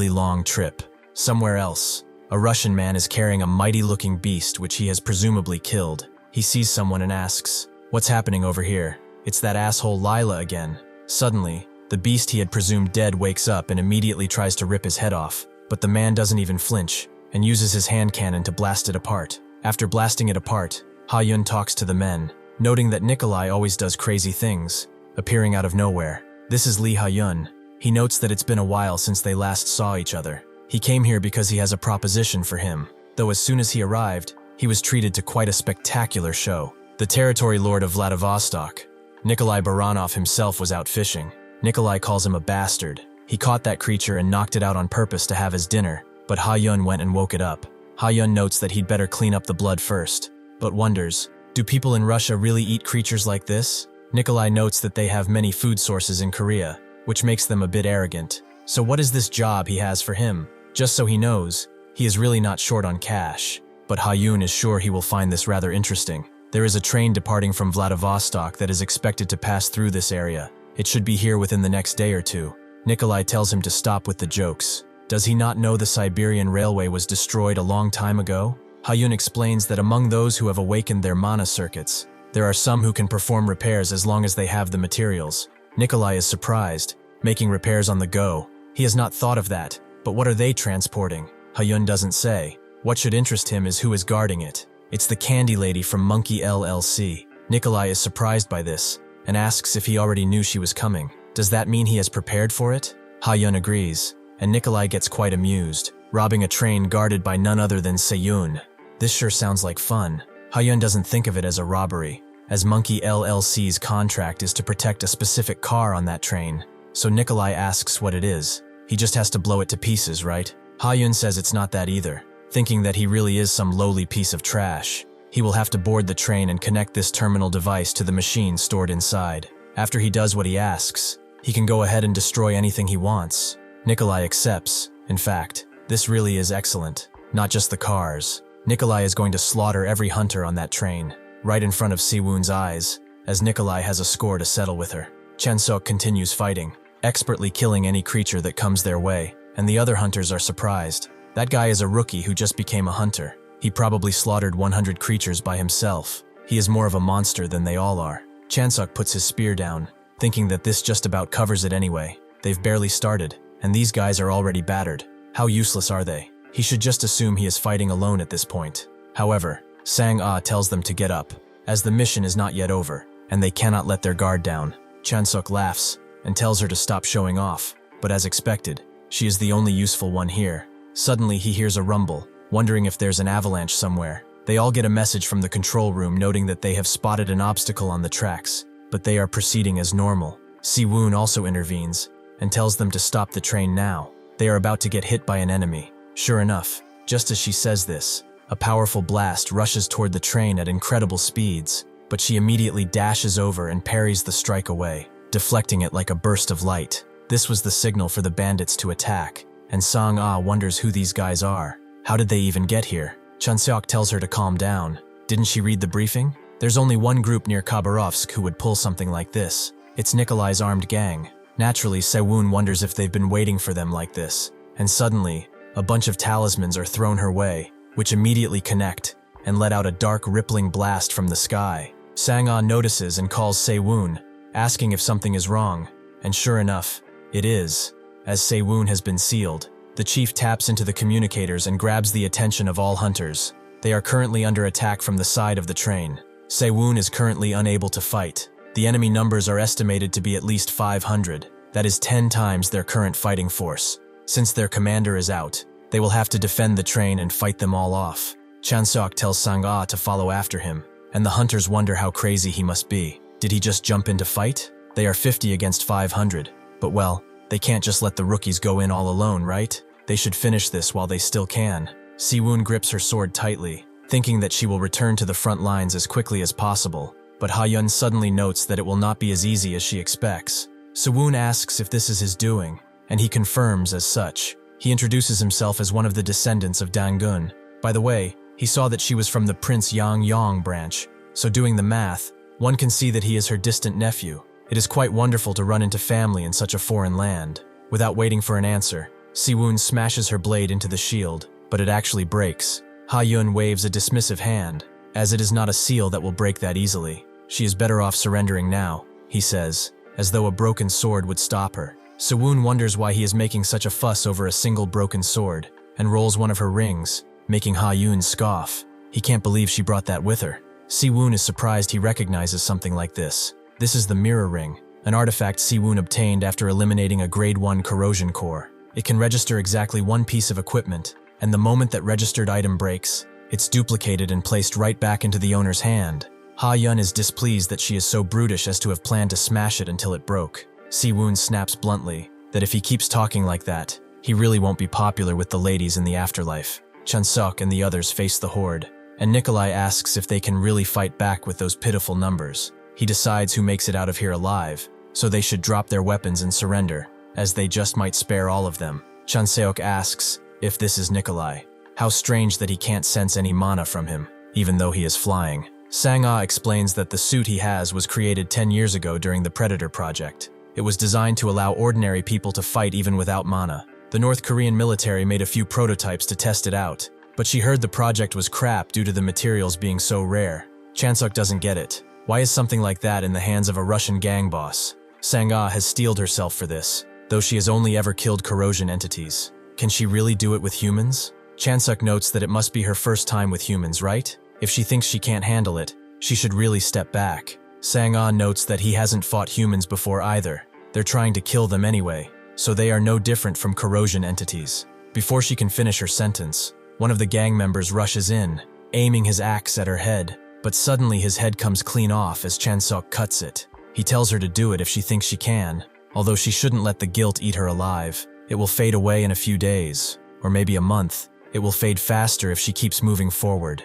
long trip. Somewhere else, a Russian man is carrying a mighty-looking beast which he has presumably killed. He sees someone and asks, "What's happening over here?" It's that asshole Lila again. Suddenly, the beast he had presumed dead wakes up and immediately tries to rip his head off, but the man doesn't even flinch, and uses his hand cannon to blast it apart. After blasting it apart, Ha-yun talks to the men, noting that Nikolai always does crazy things, appearing out of nowhere. This is Lee Ha-yun. He notes that it's been a while since they last saw each other. He came here because he has a proposition for him, though as soon as he arrived, he was treated to quite a spectacular show. The territory lord of Vladivostok, Nikolai Baranov himself, was out fishing. Nikolai calls him a bastard. He caught that creature and knocked it out on purpose to have his dinner, but Ha-yun went and woke it up. Ha-yun notes that he'd better clean up the blood first, but wonders, do people in Russia really eat creatures like this? Nikolai notes that they have many food sources in Korea, which makes them a bit arrogant. So what is this job he has for him? Just so he knows, he is really not short on cash, but Ha-yun is sure he will find this rather interesting. There is a train departing from Vladivostok that is expected to pass through this area. It should be here within the next day or two. Nikolai tells him to stop with the jokes. Does he not know the Siberian railway was destroyed a long time ago? Ha-yun explains that among those who have awakened their mana circuits, there are some who can perform repairs as long as they have the materials. Nikolai is surprised, making repairs on the go. He has not thought of that, but what are they transporting? Ha-yun doesn't say. What should interest him is who is guarding it. It's the candy lady from Monkey LLC. Nikolai is surprised by this, and asks if he already knew she was coming. Does that mean he has prepared for it? Ha-yun agrees, and Nikolai gets quite amused, robbing a train guarded by none other than Se-yun. This sure sounds like fun. Ha-yun doesn't think of it as a robbery, as Monkey LLC's contract is to protect a specific car on that train. So Nikolai asks what it is. He just has to blow it to pieces, right? Ha-yun says it's not that either, thinking that he really is some lowly piece of trash. He will have to board the train and connect this terminal device to the machine stored inside. After he does what he asks, he can go ahead and destroy anything he wants. Nikolai accepts. In fact, this really is excellent. Not just the cars. Nikolai is going to slaughter every hunter on that train, right in front of Si-woon's eyes, as Nikolai has a score to settle with her. Chanseok continues fighting, expertly killing any creature that comes their way, and the other hunters are surprised. That guy is a rookie who just became a hunter. He probably slaughtered 100 creatures by himself. He is more of a monster than they all are. Chanseok puts his spear down, thinking that this just about covers it anyway. They've barely started, and these guys are already battered. How useless are they? He should just assume he is fighting alone at this point. However, Sang-ah tells them to get up, as the mission is not yet over, and they cannot let their guard down. Chanseok laughs and tells her to stop showing off, but as expected, she is the only useful one here. Suddenly he hears a rumble, wondering if there's an avalanche somewhere. They all get a message from the control room noting that they have spotted an obstacle on the tracks, but they are proceeding as normal. Si-woon also intervenes and tells them to stop the train now. They are about to get hit by an enemy. Sure enough, just as she says this, a powerful blast rushes toward the train at incredible speeds, but she immediately dashes over and parries the strike away, deflecting it like a burst of light. This was the signal for the bandits to attack, and Sang-ah wonders who these guys are. How did they even get here? Chanseok tells her to calm down. Didn't she read the briefing? There's only one group near Khabarovsk who would pull something like this. It's Nikolai's armed gang. Naturally, Se-woon wonders if they've been waiting for them like this. And suddenly, a bunch of talismans are thrown her way, which immediately connect and let out a dark rippling blast from the sky. Sang-ah notices and calls Se-woon, asking if something is wrong. And sure enough, it is. As Se-woon has been sealed, the chief taps into the communicators and grabs the attention of all hunters. They are currently under attack from the side of the train. Se-woon is currently unable to fight. The enemy numbers are estimated to be at least 500. That is 10 times their current fighting force. Since their commander is out, they will have to defend the train and fight them all off. Chanseok tells Sang-ah to follow after him, and the hunters wonder how crazy he must be. Did he just jump into fight? They are 50 against 500. But well, they can't just let the rookies go in all alone, right? They should finish this while they still can. Si-woon grips her sword tightly, thinking that she will return to the front lines as quickly as possible. But Ha-yun suddenly notes that it will not be as easy as she expects. Si-woon asks if this is his doing, and he confirms as such. He introduces himself as one of the descendants of Dangun. By the way, he saw that she was from the Prince Yang branch, so doing the math, one can see that he is her distant nephew. It is quite wonderful to run into family in such a foreign land. Without waiting for an answer, Si-woon smashes her blade into the shield, but it actually breaks. Ha-yun waves a dismissive hand, as it is not a seal that will break that easily. She is better off surrendering now, he says, as though a broken sword would stop her. Si-woon wonders why he is making such a fuss over a single broken sword, and rolls one of her rings, making Ha-yun scoff. He can't believe she brought that with her. Si-woon is surprised he recognizes something like this. This is the mirror ring, an artifact Si-woon obtained after eliminating a grade 1 corrosion core. It can register exactly one piece of equipment, and the moment that registered item breaks, it's duplicated and placed right back into the owner's hand. Ha-yun is displeased that she is so brutish as to have planned to smash it until it broke. Si-woon snaps bluntly that if he keeps talking like that, he really won't be popular with the ladies in the afterlife. Chanseok and the others face the horde, and Nikolai asks if they can really fight back with those pitiful numbers. He decides who makes it out of here alive, so they should drop their weapons and surrender, as they just might spare all of them. Chanseok asks if this is Nikolai. How strange that he can't sense any mana from him, even though he is flying. Sang-ah explains that the suit he has was created 10 years ago during the Predator project. It was designed to allow ordinary people to fight even without mana. The North Korean military made a few prototypes to test it out, but she heard the project was crap due to the materials being so rare. Chanseok doesn't get it. Why is something like that in the hands of a Russian gang boss? Sang-ah has steeled herself for this, though she has only ever killed corrosion entities. Can she really do it with humans? Chanseok notes that it must be her first time with humans, right? If she thinks she can't handle it, she should really step back. Sang-ah notes that he hasn't fought humans before either. They're trying to kill them anyway. so they are no different from corrosion entities. Before she can finish her sentence, one of the gang members rushes in, aiming his axe at her head, but suddenly his head comes clean off as Chanseok cuts it. He tells her to do it if she thinks she can, although she shouldn't let the guilt eat her alive. It will fade away in a few days, or maybe a month. It will fade faster if she keeps moving forward.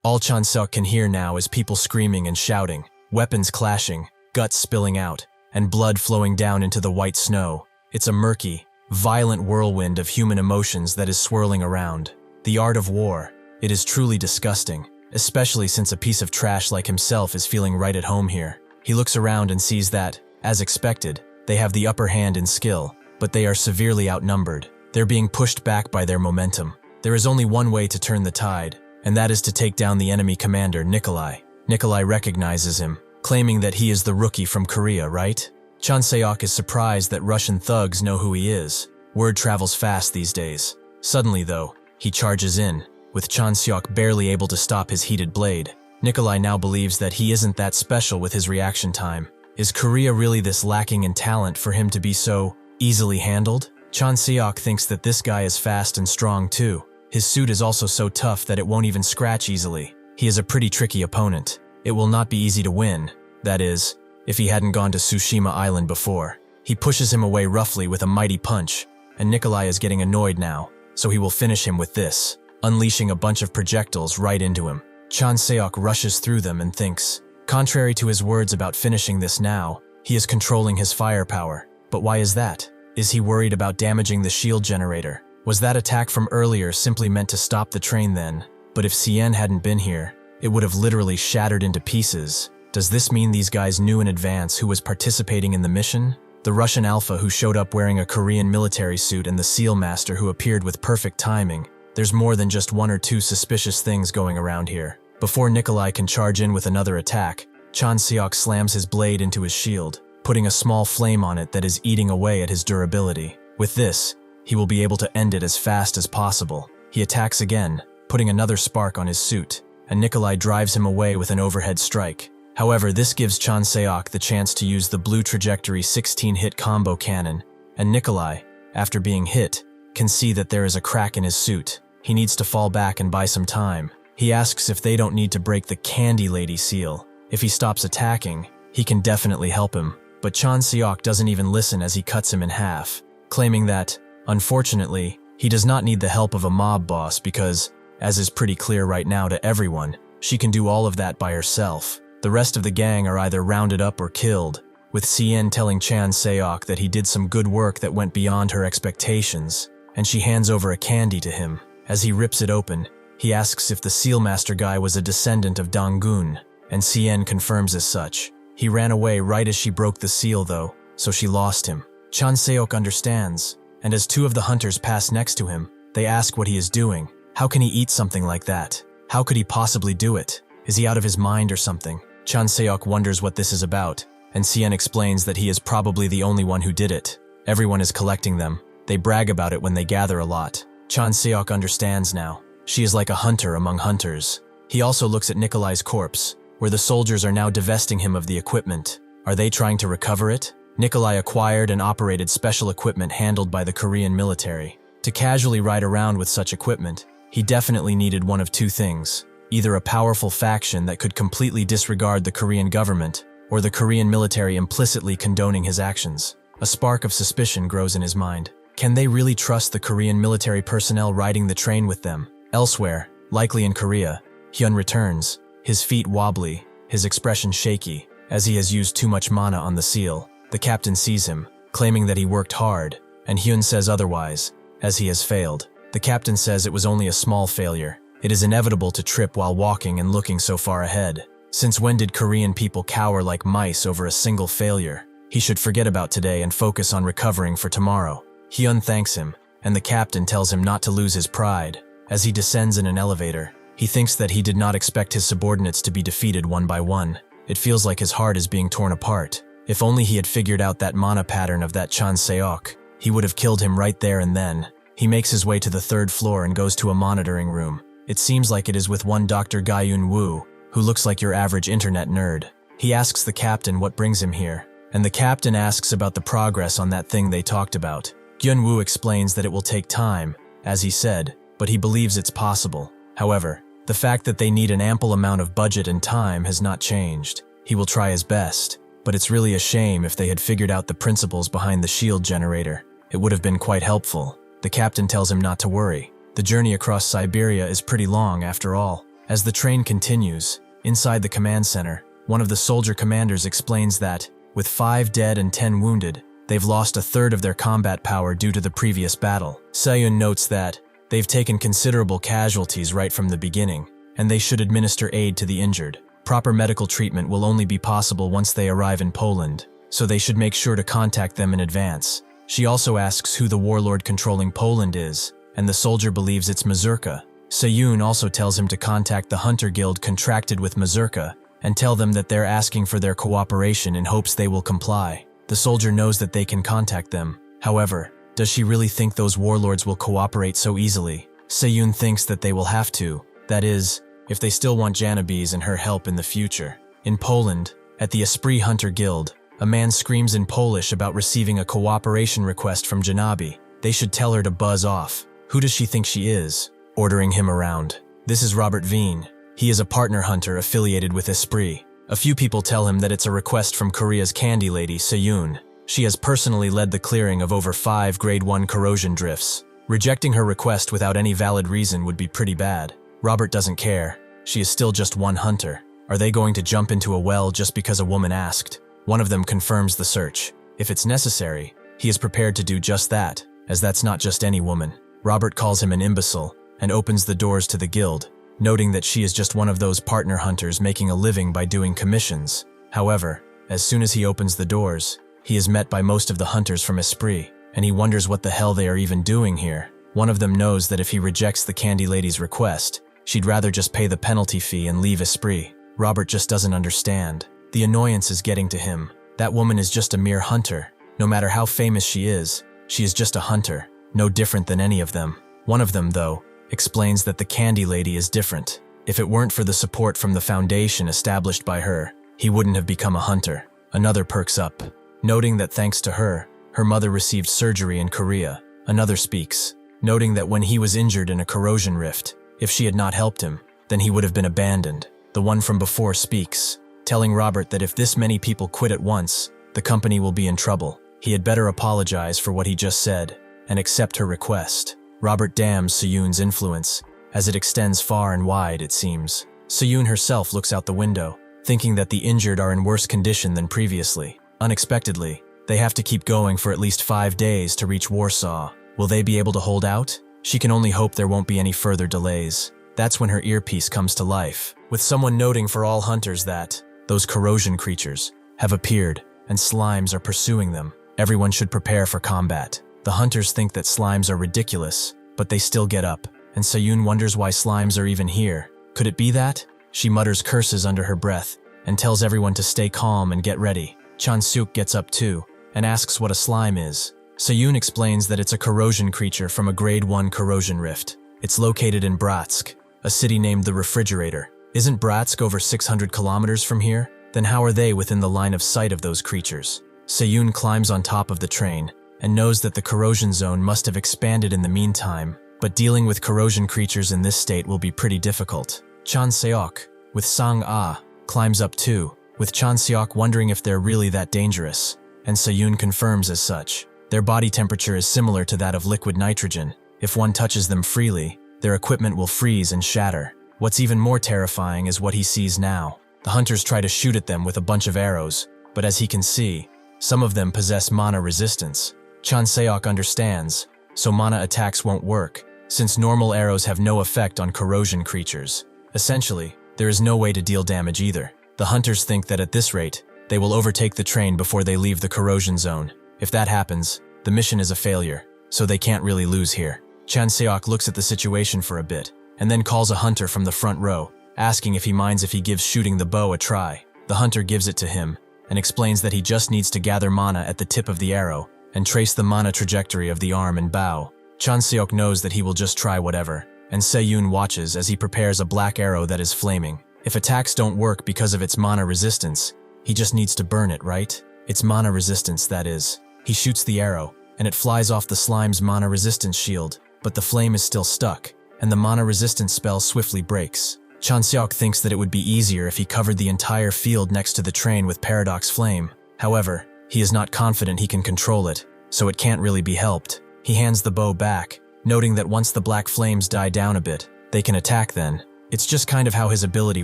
All Chanseok can hear now is people screaming and shouting, weapons clashing, guts spilling out, and blood flowing down into the white snow. It's a murky, violent whirlwind of human emotions that is swirling around. The art of war. It is truly disgusting, especially since a piece of trash like himself is feeling right at home here. He looks around and sees that, as expected, they have the upper hand in skill, but they are severely outnumbered. They're being pushed back by their momentum. There is only one way to turn the tide, and that is to take down the enemy commander, Nikolai. Nikolai recognizes him, claiming that he is the rookie from Korea, right? Chanseok is surprised that Russian thugs know who he is. Word travels fast these days. Suddenly, though, he charges in, with Chanseok barely able to stop his heated blade. Nikolai now believes that he isn't that special with his reaction time. Is Korea really this lacking in talent for him to be so easily handled? Chanseok thinks that this guy is fast and strong too. His suit is also so tough that it won't even scratch easily. He is a pretty tricky opponent. It will not be easy to win. That is, if he hadn't gone to Tsushima Island before. He pushes him away roughly with a mighty punch, and Nikolai is getting annoyed now, so he will finish him with this, unleashing a bunch of projectiles right into him. Chanseok rushes through them and thinks, contrary to his words about finishing this now, he is controlling his firepower. But why is that? Is he worried about damaging the shield generator? Was that attack from earlier simply meant to stop the train then? But if Cien hadn't been here, it would have literally shattered into pieces. Does this mean these guys knew in advance who was participating in the mission? The Russian Alpha who showed up wearing a Korean military suit and the Seal Master who appeared with perfect timing. There's more than just one or two suspicious things going around here. Before Nikolai can charge in with another attack, Chanseok slams his blade into his shield, putting a small flame on it that is eating away at his durability. With this, he will be able to end it as fast as possible. He attacks again, putting another spark on his suit, and Nikolai drives him away with an overhead strike. However, this gives Chanseok the chance to use the blue trajectory 16-hit combo cannon, and Nikolai, after being hit, can see that there is a crack in his suit. He needs to fall back and buy some time. He asks if they don't need to break the Candy Lady seal. If he stops attacking, he can definitely help him. But Chanseok doesn't even listen as he cuts him in half, claiming that, unfortunately, he does not need the help of a mob boss because, as is pretty clear right now to everyone, she can do all of that by herself. The rest of the gang are either rounded up or killed, with Cien telling Chanseok that he did some good work that went beyond her expectations, and she hands over a candy to him. As he rips it open, he asks if the Sealmaster guy was a descendant of Donggun, and Cien confirms as such. He ran away right as she broke the seal though, so she lost him. Chanseok understands, and as two of the hunters pass next to him, they ask what he is doing. How can he eat something like that? How could he possibly do it? Is he out of his mind or something? Chanseok wonders what this is about, and Cien explains that he is probably the only one who did it. Everyone is collecting them. They brag about it when they gather a lot. Chanseok understands now. She is like a hunter among hunters. He also looks at Nikolai's corpse, where the soldiers are now divesting him of the equipment. Are they trying to recover it? Nikolai acquired and operated special equipment handled by the Korean military. To casually ride around with such equipment, he definitely needed one of two things. Either a powerful faction that could completely disregard the Korean government, or the Korean military implicitly condoning his actions. A spark of suspicion grows in his mind. Can they really trust the Korean military personnel riding the train with them? Elsewhere, likely in Korea, Hyun returns, his feet wobbly, his expression shaky, as he has used too much mana on the seal. The captain sees him, claiming that he worked hard, and Hyun says otherwise, as he has failed. The captain says it was only a small failure. It is inevitable to trip while walking and looking so far ahead. Since when did Korean people cower like mice over a single failure? He should forget about today and focus on recovering for tomorrow. Hyun thanks him, and the captain tells him not to lose his pride. As he descends in an elevator, he thinks that he did not expect his subordinates to be defeated one by one. It feels like his heart is being torn apart. If only he had figured out that mana pattern of that Chanseok, he would have killed him right there and then. He makes his way to the third floor and goes to a monitoring room. It seems like it is with one Dr. Gaiyun Wu, who looks like your average internet nerd. He asks the captain what brings him here, and the captain asks about the progress on that thing they talked about. Gyun-woo explains that it will take time, as he said, but he believes it's possible. However, the fact that they need an ample amount of budget and time has not changed. He will try his best, but it's really a shame if they had figured out the principles behind the shield generator. It would have been quite helpful. The captain tells him not to worry. The journey across Siberia is pretty long after all. As the train continues, inside the command center, one of the soldier commanders explains that, with 5 dead and 10 wounded, they've lost a third of their combat power due to the previous battle. Seyun notes that they've taken considerable casualties right from the beginning, and they should administer aid to the injured. Proper medical treatment will only be possible once they arrive in Poland, so they should make sure to contact them in advance. She also asks who the warlord controlling Poland is, and the soldier believes it's Mazurka. Seyun also tells him to contact the Hunter Guild contracted with Mazurka and tell them that they're asking for their cooperation in hopes they will comply. The soldier knows that they can contact them. However, does she really think those warlords will cooperate so easily? Seyun thinks that they will have to. That is, if they still want Janabes and her help in the future. In Poland, at the Esprit Hunter Guild, a man screams in Polish about receiving a cooperation request from Janabi. They should tell her to buzz off. Who does she think she is? Ordering him around. This is Robert Veen. He is a partner hunter affiliated with Esprit. A few people tell him that it's a request from Korea's candy lady, Seyun. She has personally led the clearing of over 5 Grade 1 corrosion drifts. Rejecting her request without any valid reason would be pretty bad. Robert doesn't care. She is still just one hunter. Are they going to jump into a well just because a woman asked? One of them confirms the search. If it's necessary, he is prepared to do just that, as that's not just any woman. Robert calls him an imbecile and opens the doors to the guild, noting that she is just one of those partner hunters making a living by doing commissions. However, as soon as he opens the doors, he is met by most of the hunters from Esprit, and he wonders what the hell they are even doing here. One of them knows that if he rejects the candy lady's request, she'd rather just pay the penalty fee and leave Esprit. Robert just doesn't understand. The annoyance is getting to him. That woman is just a mere hunter. No matter how famous she is just a hunter, no different than any of them. One of them, though, explains that the candy lady is different. If it weren't for the support from the foundation established by her, he wouldn't have become a hunter. Another perks up, noting that thanks to her, her mother received surgery in Korea. Another speaks, noting that when he was injured in a corrosion rift, if she had not helped him, then he would have been abandoned. The one from before speaks, telling Robert that if this many people quit at once, the company will be in trouble. He had better apologize for what he just said and accept her request. Robert damns Seyun's influence, as it extends far and wide, it seems. Seyun herself looks out the window, thinking that the injured are in worse condition than previously. Unexpectedly, they have to keep going for at least 5 days to reach Warsaw. Will they be able to hold out? She can only hope there won't be any further delays. That's when her earpiece comes to life, with someone noting for all hunters that those corrosion creatures have appeared and slimes are pursuing them. Everyone should prepare for combat. The hunters think that slimes are ridiculous, but they still get up, and Seyun wonders why slimes are even here. Could it be that? She mutters curses under her breath and tells everyone to stay calm and get ready. Chanseok gets up too and asks what a slime is. Seyun explains that it's a corrosion creature from a Grade 1 corrosion rift. It's located in Bratsk, a city named the Refrigerator. Isn't Bratsk over 600 kilometers from here? Then how are they within the line of sight of those creatures? Seyun climbs on top of the train and knows that the corrosion zone must have expanded in the meantime, but dealing with corrosion creatures in this state will be pretty difficult. Chanseok, with Sang-ah, climbs up too, with Chanseok wondering if they're really that dangerous, and Seyun confirms as such. Their body temperature is similar to that of liquid nitrogen. If one touches them freely, their equipment will freeze and shatter. What's even more terrifying is what he sees now. The hunters try to shoot at them with a bunch of arrows, but as he can see, some of them possess mana resistance. Chanseok understands, so mana attacks won't work, since normal arrows have no effect on corrosion creatures. Essentially, there is no way to deal damage either. The hunters think that at this rate, they will overtake the train before they leave the corrosion zone. If that happens, the mission is a failure, so they can't really lose here. Chanseok looks at the situation for a bit, and then calls a hunter from the front row, asking if he minds if he gives shooting the bow a try. The hunter gives it to him, and explains that he just needs to gather mana at the tip of the arrow, and trace the mana trajectory of the arm and bow. Chanseok knows that he will just try whatever, and Seyun watches as he prepares a black arrow that is flaming. If attacks don't work because of its mana resistance, he just needs to burn it, right? It's mana resistance, that is. He shoots the arrow, and it flies off the slime's mana resistance shield, but the flame is still stuck, and the mana resistance spell swiftly breaks. Chanseok thinks that it would be easier if he covered the entire field next to the train with Paradox Flame. However, he is not confident he can control it, so it can't really be helped. He hands the bow back, noting that once the black flames die down a bit, they can attack then. It's just kind of how his ability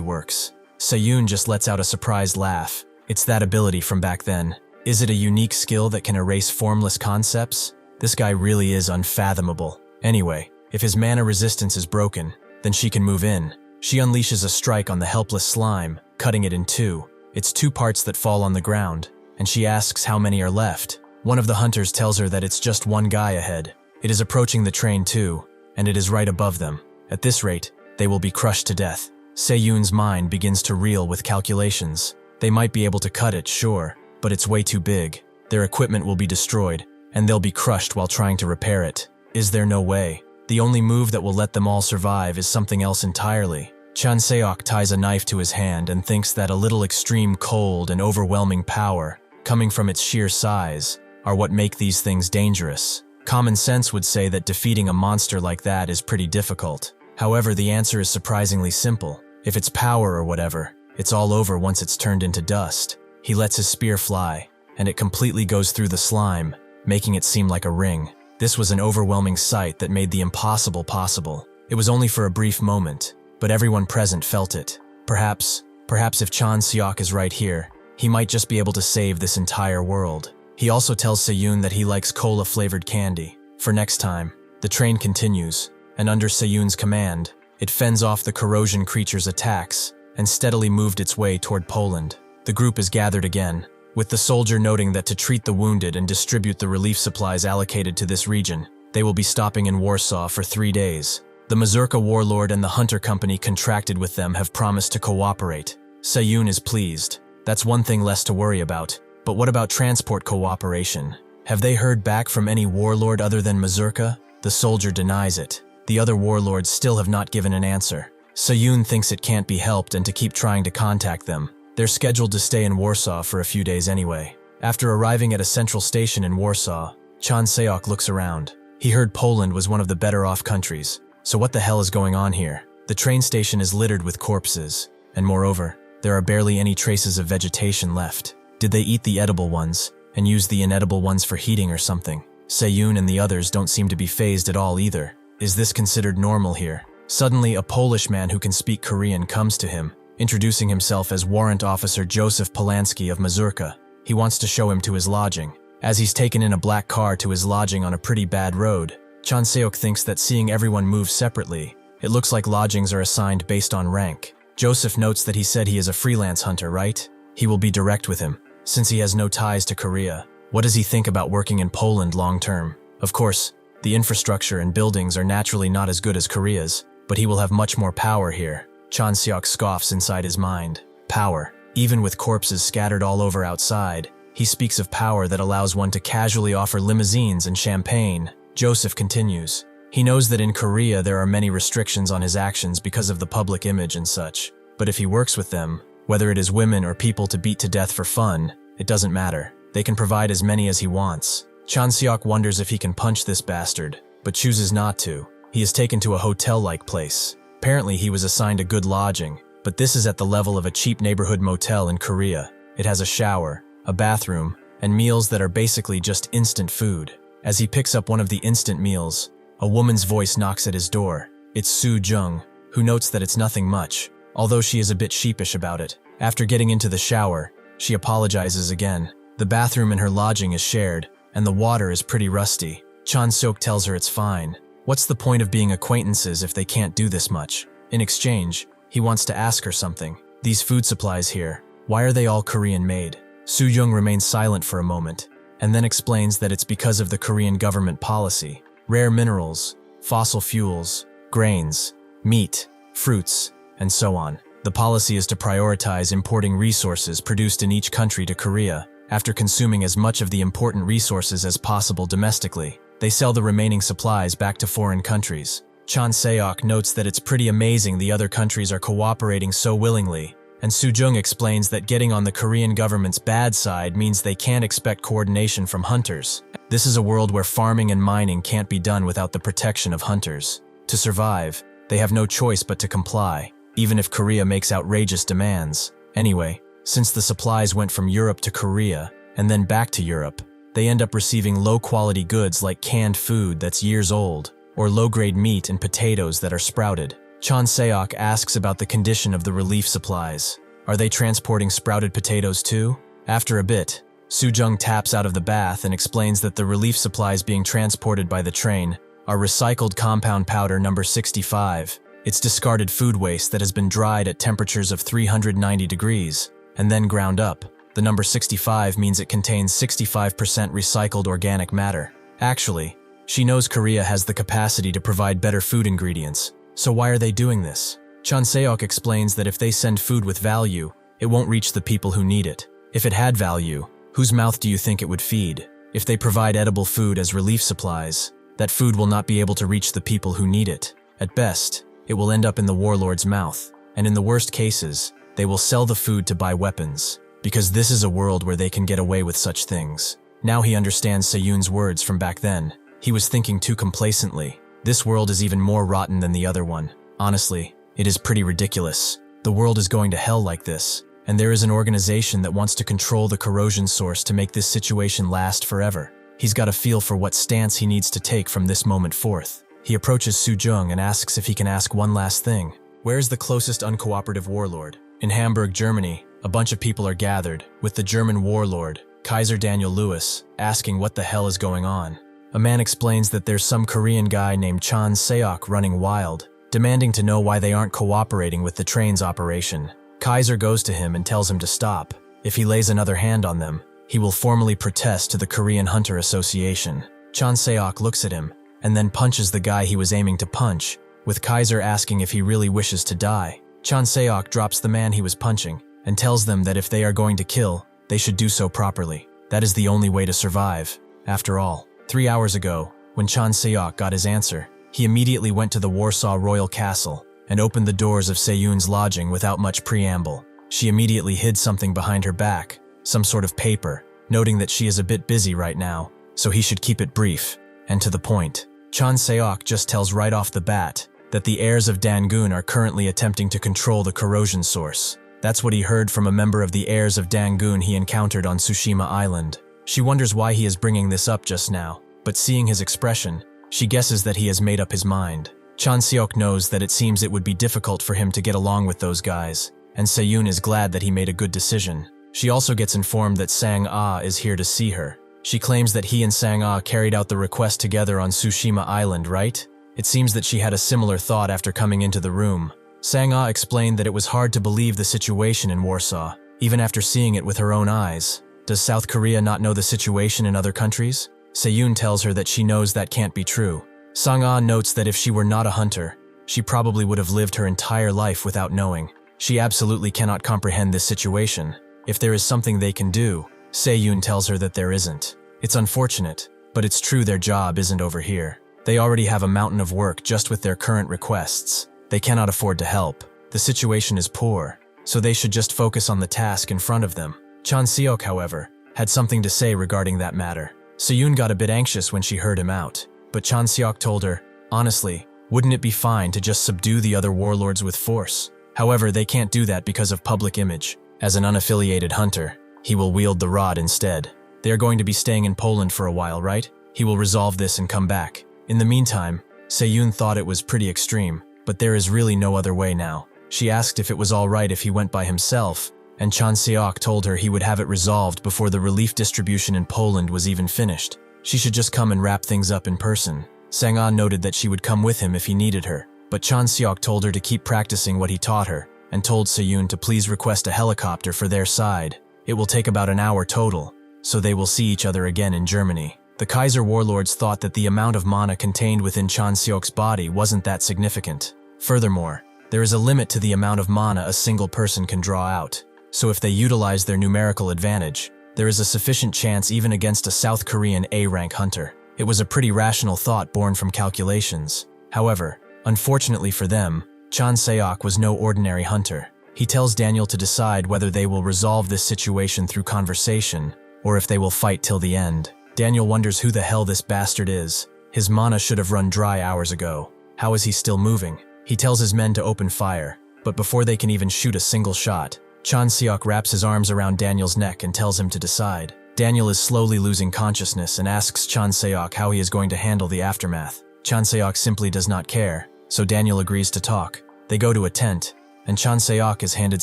works. Sayun just lets out a surprised laugh. It's that ability from back then. Is it a unique skill that can erase formless concepts? This guy really is unfathomable. Anyway, if his mana resistance is broken, then she can move in. She unleashes a strike on the helpless slime, cutting it in two. It's 2 parts that fall on the ground, and she asks how many are left. One of the hunters tells her that it's just one guy ahead. It is approaching the train too, and it is right above them. At this rate, they will be crushed to death. Sayun's mind begins to reel with calculations. They might be able to cut it, sure, but it's way too big. Their equipment will be destroyed, and they'll be crushed while trying to repair it. Is there no way? The only move that will let them all survive is something else entirely. Chanseok ties a knife to his hand and thinks that a little extreme cold and overwhelming power, coming from its sheer size, are what make these things dangerous. Common sense would say that defeating a monster like that is pretty difficult. However, the answer is surprisingly simple. If it's power or whatever, it's all over once it's turned into dust. He lets his spear fly, and it completely goes through the slime, making it seem like a ring. This was an overwhelming sight that made the impossible possible. It was only for a brief moment, but everyone present felt it. Perhaps if Chanseok is right here, he might just be able to save this entire world. He also tells Sayun that he likes cola-flavored candy. For next time, the train continues, and under Sayun's command, it fends off the corrosion creature's attacks and steadily moved its way toward Poland. The group is gathered again, with the soldier noting that to treat the wounded and distribute the relief supplies allocated to this region, they will be stopping in Warsaw for 3 days. The Mazurka warlord and the hunter company contracted with them have promised to cooperate. Sayun is pleased. That's one thing less to worry about. But what about transport cooperation? Have they heard back from any warlord other than Mazurka? The soldier denies it. The other warlords still have not given an answer. Sayun thinks it can't be helped and to keep trying to contact them. They're scheduled to stay in Warsaw for a few days anyway. After arriving at a central station in Warsaw, Chanseok looks around. He heard Poland was one of the better off countries. So what the hell is going on here? The train station is littered with corpses, and moreover, there are barely any traces of vegetation left. Did they eat the edible ones, and use the inedible ones for heating or something? Sayun and the others don't seem to be fazed at all either. Is this considered normal here? Suddenly, a Polish man who can speak Korean comes to him, introducing himself as Warrant Officer Joseph Polansky of Mazurka. He wants to show him to his lodging. As he's taken in a black car to his lodging on a pretty bad road, Chanseok thinks that seeing everyone move separately, it looks like lodgings are assigned based on rank. Joseph notes that he said he is a freelance hunter, right? He will be direct with him, since he has no ties to Korea. What does he think about working in Poland long term? Of course, the infrastructure and buildings are naturally not as good as Korea's, but he will have much more power here. Chanseok scoffs inside his mind. Power. Even with corpses scattered all over outside, he speaks of power that allows one to casually offer limousines and champagne. Joseph continues. He knows that in Korea there are many restrictions on his actions because of the public image and such. But if he works with them, whether it is women or people to beat to death for fun, it doesn't matter. They can provide as many as he wants. Chanseok wonders if he can punch this bastard, but chooses not to. He is taken to a hotel-like place. Apparently he was assigned a good lodging, but this is at the level of a cheap neighborhood motel in Korea. It has a shower, a bathroom, and meals that are basically just instant food. As he picks up one of the instant meals, a woman's voice knocks at his door. It's Soo Jung, who notes that it's nothing much, although she is a bit sheepish about it. After getting into the shower, she apologizes again. The bathroom in her lodging is shared, and the water is pretty rusty. Chanseok tells her it's fine. What's the point of being acquaintances if they can't do this much? In exchange, he wants to ask her something. These food supplies here, why are they all Korean made? Soo Jung remains silent for a moment, and then explains that it's because of the Korean government policy. Rare minerals, fossil fuels, grains, meat, fruits, and so on. The policy is to prioritize importing resources produced in each country to Korea. After consuming as much of the important resources as possible domestically, they sell the remaining supplies back to foreign countries. Chanseok notes that it's pretty amazing the other countries are cooperating so willingly, and Soo-jung explains that getting on the Korean government's bad side means they can't expect coordination from hunters. This is a world where farming and mining can't be done without the protection of hunters. To survive, they have no choice but to comply, even if Korea makes outrageous demands. Anyway, since the supplies went from Europe to Korea, and then back to Europe, they end up receiving low-quality goods like canned food that's years old, or low-grade meat and potatoes that are sprouted. Chanseok asks about the condition of the relief supplies. Are they transporting sprouted potatoes too? After a bit, Soo-jung taps out of the bath and explains that the relief supplies being transported by the train are recycled compound powder number 65. It's discarded food waste that has been dried at temperatures of 390 degrees, and then ground up. The number 65 means it contains 65% recycled organic matter. Actually, she knows Korea has the capacity to provide better food ingredients, so why are they doing this? Chanseok explains that if they send food with value, it won't reach the people who need it. If it had value, whose mouth do you think it would feed? If they provide edible food as relief supplies, that food will not be able to reach the people who need it. At best, it will end up in the warlord's mouth, and in the worst cases, they will sell the food to buy weapons, because this is a world where they can get away with such things. Now he understands Se-yoon's words from back then. He was thinking too complacently. This world is even more rotten than the other one. Honestly, it is pretty ridiculous. The world is going to hell like this, and there is an organization that wants to control the corrosion source to make this situation last forever. He's got a feel for what stance he needs to take from this moment forth. He approaches Soo-jung and asks if he can ask one last thing. Where's the closest uncooperative warlord? In Hamburg, Germany, a bunch of people are gathered, with the German warlord, Kaiser Daniel Lewis, asking what the hell is going on. A man explains that there's some Korean guy named Chanseok running wild, demanding to know why they aren't cooperating with the train's operation. Kaiser goes to him and tells him to stop. If he lays another hand on them, he will formally protest to the Korean Hunter Association. Chanseok looks at him, and then punches the guy he was aiming to punch, with Kaiser asking if he really wishes to die. Chanseok drops the man he was punching, and tells them that if they are going to kill, they should do so properly. That is the only way to survive. After all, 3 hours ago, when Chanseok got his answer, he immediately went to the Warsaw Royal Castle and opened the doors of Se-yoon's lodging without much preamble. She immediately hid something behind her back, some sort of paper, noting that she is a bit busy right now, so he should keep it brief and to the point. Chanseok just tells right off the bat that the heirs of Dangun are currently attempting to control the corrosion source. That's what he heard from a member of the heirs of Dangun he encountered on Tsushima Island. She wonders why he is bringing this up just now, but seeing his expression, she guesses that he has made up his mind. Chanseok knows that it seems it would be difficult for him to get along with those guys, and Se-yoon is glad that he made a good decision. She also gets informed that Sang-ah is here to see her. She claims that he and Sang-ah carried out the request together on Tsushima Island, right? It seems that she had a similar thought after coming into the room. Sang-ah explained that it was hard to believe the situation in Warsaw, even after seeing it with her own eyes. Does South Korea not know the situation in other countries? Se-yoon tells her that she knows that can't be true. Sang-ah notes that if she were not a hunter, she probably would have lived her entire life without knowing. She absolutely cannot comprehend this situation. If there is something they can do, Se-yoon tells her that there isn't. It's unfortunate, but it's true their job isn't over here. They already have a mountain of work just with their current requests. They cannot afford to help. The situation is poor, so they should just focus on the task in front of them. Chanseok, however, had something to say regarding that matter. Se-yoon got a bit anxious when she heard him out, but Chanseok told her, honestly, wouldn't it be fine to just subdue the other warlords with force? However, they can't do that because of public image. As an unaffiliated hunter, he will wield the rod instead. They are going to be staying in Poland for a while, right? He will resolve this and come back. In the meantime, Se-yoon thought it was pretty extreme, but there is really no other way now. She asked if it was all right if he went by himself, and Chanseok told her he would have it resolved before the relief distribution in Poland was even finished. She should just come and wrap things up in person. Sang-ah noted that she would come with him if he needed her, but Chanseok told her to keep practicing what he taught her, and told Se-yoon to please request a helicopter for their side. It will take about an hour total, so they will see each other again in Germany. The Kaiser warlords thought that the amount of mana contained within Chanseok's body wasn't that significant. Furthermore, there is a limit to the amount of mana a single person can draw out, so if they utilize their numerical advantage, there is a sufficient chance even against a South Korean A-rank hunter. It was a pretty rational thought born from calculations. However, unfortunately for them, Chanseok was no ordinary hunter. He tells Daniel to decide whether they will resolve this situation through conversation or if they will fight till the end. Daniel wonders who the hell this bastard is. His mana should have run dry hours ago. How is he still moving? He tells his men to open fire, but before they can even shoot a single shot, Chanseok wraps his arms around Daniel's neck and tells him to decide. Daniel is slowly losing consciousness and asks Chanseok how he is going to handle the aftermath. Chanseok simply does not care, so Daniel agrees to talk. They go to a tent, and Chanseok is handed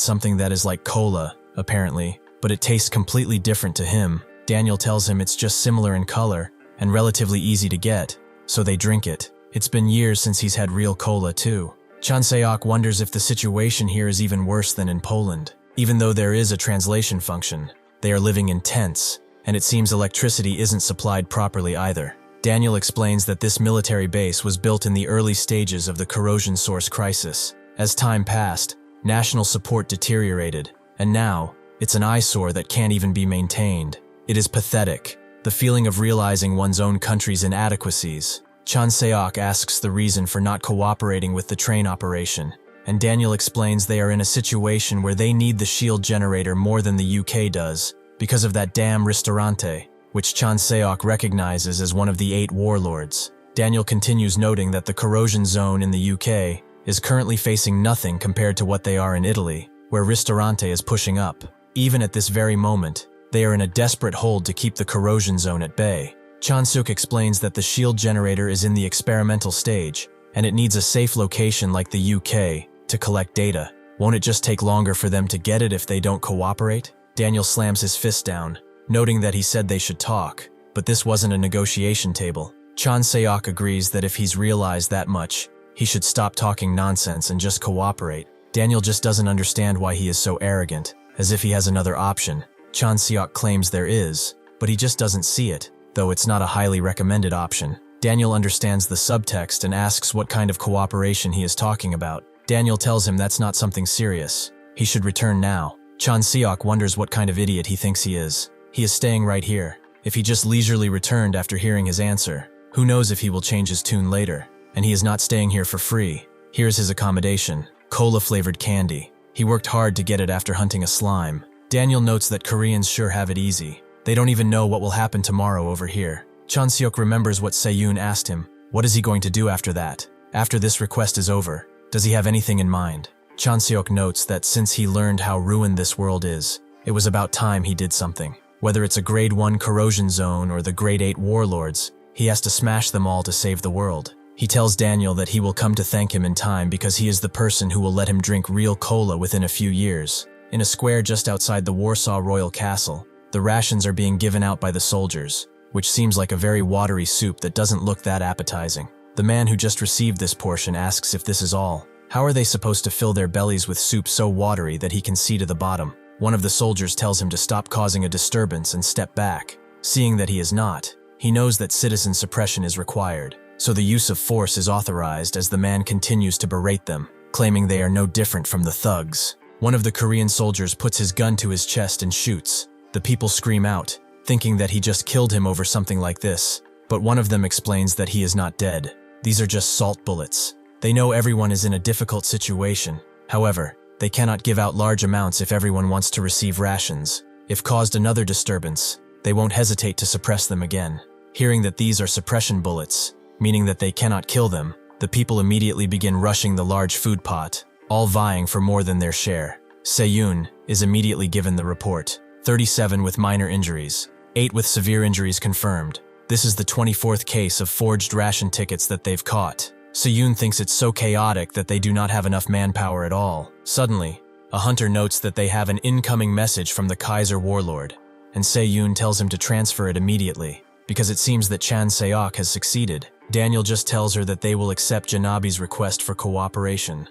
something that is like cola, apparently, but it tastes completely different to him. Daniel tells him it's just similar in color and relatively easy to get, so they drink it. It's been years since he's had real cola too. Chanseok wonders if the situation here is even worse than in Poland. Even though there is a translation function, they are living in tents, and it seems electricity isn't supplied properly either. Daniel explains that this military base was built in the early stages of the corrosion source crisis. As time passed, national support deteriorated, and now, it's an eyesore that can't even be maintained. It is pathetic, the feeling of realizing one's own country's inadequacies. Chanseok asks the reason for not cooperating with the train operation, and Daniel explains they are in a situation where they need the shield generator more than the UK does, because of that damn ristorante, which Chanseok recognizes as one of the 8 warlords. Daniel continues noting that the corrosion zone in the UK is currently facing nothing compared to what they are in Italy, where ristorante is pushing up. Even at this very moment, they are in a desperate hold to keep the corrosion zone at bay. Chanseok explains that the shield generator is in the experimental stage, and it needs a safe location like the UK to collect data. Won't it just take longer for them to get it if they don't cooperate? Daniel slams his fist down, noting that he said they should talk, but this wasn't a negotiation table. Chanseok agrees that if he's realized that much, he should stop talking nonsense and just cooperate. Daniel just doesn't understand why he is so arrogant, as if he has another option. Chanseok claims there is, but he just doesn't see it, though it's not a highly recommended option. Daniel understands the subtext and asks what kind of cooperation he is talking about. Daniel tells him that's not something serious. He should return now. Chanseok wonders what kind of idiot he thinks he is. He is staying right here. If he just leisurely returned after hearing his answer, who knows if he will change his tune later. And he is not staying here for free. Here's his accommodation: cola-flavored candy. He worked hard to get it after hunting a slime. Daniel notes that Koreans sure have it easy. They don't even know what will happen tomorrow over here. Chanseok remembers what Se-yoon asked him. What is he going to do after that? After this request is over, does he have anything in mind? Chanseok notes that since he learned how ruined this world is, it was about time he did something. Whether it's a Grade 1 corrosion zone or the Grade 8 warlords, he has to smash them all to save the world. He tells Daniel that he will come to thank him in time because he is the person who will let him drink real cola within a few years. In a square just outside the Warsaw Royal Castle, the rations are being given out by the soldiers, which seems like a very watery soup that doesn't look that appetizing. The man who just received this portion asks if this is all. How are they supposed to fill their bellies with soup so watery that he can see to the bottom? One of the soldiers tells him to stop causing a disturbance and step back. Seeing that he is not, he knows that citizen suppression is required, so the use of force is authorized as the man continues to berate them, claiming they are no different from the thugs. One of the Korean soldiers puts his gun to his chest and shoots. The people scream out, thinking that he just killed him over something like this, but one of them explains that he is not dead. These are just salt bullets. They know everyone is in a difficult situation. However, they cannot give out large amounts if everyone wants to receive rations. If caused another disturbance, they won't hesitate to suppress them again. Hearing that these are suppression bullets, meaning that they cannot kill them, the people immediately begin rushing the large food pot, all vying for more than their share. Se-yoon is immediately given the report. 37 with minor injuries, 8 with severe injuries confirmed. This is the 24th case of forged ration tickets that they've caught. Se-yoon thinks it's so chaotic that they do not have enough manpower at all. Suddenly, a hunter notes that they have an incoming message from the Kaiser warlord, and Se-yoon tells him to transfer it immediately, because it seems that Chanseok has succeeded. Daniel just tells her that they will accept Janabi's request for cooperation.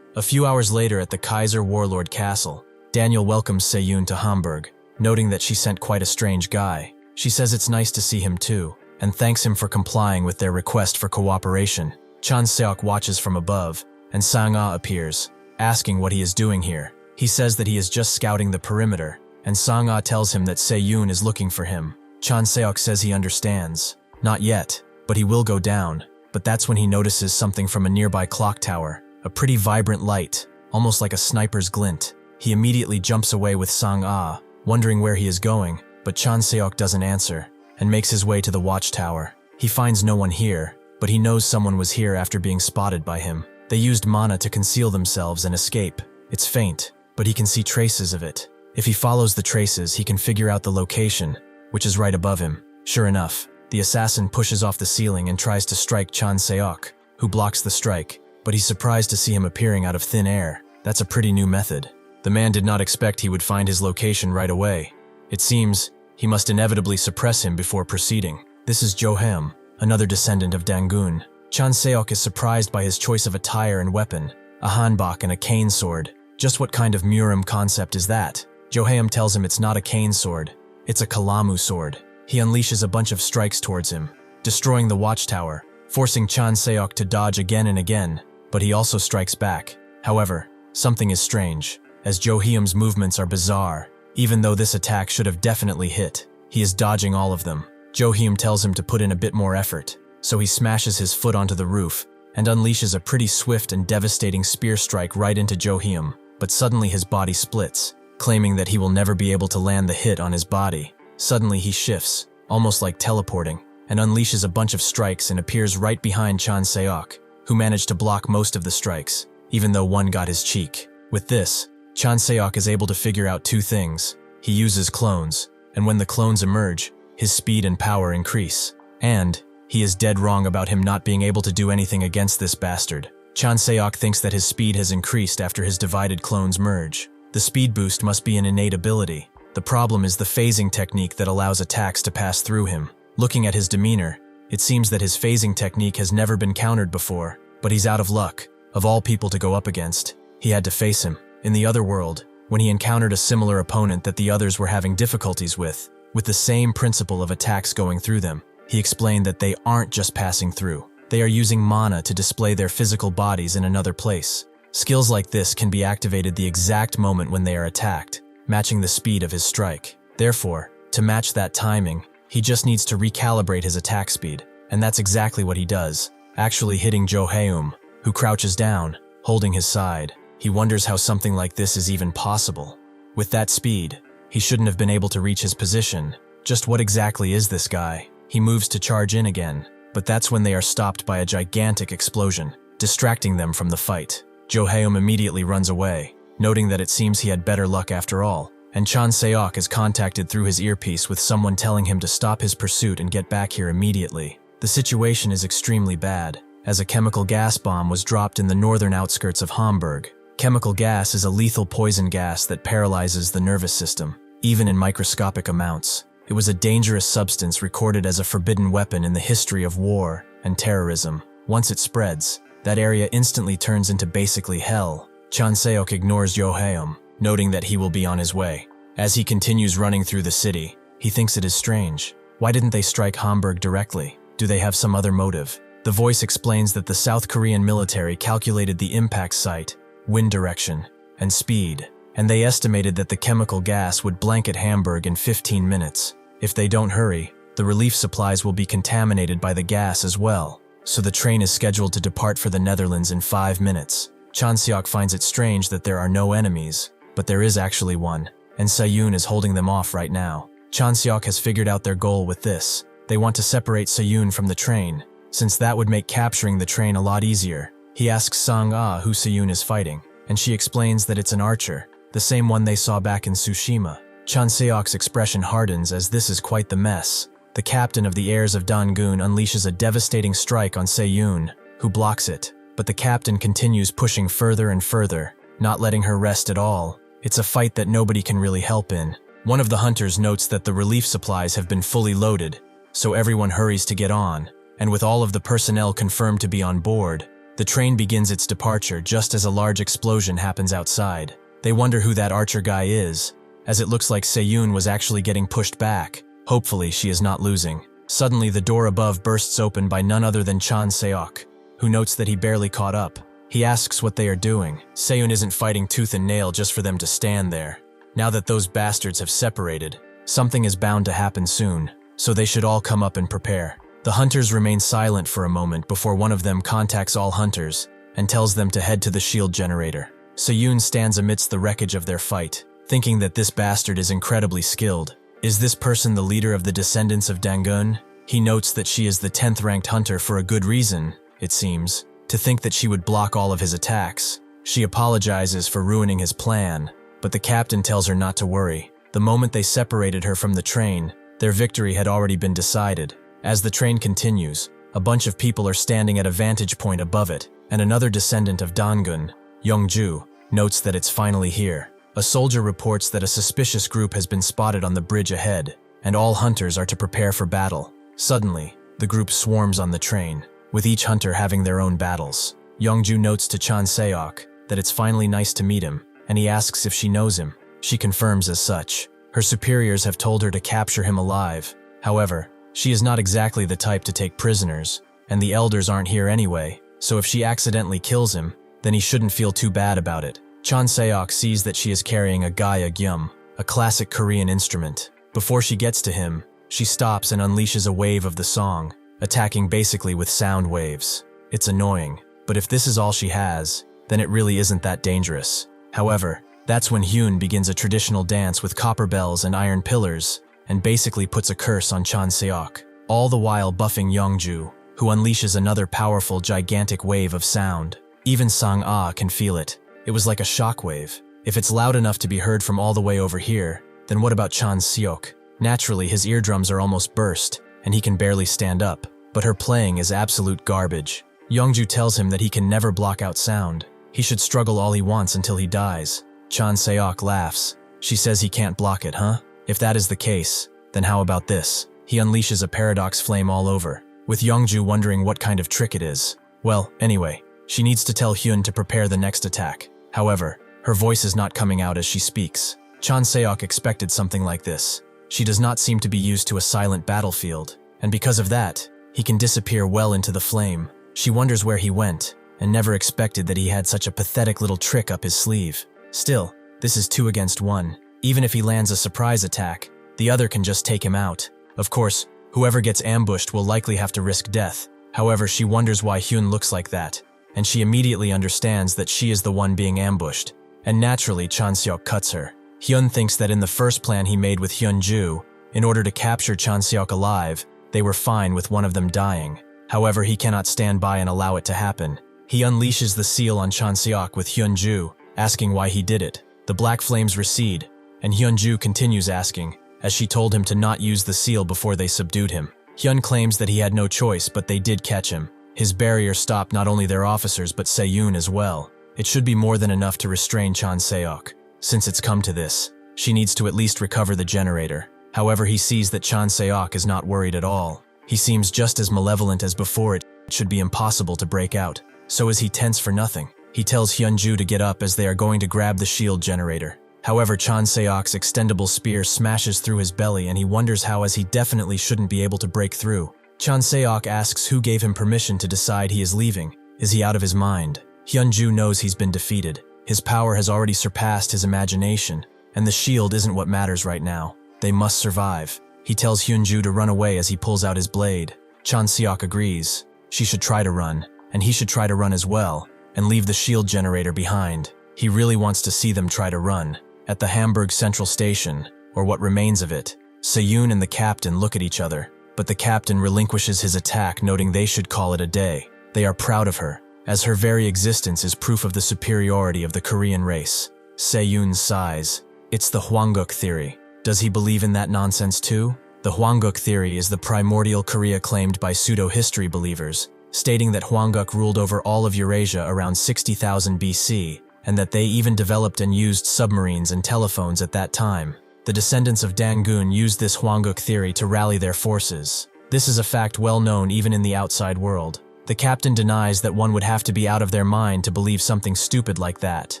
A few hours later at the Kaiser warlord castle, Daniel welcomes Se-yoon to Hamburg, noting that she sent quite a strange guy. She says it's nice to see him too, and thanks him for complying with their request for cooperation. Chanseok watches from above, and Sang-ah appears, asking what he is doing here. He says that he is just scouting the perimeter, and Sang-ah tells him that Se-yoon is looking for him. Chanseok says he understands. Not yet, but he will go down. But that's when he notices something from a nearby clock tower, a pretty vibrant light, almost like a sniper's glint. He immediately jumps away with Sang-ah, wondering where he is going, but Chanseok doesn't answer, and makes his way to the watchtower. He finds no one here, but he knows someone was here after being spotted by him. They used mana to conceal themselves and escape. It's faint, but he can see traces of it. If he follows the traces, he can figure out the location, which is right above him. Sure enough, the assassin pushes off the ceiling and tries to strike Chanseok, who blocks the strike, but he's surprised to see him appearing out of thin air. That's a pretty new method. The man did not expect he would find his location right away. It seems he must inevitably suppress him before proceeding. This is Joheum, another descendant of Dangun. Chanseok is surprised by his choice of attire and weapon, a hanbok and a cane sword. Just what kind of Murim concept is that? Joheum tells him it's not a cane sword, it's a Kalamu sword. He unleashes a bunch of strikes towards him, destroying the watchtower, forcing Chanseok to dodge again and again, but he also strikes back. However, something is strange, as Joheum's movements are bizarre. Even though this attack should have definitely hit, he is dodging all of them. Joheum tells him to put in a bit more effort, so he smashes his foot onto the roof and unleashes a pretty swift and devastating spear strike right into Joheum, but suddenly his body splits, claiming that he will never be able to land the hit on his body. Suddenly he shifts, almost like teleporting, and unleashes a bunch of strikes and appears right behind Chanseok, who managed to block most of the strikes, even though one got his cheek. With this, Chanseok is able to figure out two things. He uses clones, and when the clones emerge, his speed and power increase. And he is dead wrong about him not being able to do anything against this bastard. Chanseok thinks that his speed has increased after his divided clones merge. The speed boost must be an innate ability. The problem is the phasing technique that allows attacks to pass through him. Looking at his demeanor, it seems that his phasing technique has never been countered before, but he's out of luck. Of all people to go up against, he had to face him. In the other world, when he encountered a similar opponent that the others were having difficulties with the same principle of attacks going through them, he explained that they aren't just passing through. They are using mana to display their physical bodies in another place. Skills like this can be activated the exact moment when they are attacked, matching the speed of his strike. Therefore, to match that timing, he just needs to recalibrate his attack speed, and that's exactly what he does, actually hitting Joheum, who crouches down, holding his side. He wonders how something like this is even possible. With that speed, he shouldn't have been able to reach his position. Just what exactly is this guy? He moves to charge in again, but that's when they are stopped by a gigantic explosion, distracting them from the fight. Joheum immediately runs away, noting that it seems he had better luck after all, and Chanseok is contacted through his earpiece with someone telling him to stop his pursuit and get back here immediately. The situation is extremely bad, as a chemical gas bomb was dropped in the northern outskirts of Hamburg. Chemical gas is a lethal poison gas that paralyzes the nervous system, even in microscopic amounts. It was a dangerous substance recorded as a forbidden weapon in the history of war and terrorism. Once it spreads, that area instantly turns into basically hell. Chanseok ignores Joheum, noting that he will be on his way. As he continues running through the city, he thinks it is strange. Why didn't they strike Hamburg directly? Do they have some other motive? The voice explains that the South Korean military calculated the impact site, wind direction, and speed, and they estimated that the chemical gas would blanket Hamburg in 15 minutes. If they don't hurry, the relief supplies will be contaminated by the gas as well, so the train is scheduled to depart for the Netherlands in 5 minutes. Chanseok finds it strange that there are no enemies, but there is actually one, and Sayun is holding them off right now. Chanseok has figured out their goal with this. They want to separate Sayun from the train, since that would make capturing the train a lot easier. He asks Sang-ah who Sayun is fighting, and she explains that it's an archer, the same one they saw back in Tsushima. Chanseok's expression hardens as this is quite the mess. The captain of the heirs of Dangun unleashes a devastating strike on Sayun, who blocks it, but the captain continues pushing further and further, not letting her rest at all. It's a fight that nobody can really help in. One of the hunters notes that the relief supplies have been fully loaded, so everyone hurries to get on, and with all of the personnel confirmed to be on board, the train begins its departure just as a large explosion happens outside. They wonder who that archer guy is, as it looks like Sayun was actually getting pushed back. Hopefully she is not losing. Suddenly the door above bursts open by none other than Chanseok, who notes that he barely caught up. He asks what they are doing. Sayun isn't fighting tooth and nail just for them to stand there. Now that those bastards have separated, something is bound to happen soon, so they should all come up and prepare. The hunters remain silent for a moment before one of them contacts all hunters and tells them to head to the shield generator. Seyun stands amidst the wreckage of their fight, thinking that this bastard is incredibly skilled. Is this person the leader of the descendants of Dangun? He notes that she is the 10th ranked hunter for a good reason, it seems, to think that she would block all of his attacks. She apologizes for ruining his plan, but the captain tells her not to worry. The moment they separated her from the train, their victory had already been decided. As the train continues, a bunch of people are standing at a vantage point above it, and another descendant of Dangun, Youngju, notes that it's finally here. A soldier reports that a suspicious group has been spotted on the bridge ahead, and all hunters are to prepare for battle. Suddenly, the group swarms on the train, with each hunter having their own battles. Youngju notes to Chanseok that it's finally nice to meet him, and he asks if she knows him. She confirms as such. Her superiors have told her to capture him alive. However, she is not exactly the type to take prisoners, and the elders aren't here anyway, so if she accidentally kills him, then he shouldn't feel too bad about it. Chanseok sees that she is carrying a gaya gyum, a classic Korean instrument. Before she gets to him, she stops and unleashes a wave of the song, attacking basically with sound waves. It's annoying, but if this is all she has, then it really isn't that dangerous. However, that's when Hyun begins a traditional dance with copper bells and iron pillars, and basically puts a curse on Chanseok, all the while buffing Youngju, who unleashes another powerful, gigantic wave of sound. Even Sang-ah can feel it. It was like a shockwave. If it's loud enough to be heard from all the way over here, then what about Chanseok? Naturally, his eardrums are almost burst, and he can barely stand up, but her playing is absolute garbage. Youngju tells him that he can never block out sound. He should struggle all he wants until he dies. Chanseok laughs. She says he can't block it, huh? If that is the case, then how about this? He unleashes a paradox flame all over, with Youngju wondering what kind of trick it is. Well, anyway, she needs to tell Hyun to prepare the next attack. However, her voice is not coming out as she speaks. Chanseok expected something like this. She does not seem to be used to a silent battlefield, and because of that, he can disappear well into the flame. She wonders where he went, and never expected that he had such a pathetic little trick up his sleeve. Still, this is 2 against 1. Even if he lands a surprise attack, the other can just take him out. Of course, whoever gets ambushed will likely have to risk death. However, she wonders why Hyun looks like that, and she immediately understands that she is the one being ambushed. And naturally, Chanseok cuts her. Hyun thinks that in the first plan he made with Hyunju, in order to capture Chanseok alive, they were fine with one of them dying. However, he cannot stand by and allow it to happen. He unleashes the seal on Chanseok with Hyunju, asking why he did it. The black flames recede, and Hyunju continues asking, as she told him to not use the seal before they subdued him. Hyun claims that he had no choice, but they did catch him. His barrier stopped not only their officers but Seyun as well. It should be more than enough to restrain Chanseok. Since it's come to this, she needs to at least recover the generator. However, he sees that Chanseok is not worried at all. He seems just as malevolent as before. It should be impossible to break out. So is he tense for nothing? He tells Hyunju to get up as they are going to grab the shield generator. However, Chanseok's extendable spear smashes through his belly and he wonders how, as he definitely shouldn't be able to break through. Chanseok asks who gave him permission to decide he is leaving. Is he out of his mind? Hyunju knows he's been defeated. His power has already surpassed his imagination, and the shield isn't what matters right now. They must survive. He tells Hyunju to run away as he pulls out his blade. Chanseok agrees. She should try to run, and he should try to run as well, and leave the shield generator behind. He really wants to see them try to run. At the Hamburg Central Station, or what remains of it, Seyun and the captain look at each other, but the captain relinquishes his attack, noting they should call it a day. They are proud of her, as her very existence is proof of the superiority of the Korean race. Seyun sighs. It's the Hwanguk theory. Does he believe in that nonsense too? The Hwanguk theory is the primordial Korea claimed by pseudo-history believers, stating that Hwanguk ruled over all of Eurasia around 60,000 BC, and that they even developed and used submarines and telephones at that time. The descendants of Dangun used this Hwanguk theory to rally their forces. This is a fact well known even in the outside world. The captain denies that one would have to be out of their mind to believe something stupid like that.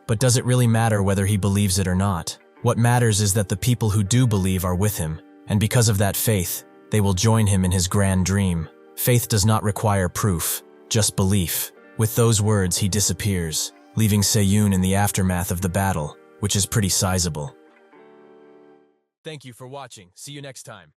But does it really matter whether he believes it or not? What matters is that the people who do believe are with him, and because of that faith, they will join him in his grand dream. Faith does not require proof, just belief. With those words, he disappears, leaving Seyun in the aftermath of the battle, which is pretty sizable. Thank you for watching. See you next time.